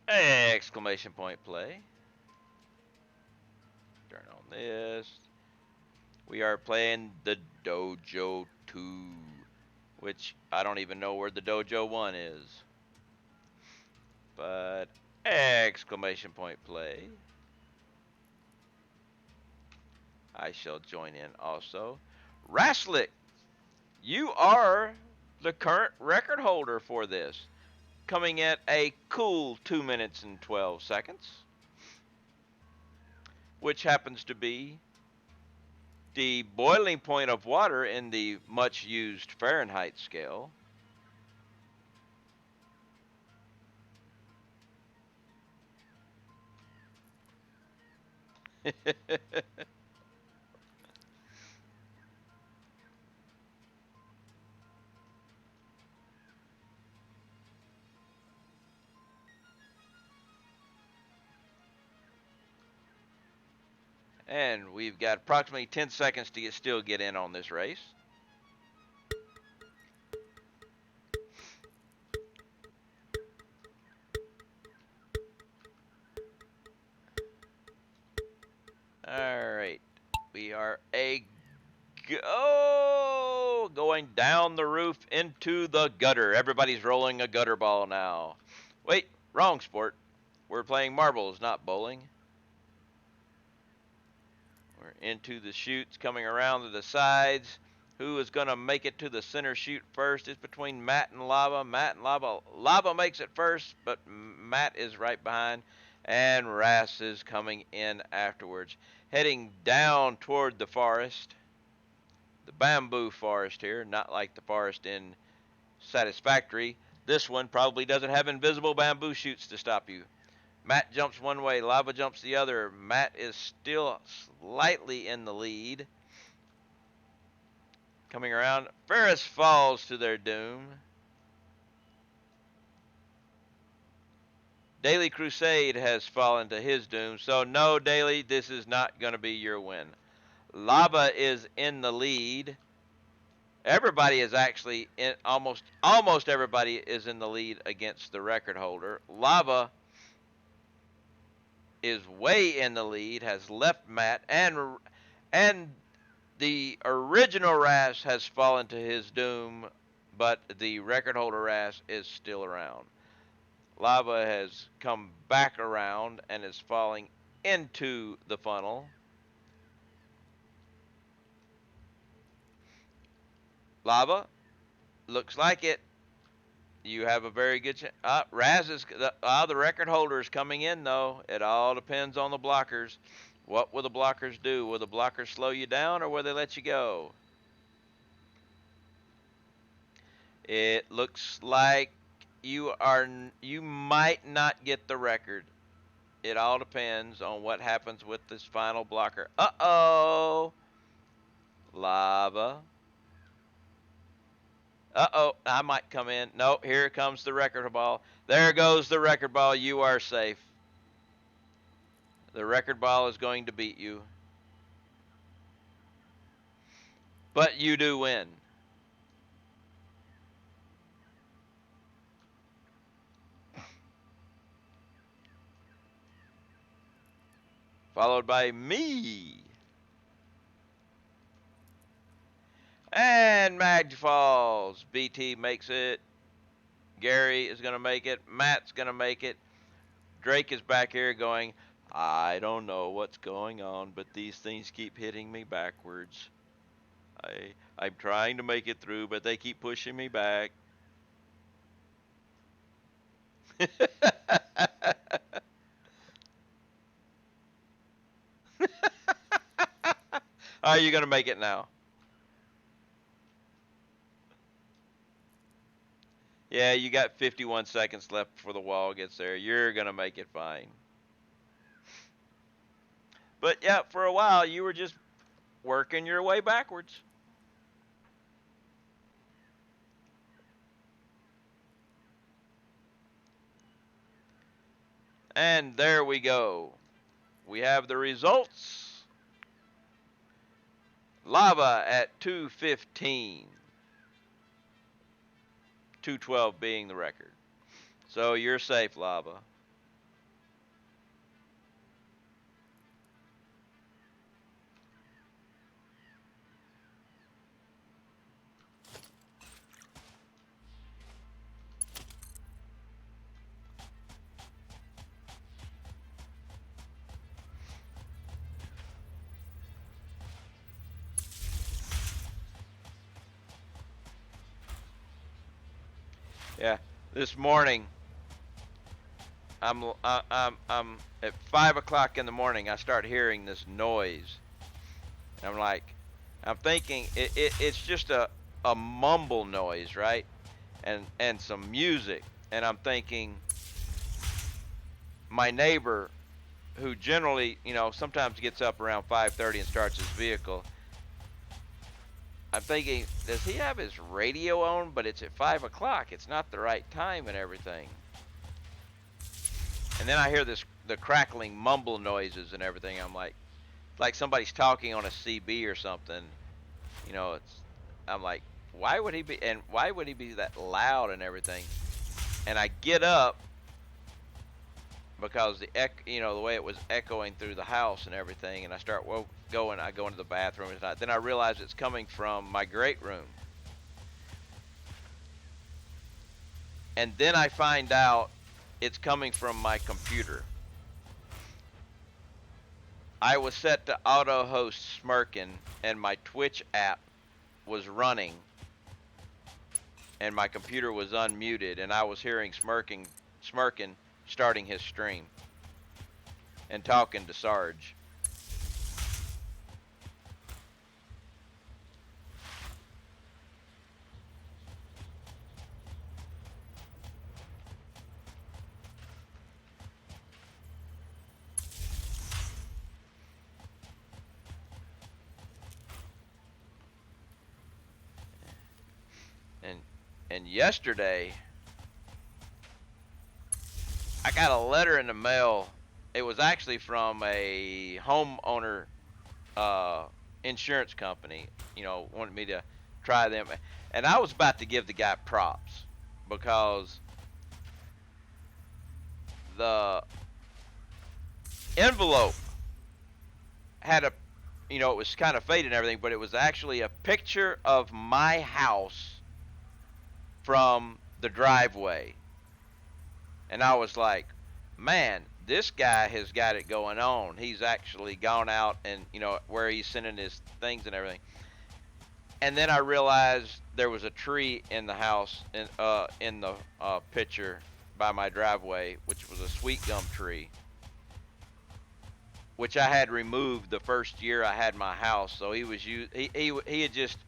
Exclamation point play. Turn on this. We are playing the Dojo 2, which I don't even know where the Dojo 1 is. But exclamation point play. I shall join in also. Raslick, you are the current record holder for this, coming at a cool 2 minutes and 12 seconds. which happens to be the boiling point of water in the much used Fahrenheit scale. And we've got approximately 10 seconds to still get in on this race. All right. We are going down the roof into the gutter. Everybody's rolling a gutter ball now. Wait, wrong sport. We're playing marbles, not bowling. We're into the chutes, coming around to the sides. Who is going to make it to the center chute first? It's between Matt and Lava. Matt and Lava. Lava makes it first, but Matt is right behind. And Ras is coming in afterwards. Heading down toward the forest. The bamboo forest here, not like the forest in Satisfactory. This one probably doesn't have invisible bamboo shoots to stop you. Matt jumps one way, Lava jumps the other. Matt is still slightly in the lead. Coming around, Ferris falls to their doom. Daily Crusade has fallen to his doom, so no, Daily, this is not going to be your win. Lava is in the lead. Everybody is actually in, almost everybody is in the lead against the record holder. Lava is way in the lead, has left Matt, and the original Ras has fallen to his doom, but the record holder Ras is still around. Lava has come back around and is falling into the funnel. Lava, looks like it. You have a very good chance. Raz is the record holder is coming in though. It all depends on the blockers. What will the blockers do? Will the blockers slow you down or will they let you go? It looks like you might not get the record. It all depends on what happens with this final blocker. Uh-oh. Lava. Uh-oh, I might come in. No, here comes the record ball. There goes the record ball. You are safe. The record ball is going to beat you. But you do win. Followed by me. And Mag falls. BT makes it. Gary is going to make it. Matt's going to make it. Drake is back here going, I don't know what's going on, but these things keep hitting me backwards. I'm trying to make it through, but they keep pushing me back. Are you going to make it now? Yeah, you got 51 seconds left before the wall gets there. You're going to make it fine. But yeah, for a while, you were just working your way backwards. And there we go. We have the results. Lava at 215. 212 being the record. So you're safe, Lava. Yeah, this morning I'm at 5 o'clock in the morning. I start hearing this noise. And I'm like, I'm thinking it's just a mumble noise, right? And some music. And I'm thinking my neighbor, who generally, sometimes gets up around 5:30 and starts his vehicle. I'm thinking, does he have his radio on? But it's at 5 o'clock. It's not the right time and everything. And then I hear the crackling mumble noises and everything. I'm like somebody's talking on a CB or something. It's. I'm like, why would he be? And why would he be that loud and everything? And I get up because the way it was echoing through the house and everything. And I start going. I go into the bathroom. And then I realize it's coming from my great room. And then I find out it's coming from my computer. I was set to auto host Smirkin, and my Twitch app was running, and my computer was unmuted, and I was hearing Smirkin starting his stream and talking to Sarge. And yesterday, I got a letter in the mail. It was actually from a homeowner insurance company. Wanted me to try them, and I was about to give the guy props because the envelope had it was kind of faded and everything, but it was actually a picture of my house from the driveway. And I was like, man, this guy has got it going on. He's actually gone out and, where he's sending his things and everything. And then I realized there was a tree in the house in the picture by my driveway, which was a sweet gum tree, which I had removed the first year I had my house. So he had just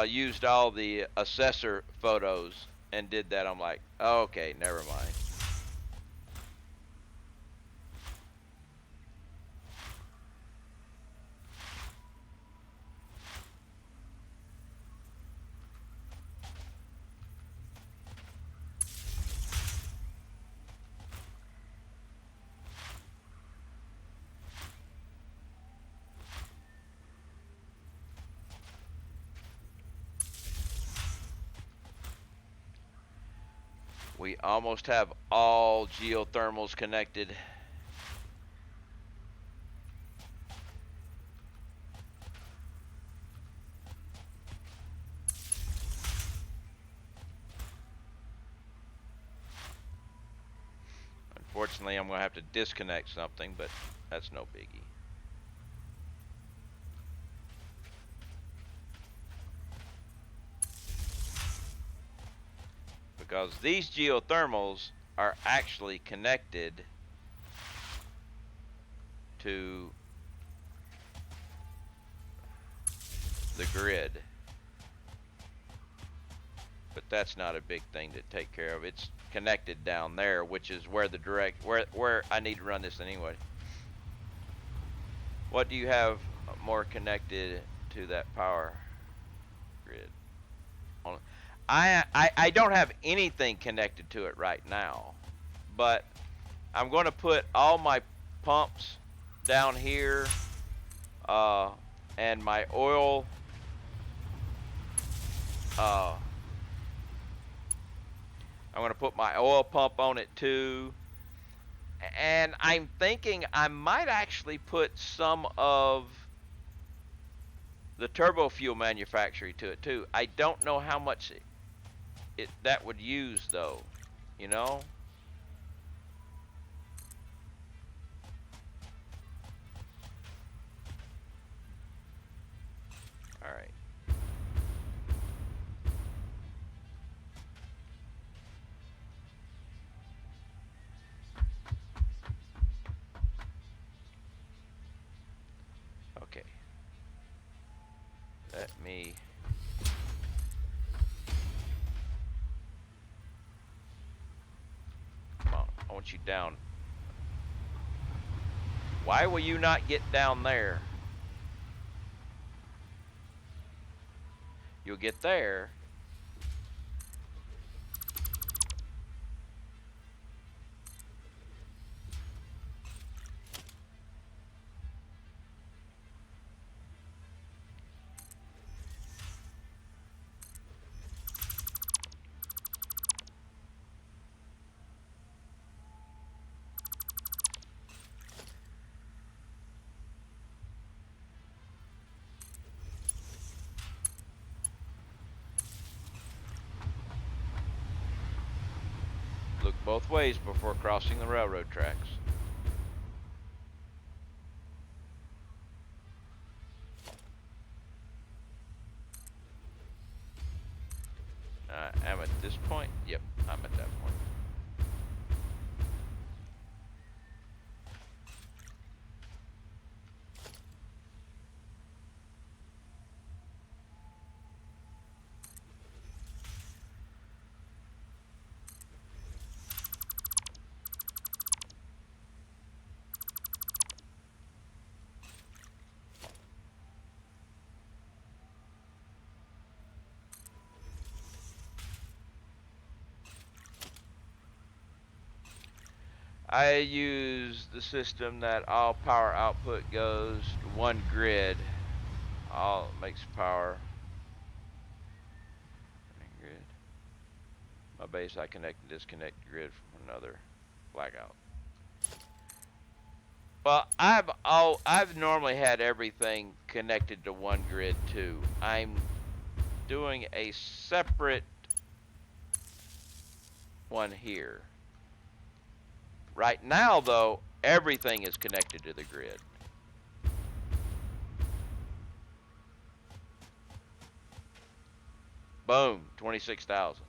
used all the assessor photos and did that. I'm like, okay, never mind. We almost have all geothermals connected. Unfortunately, I'm going to have to disconnect something, but that's no biggie. Because these geothermals are actually connected to the grid. But that's not a big thing to take care of. It's connected down there, which is where where I need to run this anyway. What do you have more connected to that power grid? I don't have anything connected to it right now, but I'm going to put all my pumps down here, and my oil, I'm going to put my oil pump on it too. And I'm thinking I might actually put some of the turbo fuel manufacturing to it too. I don't know how much that would use though, you know? All right. me. Come on, I want you down. Why will you not get down there? You'll get there. Look both ways before crossing the railroad tracks. I'm at this point. Yep, I'm at that point. I use the system that all power output goes to one grid. All makes power. Grid. My base, I connect and disconnect the grid from another. Blackout. Well, I've normally had everything connected to one grid too. I'm doing a separate one here. Right now, though, everything is connected to the grid. Boom, 26,000.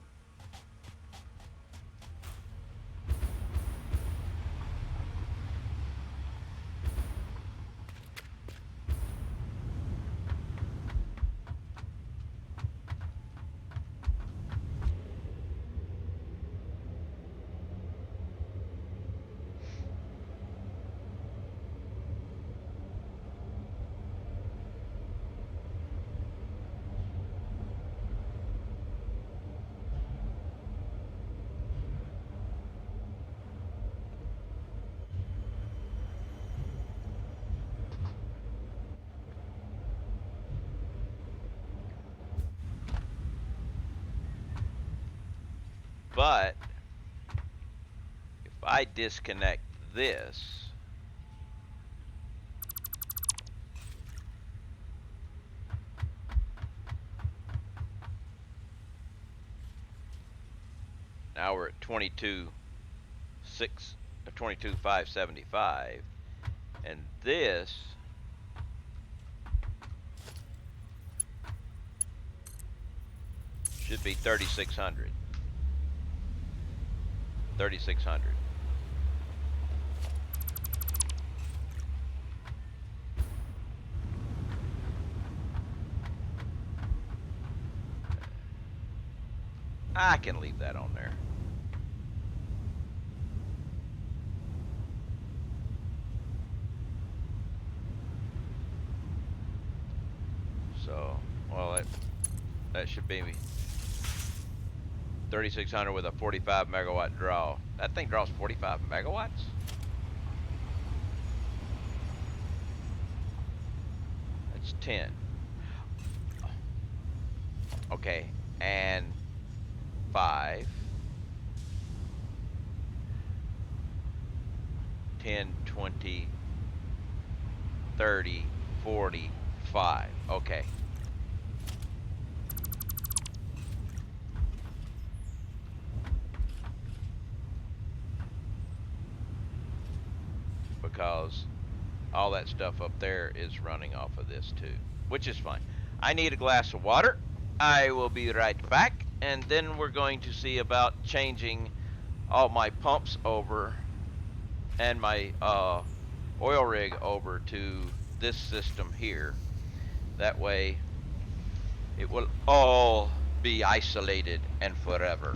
But if I disconnect this, now we're at 22,575, and this should be 3,600. 3,600. I can leave that on there. So, well, that should be 3,600 with a 45 megawatt draw. That thing draws 45 megawatts? That's 10. Okay, and 5. 10, 20, 30, 40, 5. Okay. Because all that stuff up there is running off of this too, which is fine. I need a glass of water. I will be right back, and then we're going to see about changing all my pumps over and my oil rig over to this system here. That way It will all be isolated and forever.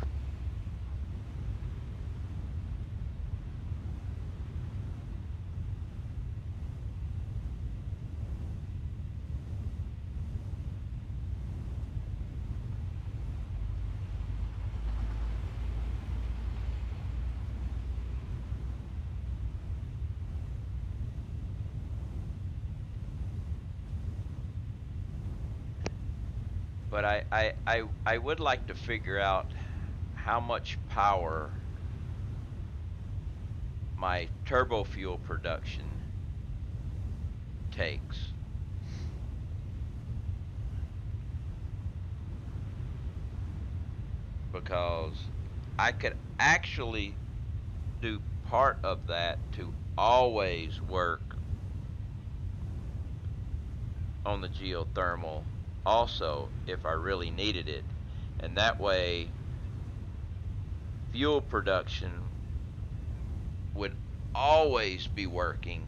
But I would like to figure out how much power my turbo fuel production takes. Because I could actually do part of that to always work on the geothermal also if I really needed it. And that way, fuel production would always be working.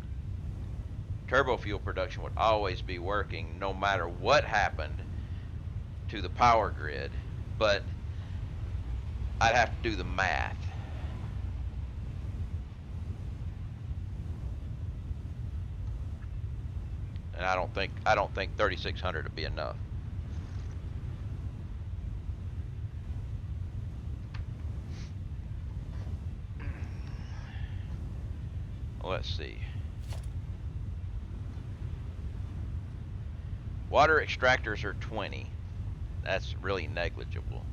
Turbo fuel production would always be working no matter what happened to the power grid. But I'd have to do the math. And I don't think 3600 would be enough. Let's see. Water extractors are 20. That's really negligible.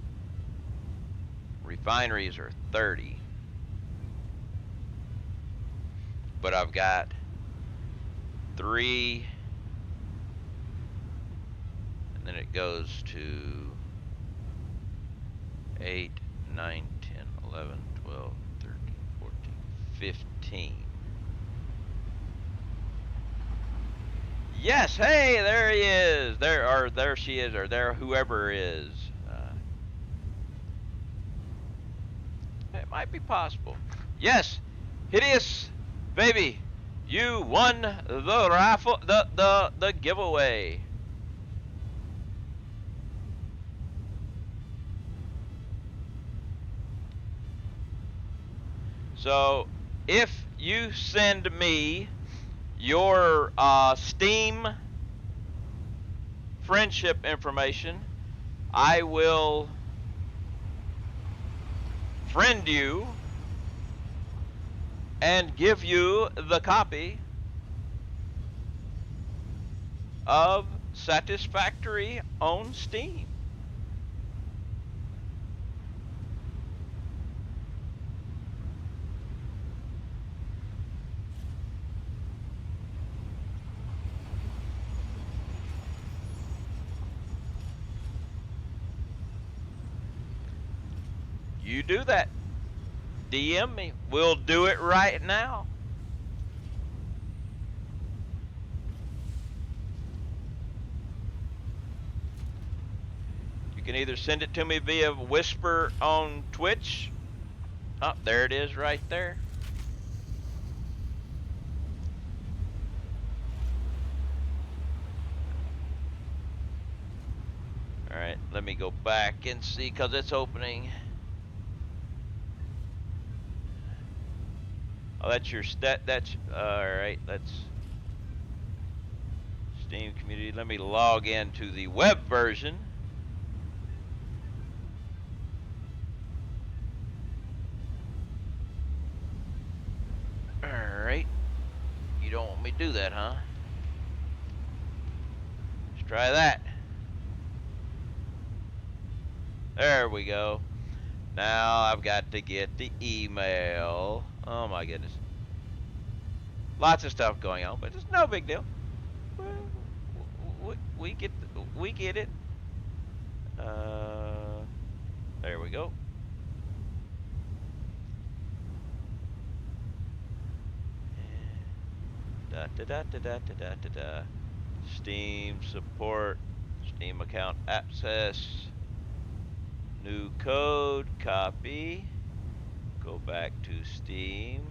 Refineries are 30. But I've got 3, and then it goes to 8, 9, 10, 11, 12, 13, 14, 15. Yes, hey, there he is. There she is, or there whoever is. It might be possible. Yes, hideous baby, you won the raffle, the giveaway. So if you send me your Steam friendship information, I will friend you and give you the copy of Satisfactory on Steam. You do that. DM me. We'll do it right now. You can either send it to me via Whisper on Twitch. Oh, there it is right there. All right, let me go back and see because it's opening. Oh, that's your stat. That's all right. That's Steam community. Let me log into the web version. All right. You don't want me to do that, huh? Let's try that. There we go. Now I've got to get the email. Oh my goodness. Lots of stuff going on, but it's no big deal. We get it. There we go. Da da da da da da da da. Steam support, Steam account access, new code, copy, go back to Steam,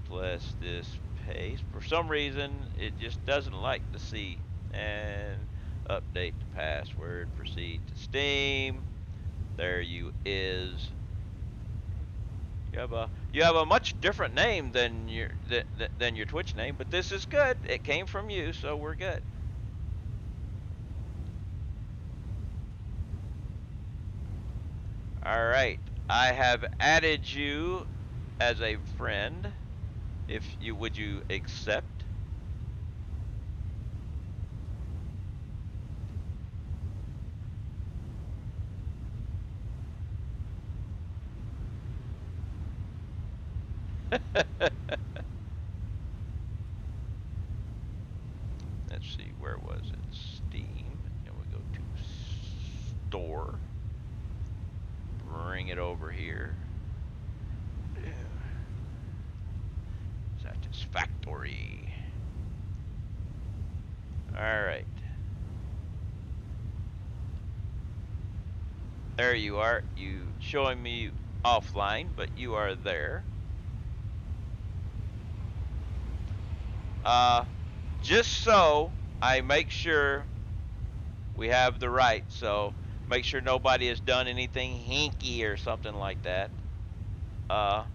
press this paste. For some reason, it just doesn't like the C, and Update the password. Proceed to Steam. There you is. You have a much different name than your Twitch name, but this is good. It came from you, so we're good. All right. I have added you as a friend. If you would you accept? Let's see, where was it? Steam, and we go to store. Bring it over here. Satisfactory. All right. There you are. You showing me offline, but you are there. Just so I make sure we have the right, so make sure nobody has done anything hinky or something like that. I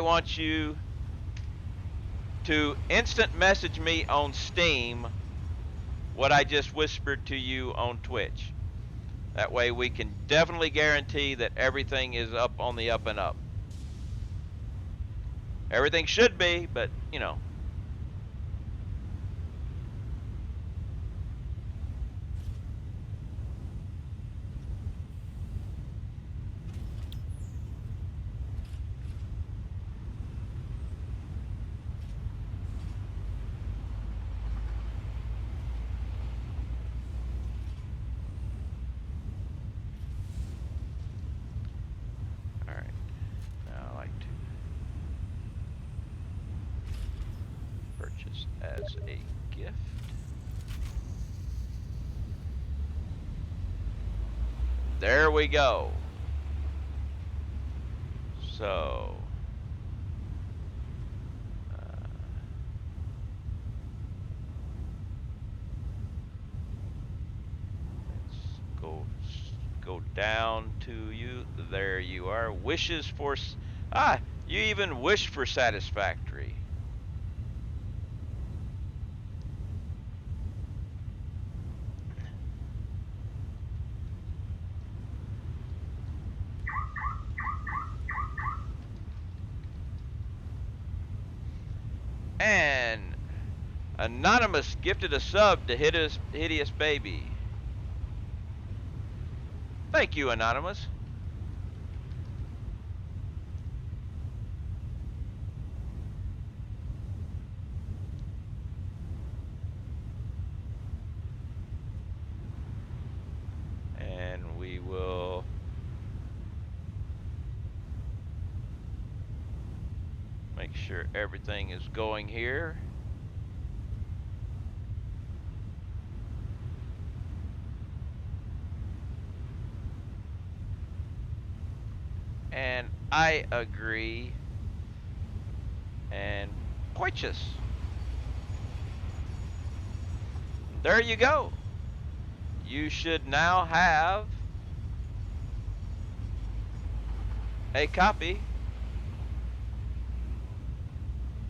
want you to instant message me on Steam what I just whispered to you on Twitch. That way we can definitely guarantee that everything is up on the up and up. Everything should be, but you know. All right. Now I like to purchase as a gift. There we go. So let's go down to you. There you are. Wishes for you even wish for satisfactory. And Anonymous gifted a sub to Hideous Baby. Thank you, Anonymous. And we will make sure everything is going here. And I agree. And purchase. There you go. You should now have a copy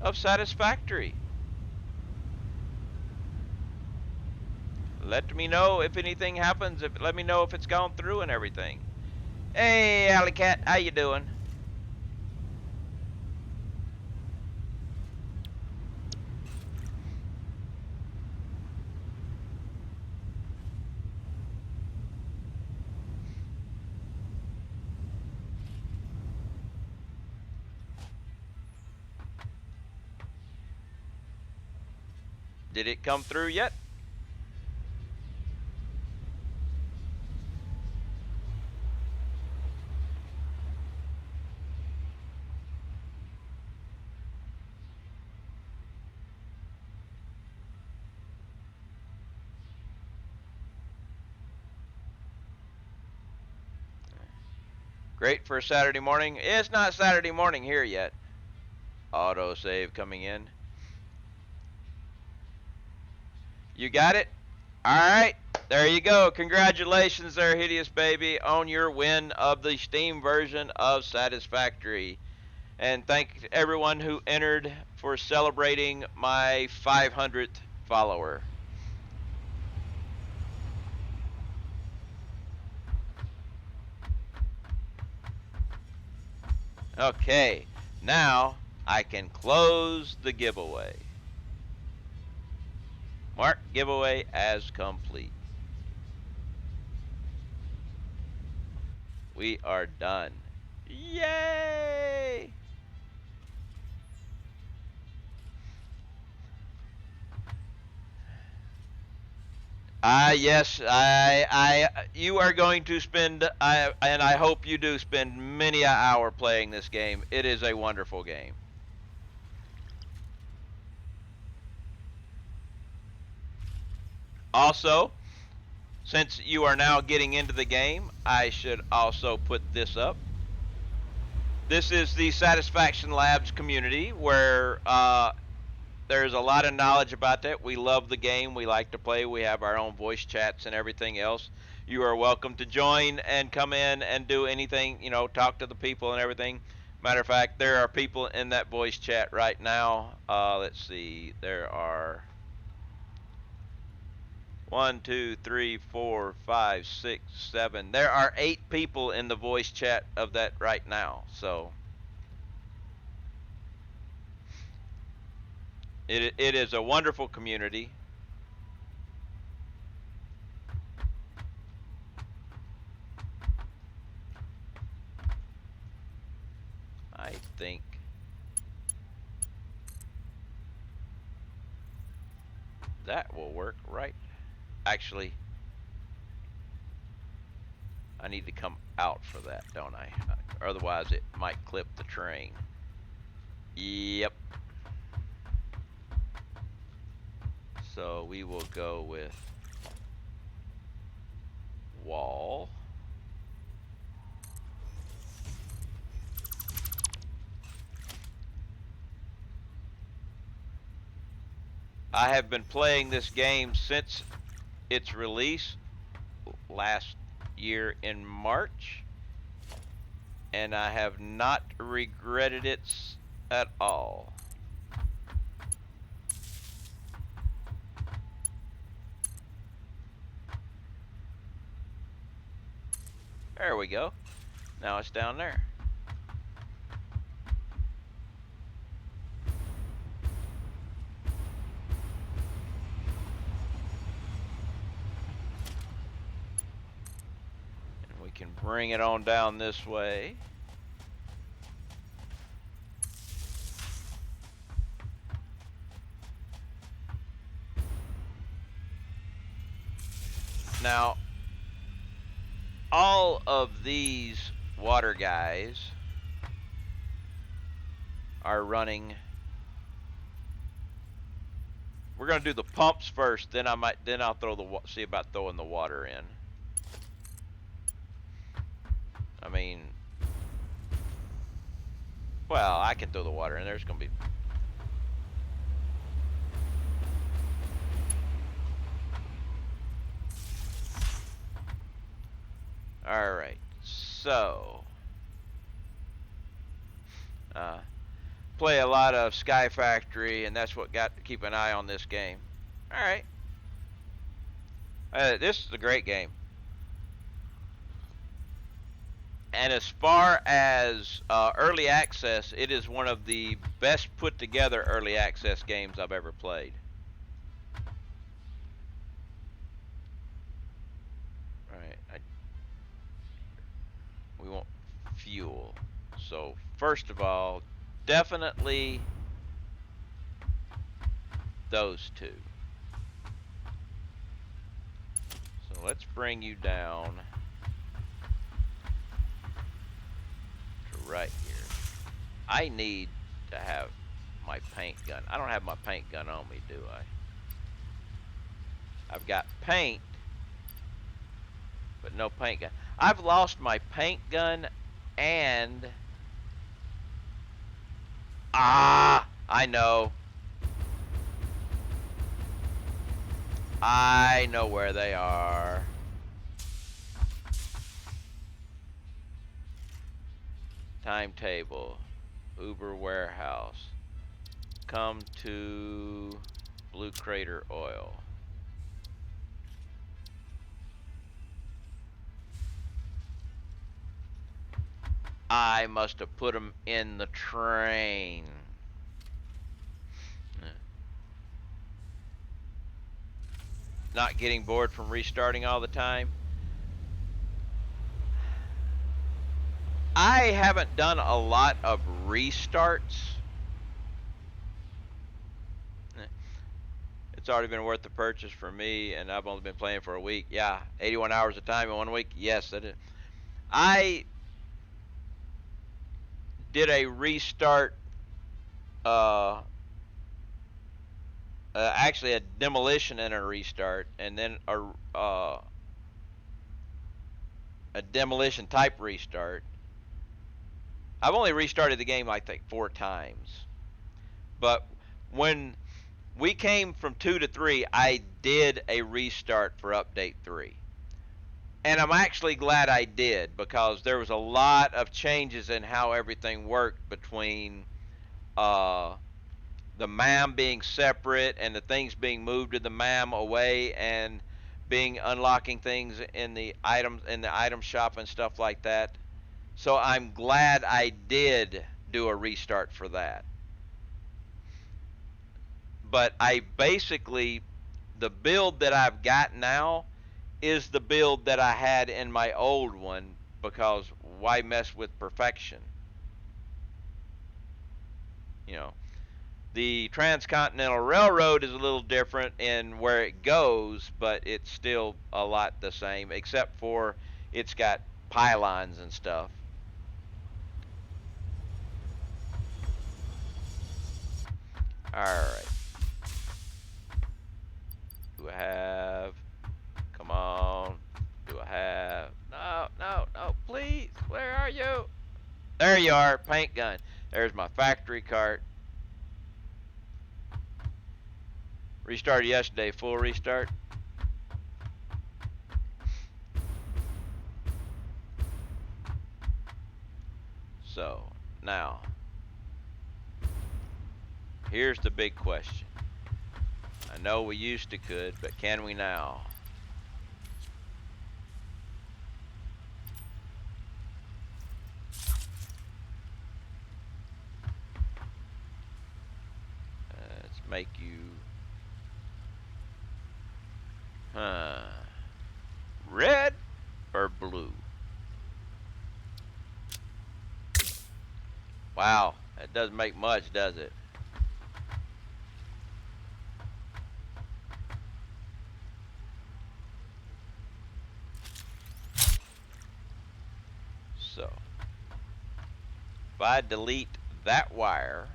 of Satisfactory. Let me know if anything happens. Let me know if it's gone through and everything. Hey, Alley Cat, how you doing? Did it come through yet? Great for a Saturday morning. It's not Saturday morning here yet. Autosave coming in. You got it? All right. There you go. Congratulations there, Hideous Baby, on your win of the Steam version of Satisfactory. And thank everyone who entered for celebrating my 500th follower. Okay, now I can close the giveaway. Mark giveaway as complete. We are done. Yay! Yes, you are going to spend, and I hope you do spend many an hour playing this game. It is a wonderful game. Also, since you are now getting into the game, I should also put this up. This is the Satisfaction Labs community where there's a lot of knowledge about that. We love the game. We like to play. We have our own voice chats and everything else. You are welcome to join and come in and do anything, talk to the people and everything. Matter of fact, there are people in that voice chat right now. Let's see. There are 1, 2, 3, 4, 5, 6, 7. There are 8 people in the voice chat of that right now. So it is a wonderful community. I think that will work, right? Actually, I need to come out for that, don't I? Otherwise, it might clip the train. Yep. So we will go with wall. I have been playing this game since its release last year in March, and I have not regretted it at all. There we go. Now it's down there. And we can bring it on down this way. Now, all of these water guys are running. We're gonna do the pumps first, then I'll see about throwing the water in. I mean, well, I can throw the water in. There's gonna be. All right, so play a lot of Sky Factory, and that's what got to keep an eye on this game. All right, this is a great game. And as far as early access, it is one of the best put together early access games I've ever played. Alright, we want fuel. So first of all, definitely those two. So let's bring you down to right here. I need to have my paint gun. I don't have my paint gun on me, do I? I've got paint, but no paint gun. I've lost my paint gun and... I know. I know where they are. Timetable. Uber warehouse. Come to Blue Crater Oil. I must have put them in the train. Not getting bored from restarting all the time. I haven't done a lot of restarts. It's already been worth the purchase for me, and I've only been playing for a week. Yeah, 81 hours of time in 1 week. Yes, that is. I did a restart, uh, actually a demolition and a restart, and then a demolition type restart. I've only restarted the game, I think, 4 times. But when we came from 2 to 3, I did a restart for update 3. And I'm actually glad I did, because there was a lot of changes in how everything worked between uh, the MAM being separate and the things being moved to the MAM away, and being unlocking things in the item shop and stuff like that. So I'm glad I did do a restart for that. But I basically, the build that I've got now is the build that I had in my old one, because why mess with perfection? You know, the Transcontinental Railroad is a little different in where it goes, but it's still a lot the same, except for it's got pylons and stuff. Alright. Do I have... Come on. Do I have... No, no, no, please. Where are you? There you are. Paint gun. There's my factory cart. Restarted yesterday. Full restart. So, now, here's the big question. I know we used to could, but can we now? Let's make you... Red or blue? Wow, that doesn't make much, does it? So, if I delete that wire,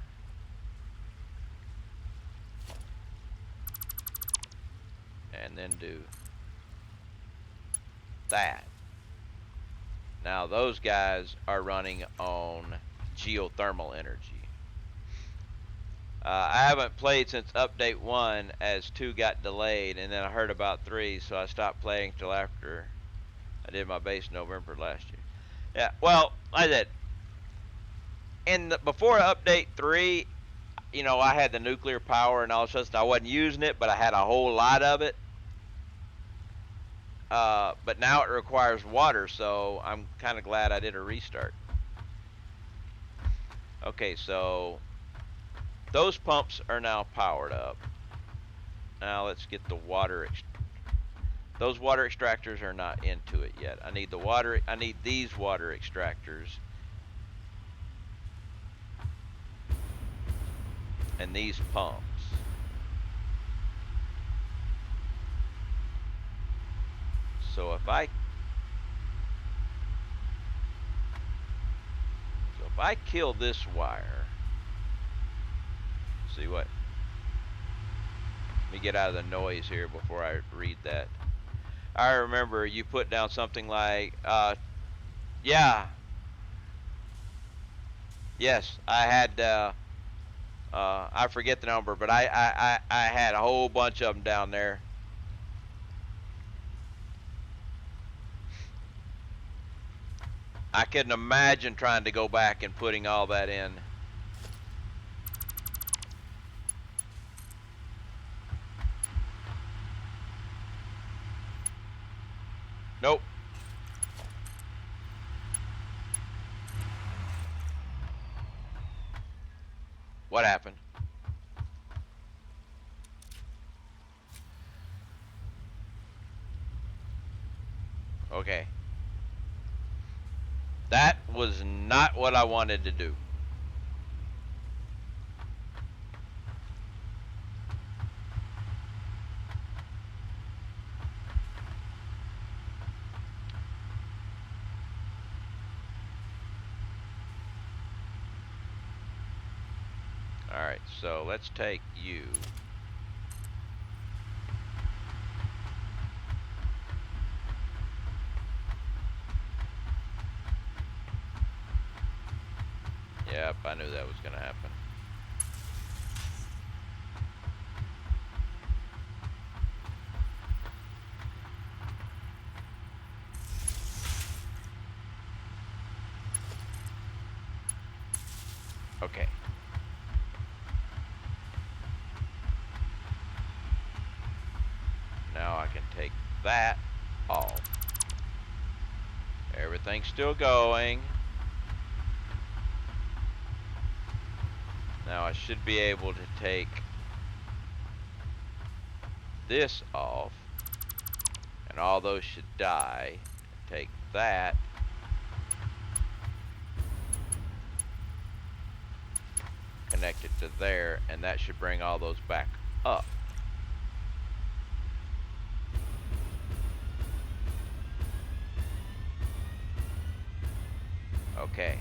and then do that. Now those guys are running on geothermal energy. I haven't played since update 1, as 2 got delayed, and then I heard about 3, so I stopped playing till after I did my base in November last year. Yeah, well, I did. Before update 3, you know, I had the nuclear power and all this stuff. I wasn't using it, but I had a whole lot of it. But now it requires water, so I'm kind of glad I did a restart. Okay, so those pumps are now powered up. Now let's get the water. Those water extractors are not into it yet. I need the water. I need these water extractors and these pumps. So if I kill this wire, see what? Let me get out of the noise here before I read that. I remember you put down something like, yeah, yes, I had, I forget the number, but I had a whole bunch of them down there. I couldn't imagine trying to go back and putting all that in. Nope. What happened? Okay. That was not what I wanted to do. Alright, so let's take you. Yep, I knew that was going to happen. Okay. Now I can take that off. Everything's still going. Now I should be able to take this off, and all those should die. Take that, connect it to there, and that should bring all those back up. Okay.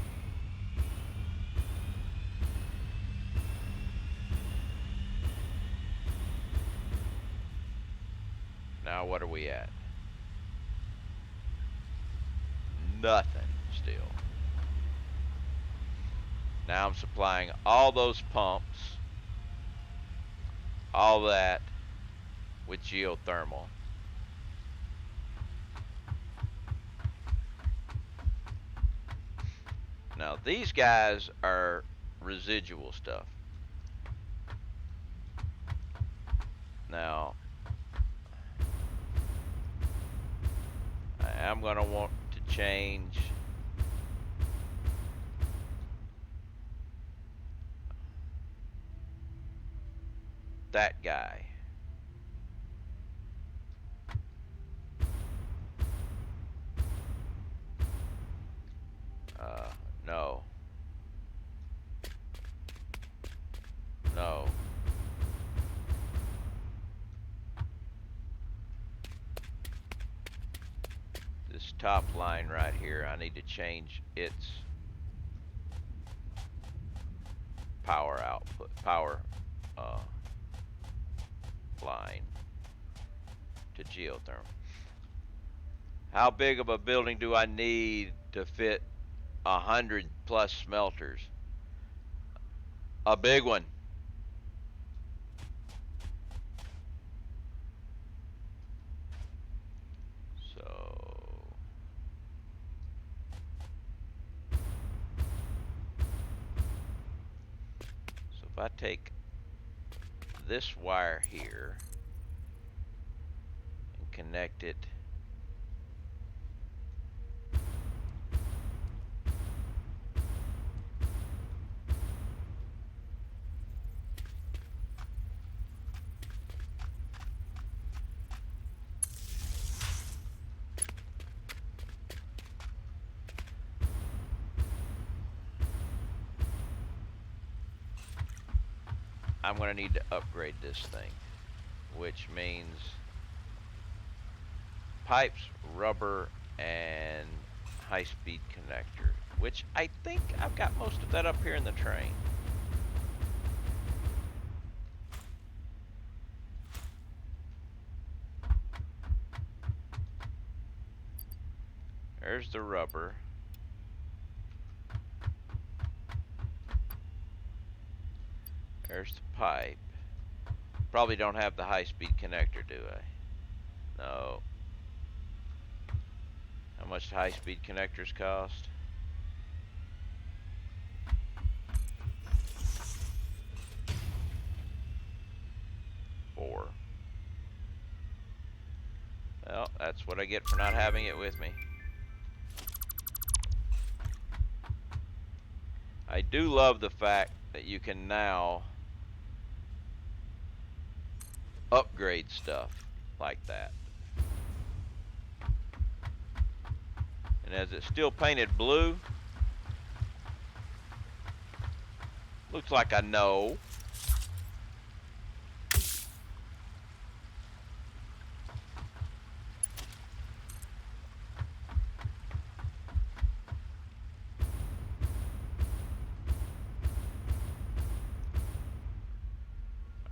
Now what are we at? Nothing still. Now I'm supplying all those pumps, all that, with geothermal. Now these guys are residual stuff. Now I am going to want to change that guy. No. No. This top line right here, I need to change its power output, line to geothermal. How big of a building do I need to fit 100 plus smelters? A big one. So if I take this wire here and connect it I'm going to need to upgrade this thing, which means pipes, rubber, and high-speed connector, which I think I've got most of that up here in the train. There's the rubber. There's the pipe. Probably don't have the high-speed connector, do I? No. How much do high-speed connectors cost? for. Well, that's what I get for not having it with me. I do love the fact that you can now upgrade stuff like that. And as it's still painted blue, looks like I know.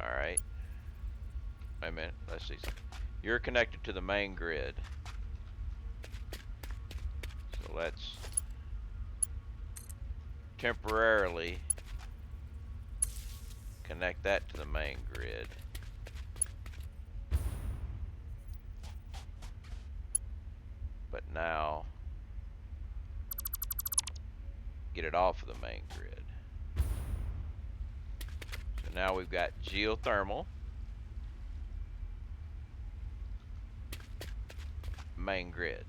Alright. Wait a minute, let's see something. You're connected to the main grid. So let's temporarily connect that to the main grid. But now get it off of the main grid. So now we've got geothermal, main grid.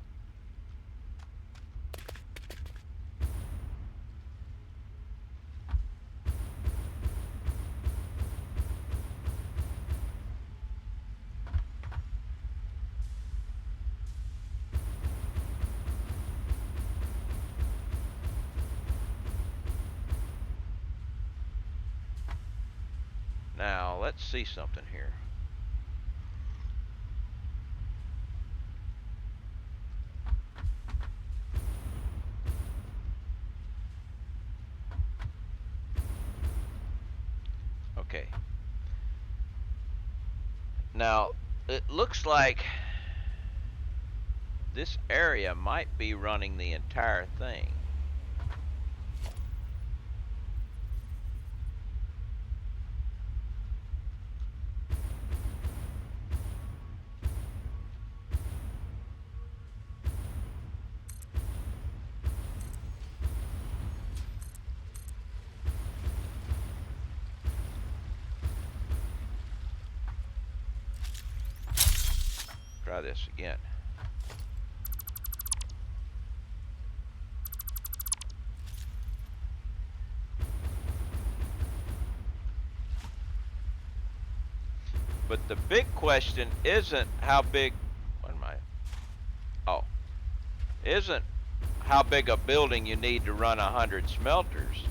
Now let's see something here. Okay. Now it looks like this area might be running the entire thing. Try this again. But the big question isn't how big, what am I? Oh, isn't how big a building you need to run 100 smelters.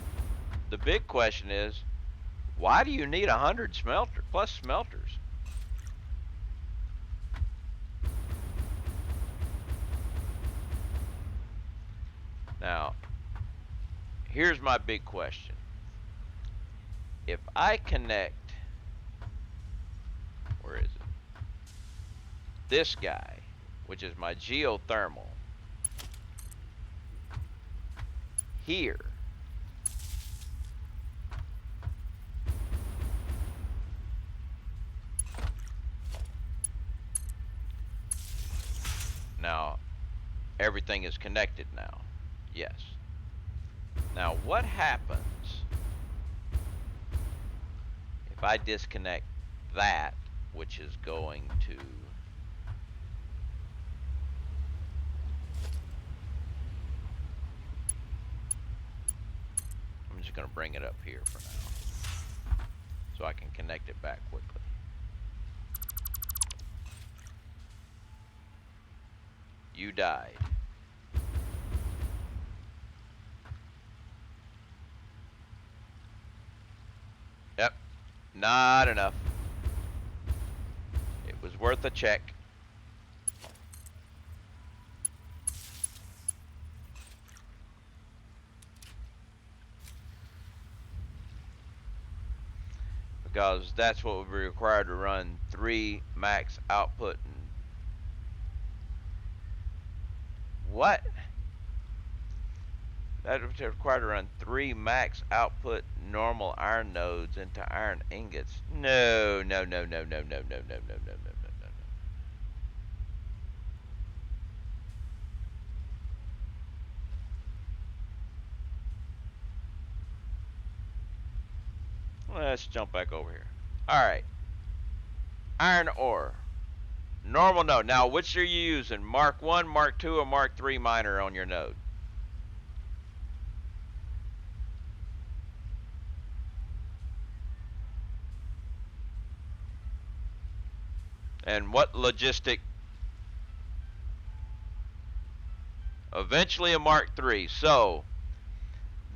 The big question is, why do you need 100 plus smelters? Now, here's my big question. If I connect, where is it? This guy, which is my geothermal, here. Now, everything is connected now. Yes. Now, what happens if I disconnect that, which is going to I'm just going to bring it up here for now so I can connect it back quickly. You died. Yep, not enough. It was worth a check. Because that's what would be required to run 3 max output. And what? That would be required to run 3 max output normal iron nodes into iron ingots. No, no, no, no, no, no, no, no, no, no, no, no, no. Let's jump back over here. All right. iron ore. Normal node. Now, which are you using? Mark 1, Mark 2, or Mark 3 miner on your node? And what logistic? Eventually a Mark 3. So,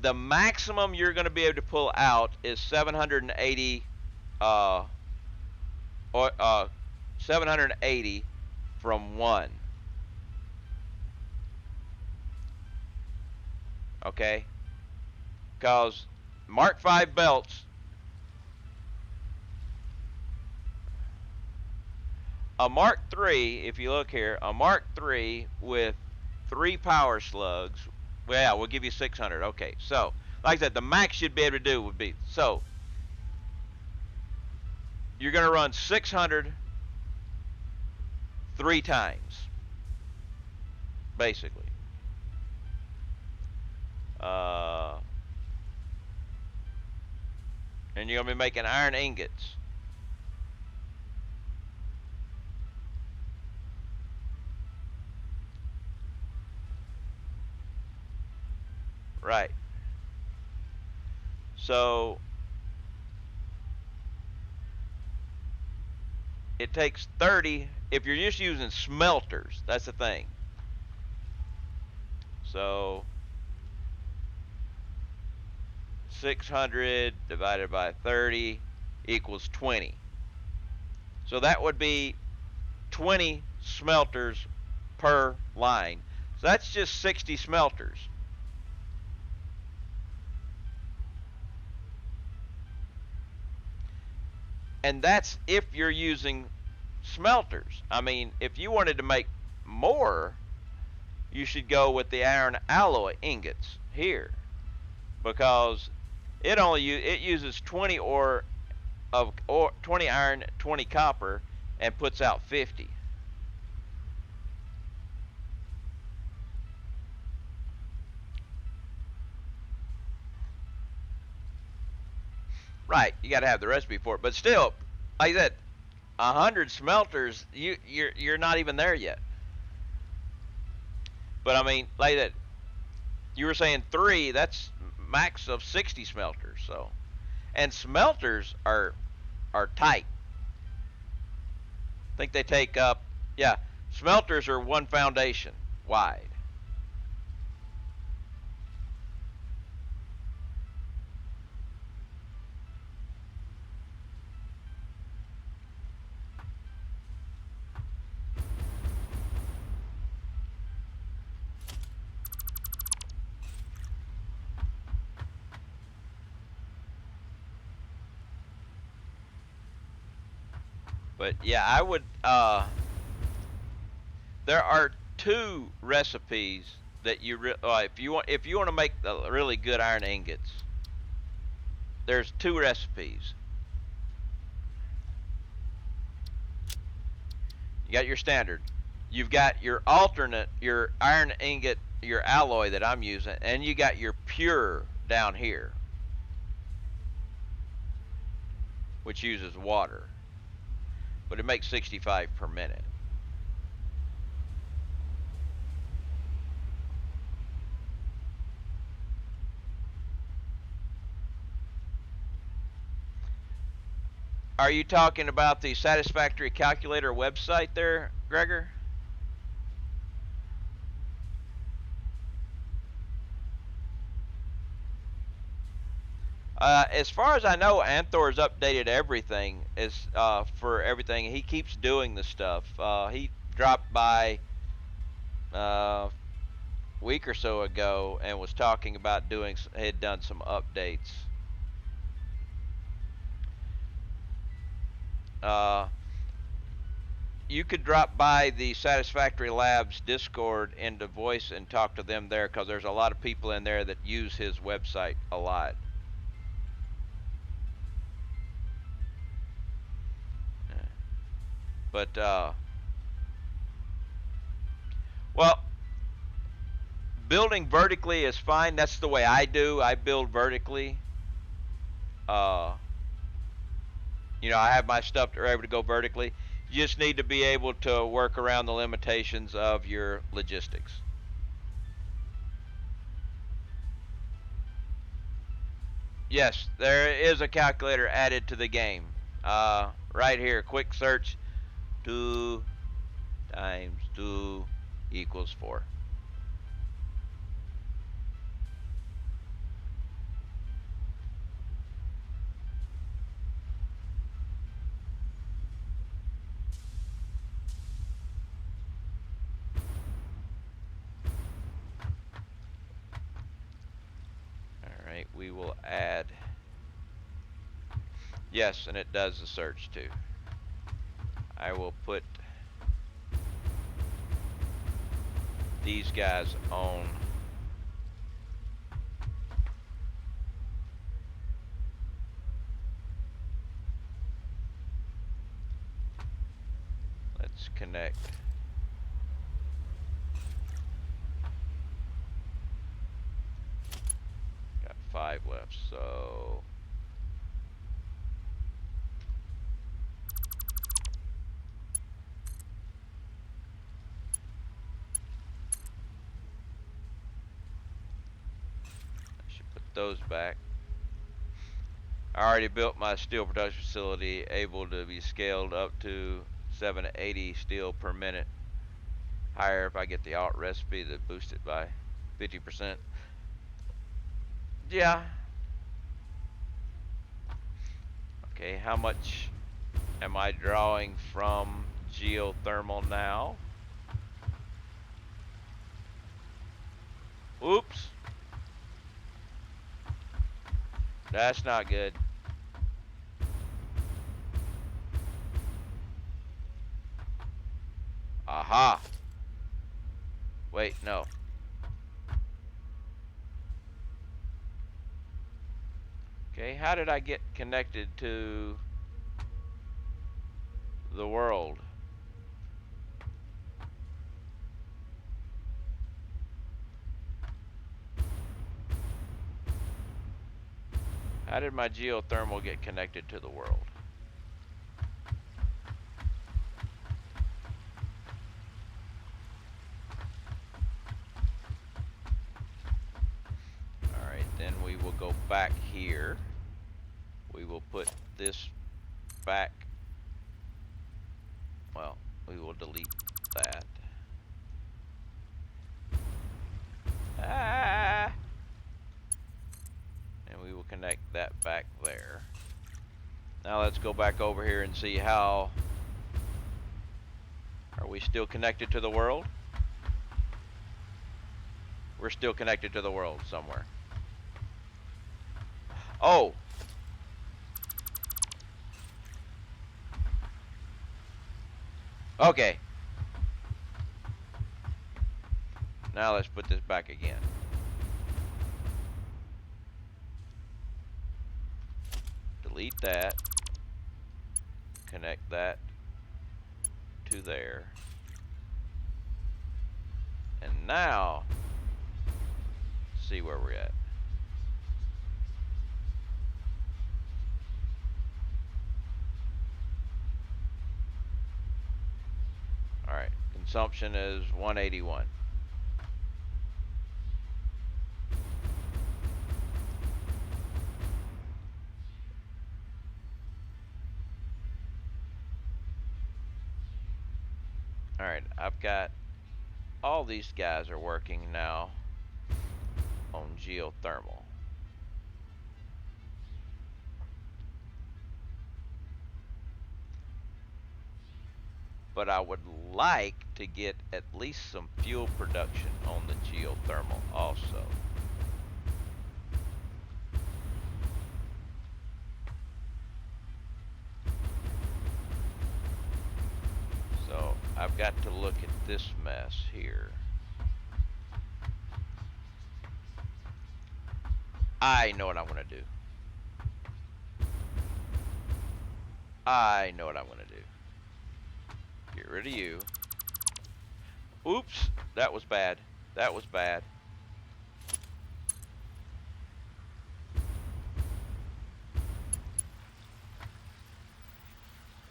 the maximum you're going to be able to pull out is 780 uh, 780 from 1. Okay? Because Mark 5 belts, a Mark 3, if you look here, a Mark 3 with 3 power slugs, well, yeah, we'll give you 600. Okay, so, like I said, the max you'd be able to do would be, so, you're going to run 600 3 times, basically. And you're going to be making iron ingots. Right. So it takes 30 if you're just using smelters. That's the thing. So 600 divided by 30 equals 20. So that would be 20 smelters per line. So that's just 60 smelters. And that's if you're using smelters. I mean, if you wanted to make more, you should go with the iron alloy ingots here, because it uses 20 ore of 20 iron, 20 copper, and puts out 50. Right, you got to have the recipe for it, but still, like I said, 100 smelters, you're not even there yet. But I mean, like that, you were saying 3, that's max of 60 smelters. So, and smelters are tight. I think they take up, yeah, smelters are 1 foundation wide. But yeah, I would. There are 2 recipes that if you want to make the really good iron ingots. There's 2 recipes. You got your standard. You've got your alternate, your iron ingot, your alloy that I'm using, and you got your pure down here, which uses water. But it makes 65 per minute. Are you talking about the Satisfactory Calculator website there, Gregor? As far as I know, Anthor's updated everything for everything. He keeps doing the stuff. He dropped by a week or so ago and was talking about had done some updates. You could drop by the Satisfactory Labs Discord into voice and talk to them there, because there's a lot of people in there that use his website a lot. But well, building vertically is fine. That's the way I do. I build vertically. You know, I have my stuff that are able to go vertically. You just need to be able to work around the limitations of your logistics. Yes, there is a calculator added to the game. Right here, quick search. 2 times 2 equals 4. Alright, we will add. Yes, and it does the search too. I will put these guys on. Let's connect. Got 5 left, so I should put those back. I already built my steel production facility, able to be scaled up to 780 steel per minute. Higher if I get the alt recipe to boost it by 50%. Yeah. Okay, how much am I drawing from geothermal now? Oops. That's not good. Aha. Wait, no. Okay, how did I get connected to the world? How did my geothermal get connected to the world? Alright, then we will go back here. We will put this back. Well, we will delete that. Ah! And we will connect that back there. Now let's go back over here and see how. Are we still connected to the world? We're still connected to the world somewhere. Oh! Okay. Now let's put this back again. Delete that. Connect that to there. And now, see where we're at. Alright, consumption is 181. Alright, I've got all these guys are working now on geothermal. But I would like to get at least some fuel production on the geothermal also. So I've got to look at this mess here. I know what I'm going to do. I know what I'm going to do. Get rid of you. Oops, that was bad. That was bad.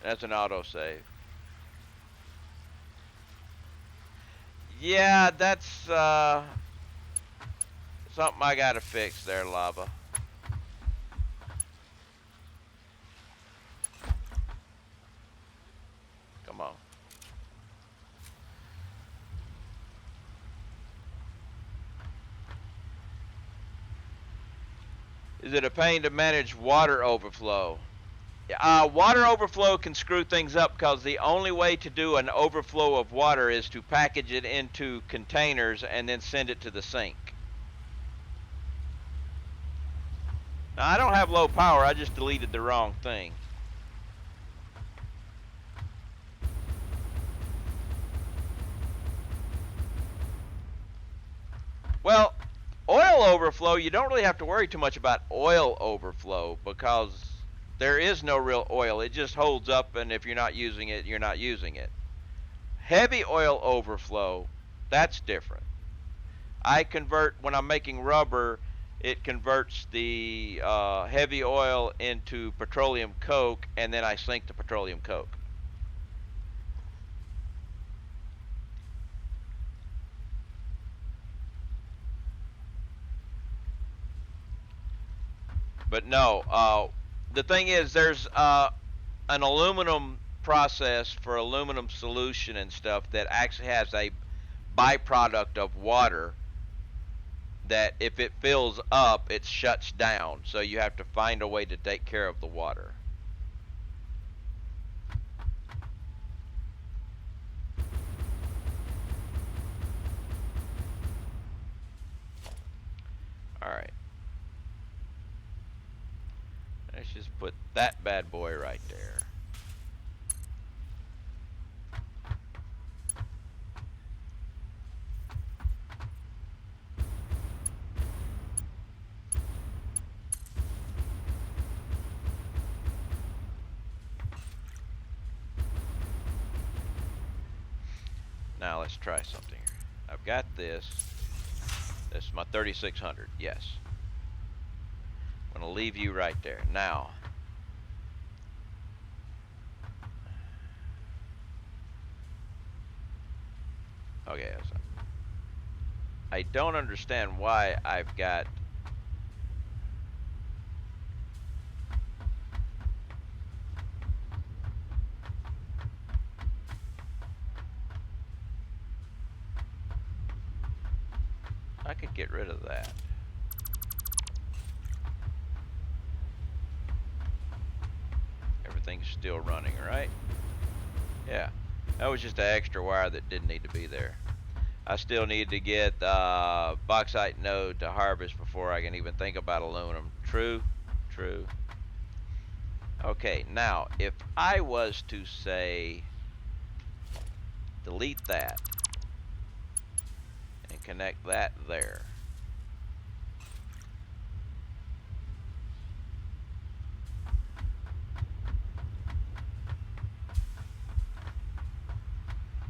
That's an autosave. Yeah, that's something I gotta fix there, Lava. Come on. Is it a pain to manage water overflow? Water overflow can screw things up because the only way to do an overflow of water is to package it into containers and then send it to the sink. Now, I don't have low power, I just deleted the wrong thing. Well, oil overflow, you don't really have to worry too much about oil overflow because there is no real oil. It just holds up, and if you're not using it, you're not using it. Heavy oil overflow, that's different. I convert, when I'm making rubber, it converts the heavy oil into petroleum coke, and then I sink the petroleum coke. But no, the thing is, there's an aluminum process for aluminum solution and stuff that actually has a byproduct of water that if it fills up, it shuts down. So you have to find a way to take care of the water. All right. Let's just put that bad boy right there. Now let's try something here. I've got this. This is my 3600. Yes. I'm going to leave you right there. Now, okay, so I don't understand why I've got I could get rid of that. Everything's still running, right? Yeah. That was just an extra wire that didn't need to be there. I still need to get bauxite node to harvest before I can even think about aluminum. True, true. Okay, now if I was to say delete that and connect that there.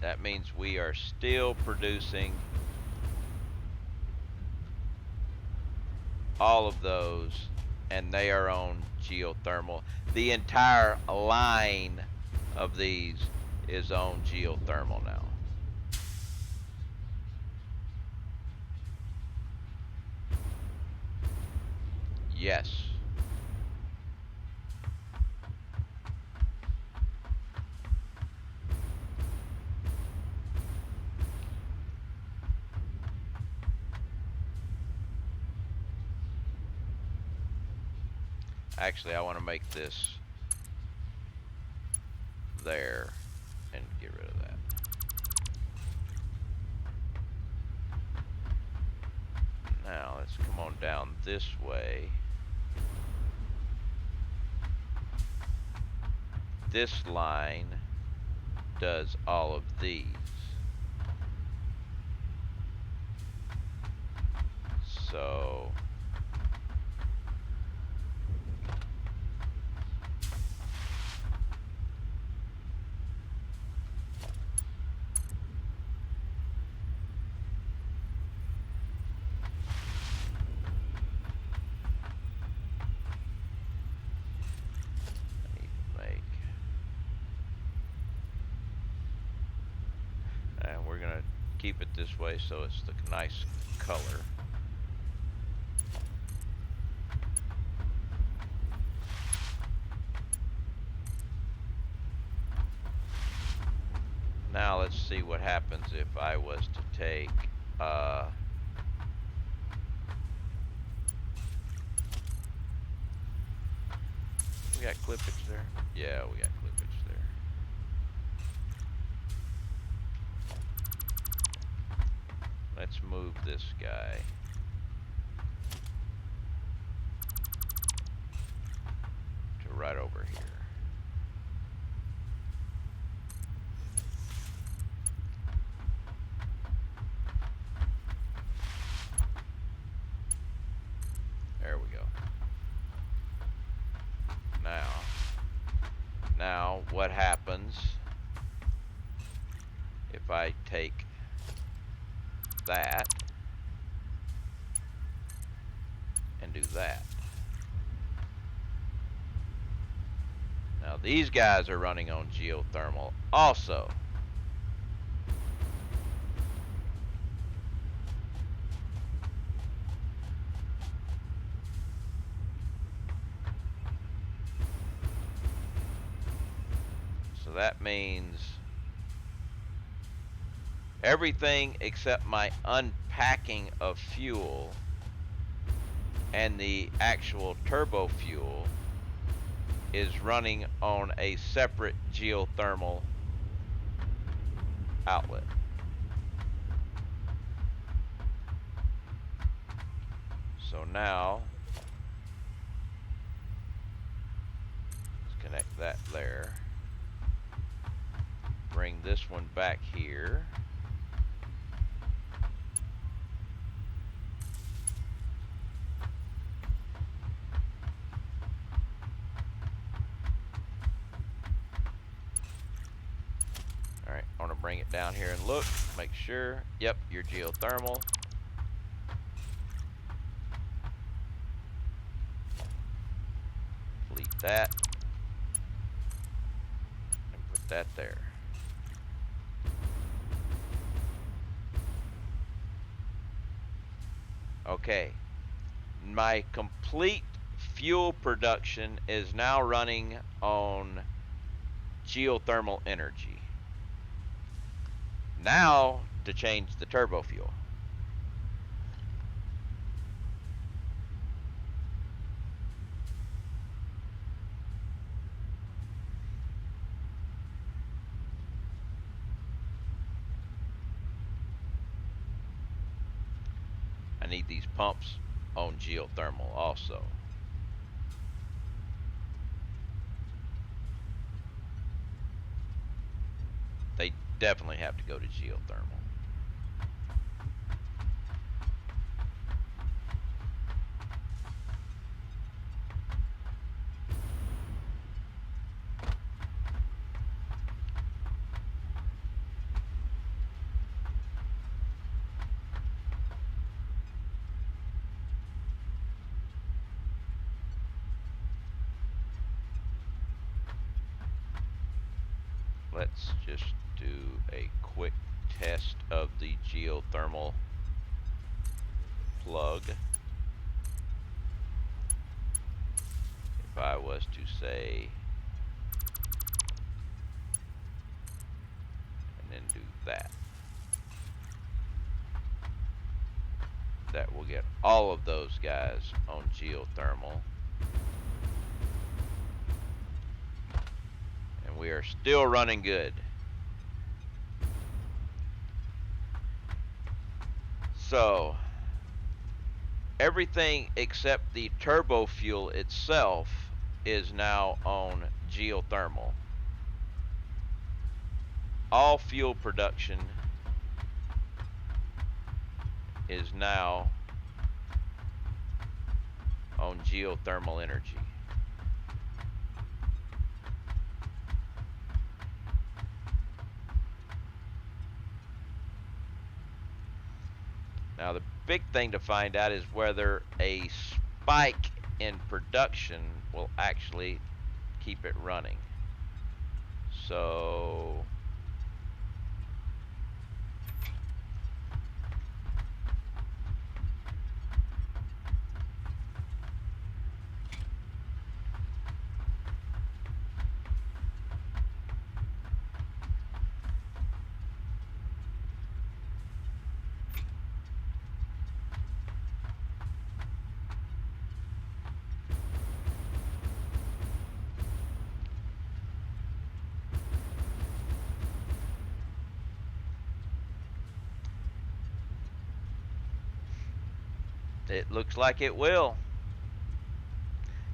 That means we are still producing all of those, and they are on geothermal. The entire line of these is on geothermal now. Yes. Actually, I want to make this there and get rid of that. Now let's come on down this way. This line does all of these. So I need to make keep it this way so it's the nice color. Now let's see what happens if I was to take we got clippage there? Yeah, we got clippage there. Let's move this guy. To right over here. There we go. Now what happens if I take that and do that? Now these guys are running on geothermal also. So that means everything except my unpacking of fuel and the actual turbo fuel is running on a separate geothermal outlet. So now let's connect that there. Bring this one back here. All right, I want to bring it down here and look, make sure. Yep, your geothermal. Delete that and put that there. Okay, my complete fuel production is now running on geothermal energy. Now to change the turbo fuel. I need these pumps on geothermal also. They definitely have to go to geothermal. Let's just do a quick test of the geothermal plug. If I was to say, and then do that, that will get all of those guys on geothermal. And we are still running good. So everything except the turbo fuel itself is now on geothermal. All fuel production is now on geothermal energy. Now the big thing to find out is whether a spike in production will actually keep it running. So It looks like it will.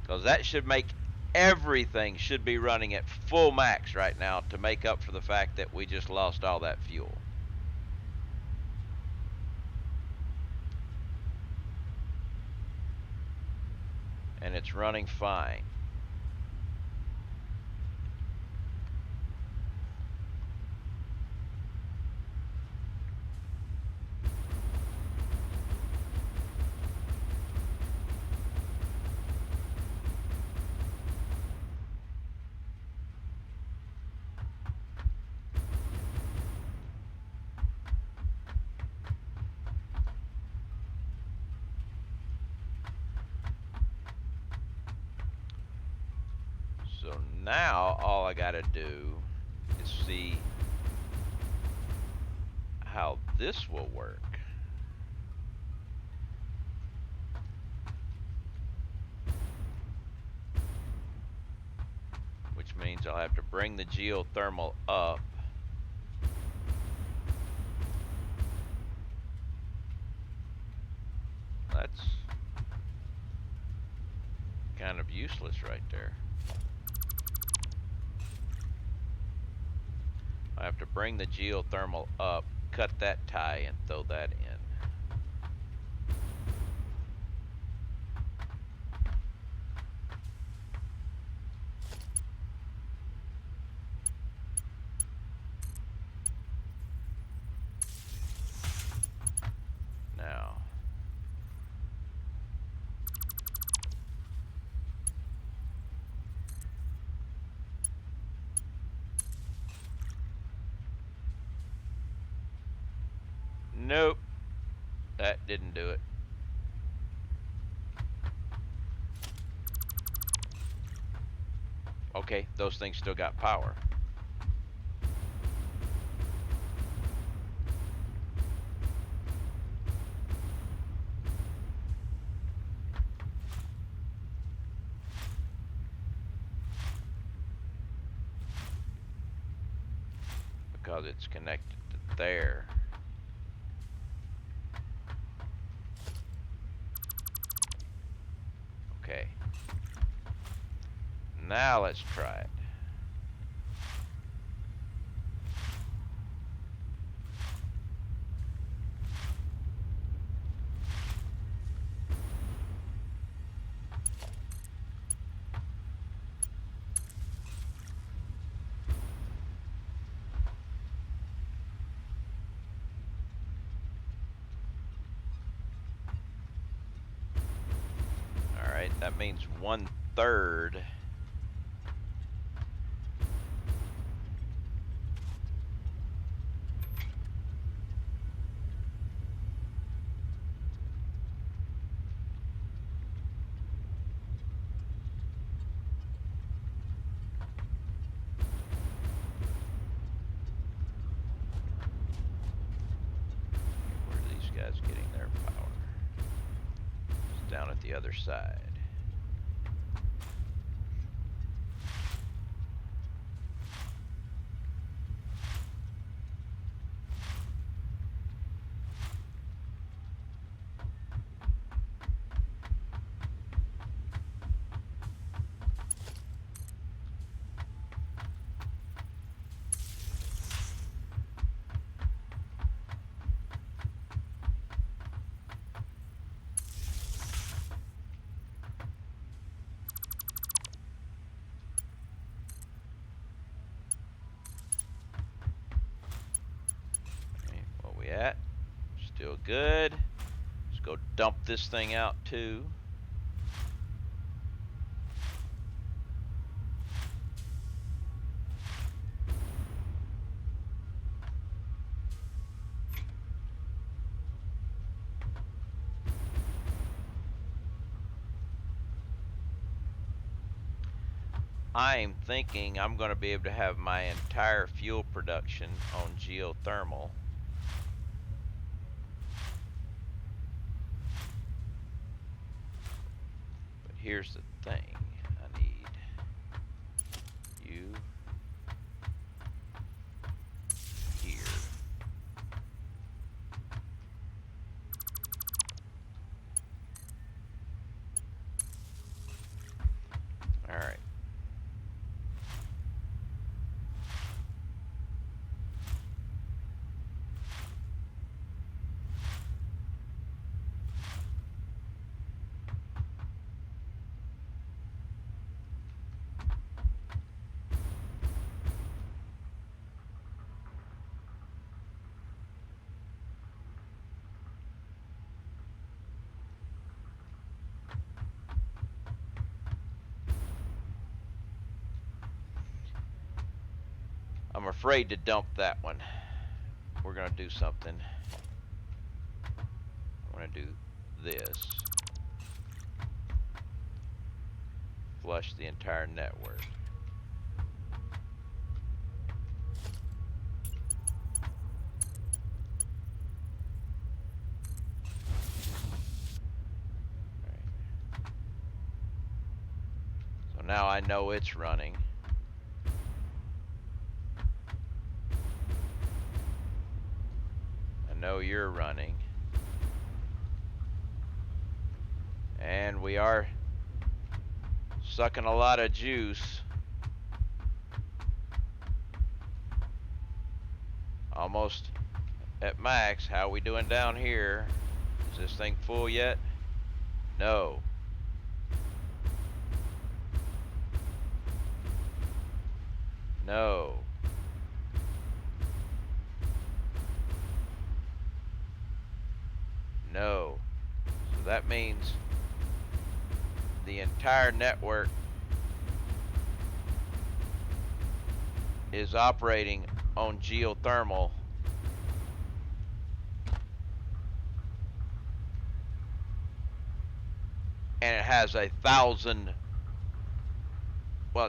Because that should make everything should be running at full max right now to make up for the fact that we just lost all that fuel. And it's running fine. So now all I gotta do is see how this will work. Which means I'll have to bring the geothermal up. That's kind of useless right there. I have to bring the geothermal up, cut that tie, and throw that in. Now, nope, that didn't do it. Okay, those things still got power. Because it's connected to there. Okay. Now let's try it. Alright, that means 1/3. Where are these guys getting their power? It's down at the other side. At. Still good. Let's go dump this thing out too. I'm thinking I'm going to be able to have my entire fuel production on geothermal. Here's the thing, I need you here. afraid to dump that one. We're gonna do something. I'm gonna do this. Flush the entire network. So now I know it's running. I know you're running. And we are sucking a lot of juice. Almost at max. How are we doing down here? Is this thing full yet? No. No. No. So that means the entire network is operating on geothermal. And it has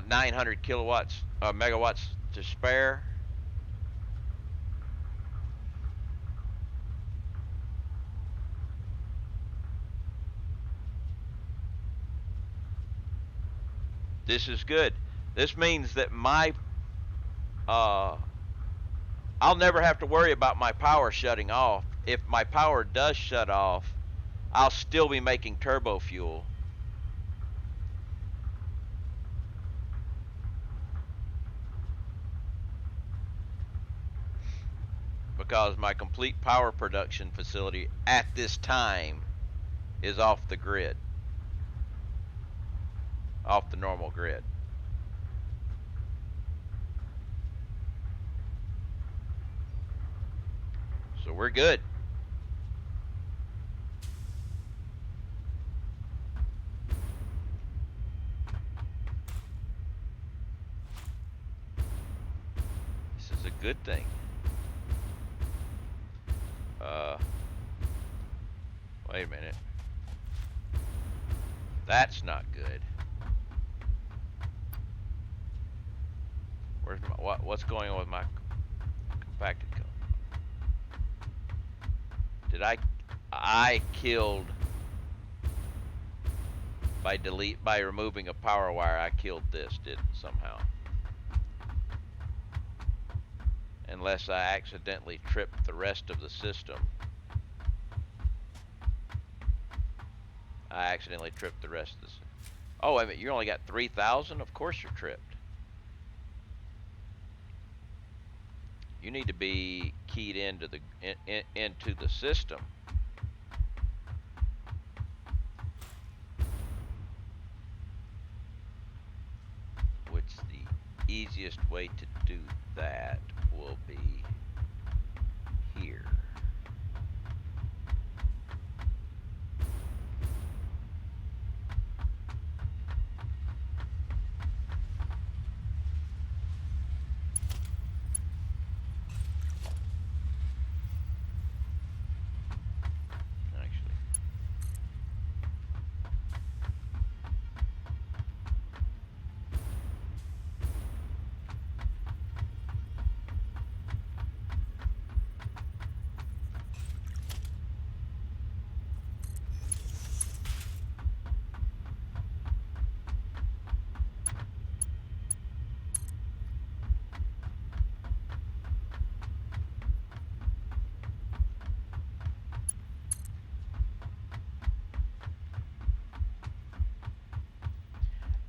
900 kilowatts, megawatts to spare. This is good. This means that I'll never have to worry about my power shutting off. If my power does shut off, I'll still be making turbo fuel. Because my complete power production facility at this time is off the grid. Off the normal grid. So we're good. This is a good thing. Wait a minute. That's not good. Where's what's going on with my compacted code? Did I killed by removing a power wire. I killed this, didn't somehow. Unless I accidentally tripped the rest of the system. I accidentally tripped the rest of this. Oh, wait a minute, you only got 3,000? Of course you're tripped. You need to be keyed into the system. Which the easiest way to do that will be here.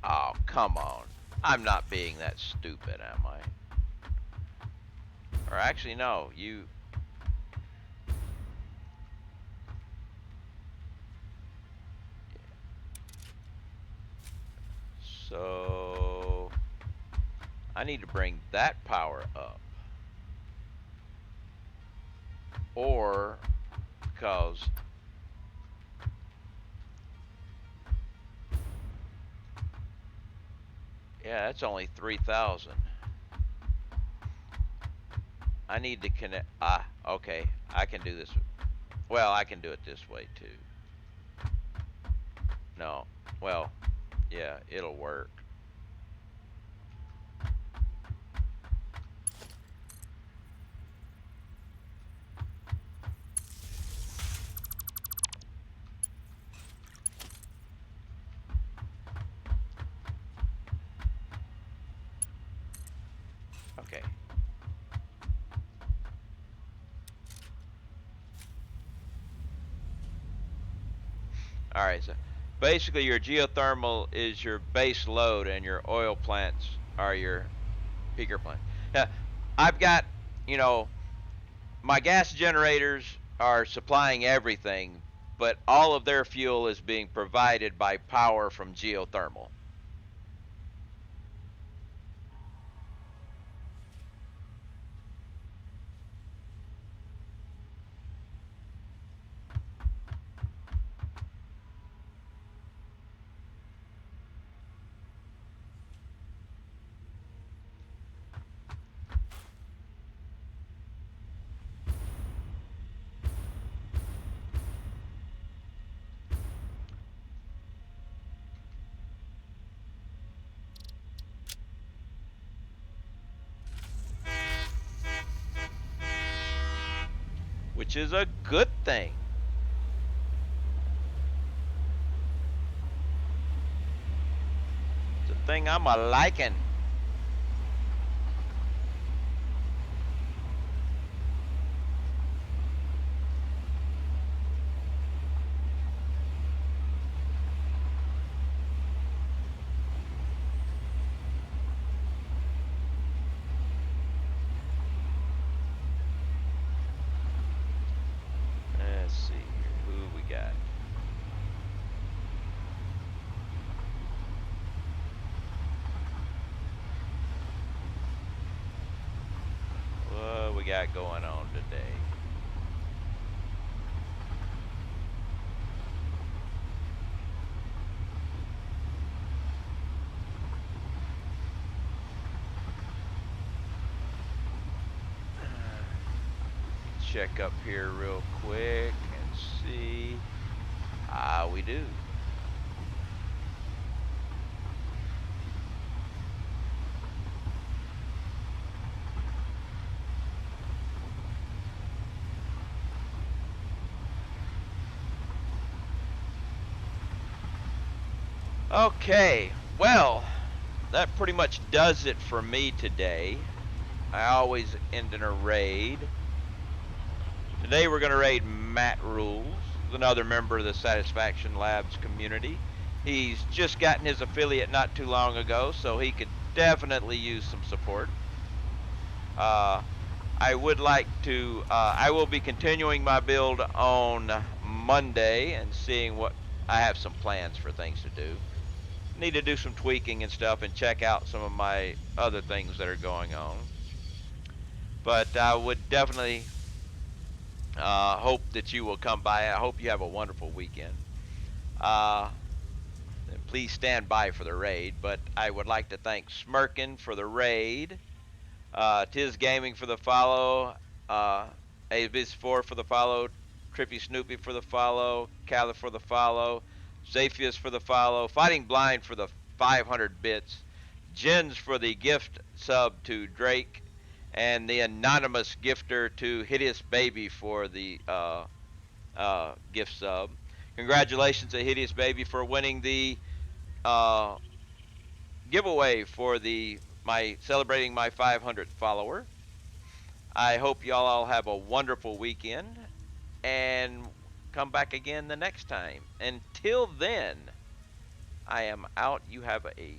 Oh, come on. I'm not being that stupid, am I? Or actually, no, you... So... I need to bring that power up. Or... because... yeah, that's only 3,000. I need to connect. Okay. I can do this. Well, I can do it this way too. No. Well, yeah, it'll work. Okay. All right. So basically, your geothermal is your base load, and your oil plants are your peaker plant. Now, I've got, you know, my gas generators are supplying everything, but all of their fuel is being provided by power from geothermal. Which is a good thing. It's a thing I'm a liking. Let's see here. Who we got? What we got going on today? Check up here real quick and see. We do. Okay, well, that pretty much does it for me today. I always end in a raid. Today we're going to raid Matt Rules, another member of the Satisfaction Labs community. He's just gotten his affiliate not too long ago, so he could definitely use some support. I would like to, I will be continuing my build on Monday and seeing what, I have some plans for things to do. Need to do some tweaking and stuff and check out some of my other things that are going on. But I would definitely hope that you will come by. I hope you have a wonderful weekend. Uh, Please stand by for the raid. But I would like to thank Smirkin for the raid, Tiz Gaming for the follow, Avis4 for the follow, Trippy Snoopy for the follow, Calla for the follow, Zaphius for the follow, Fighting Blind for the 500 bits, Jens for the gift sub to Drake, and the anonymous gifter to Hideous Baby for the gift sub. Congratulations to Hideous Baby for winning the uh, giveaway for the my celebrating my 500th follower. I hope y'all all have a wonderful weekend and come back again the next time. Until then, I am out. You have a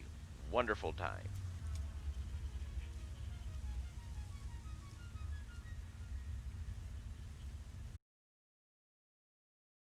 wonderful time.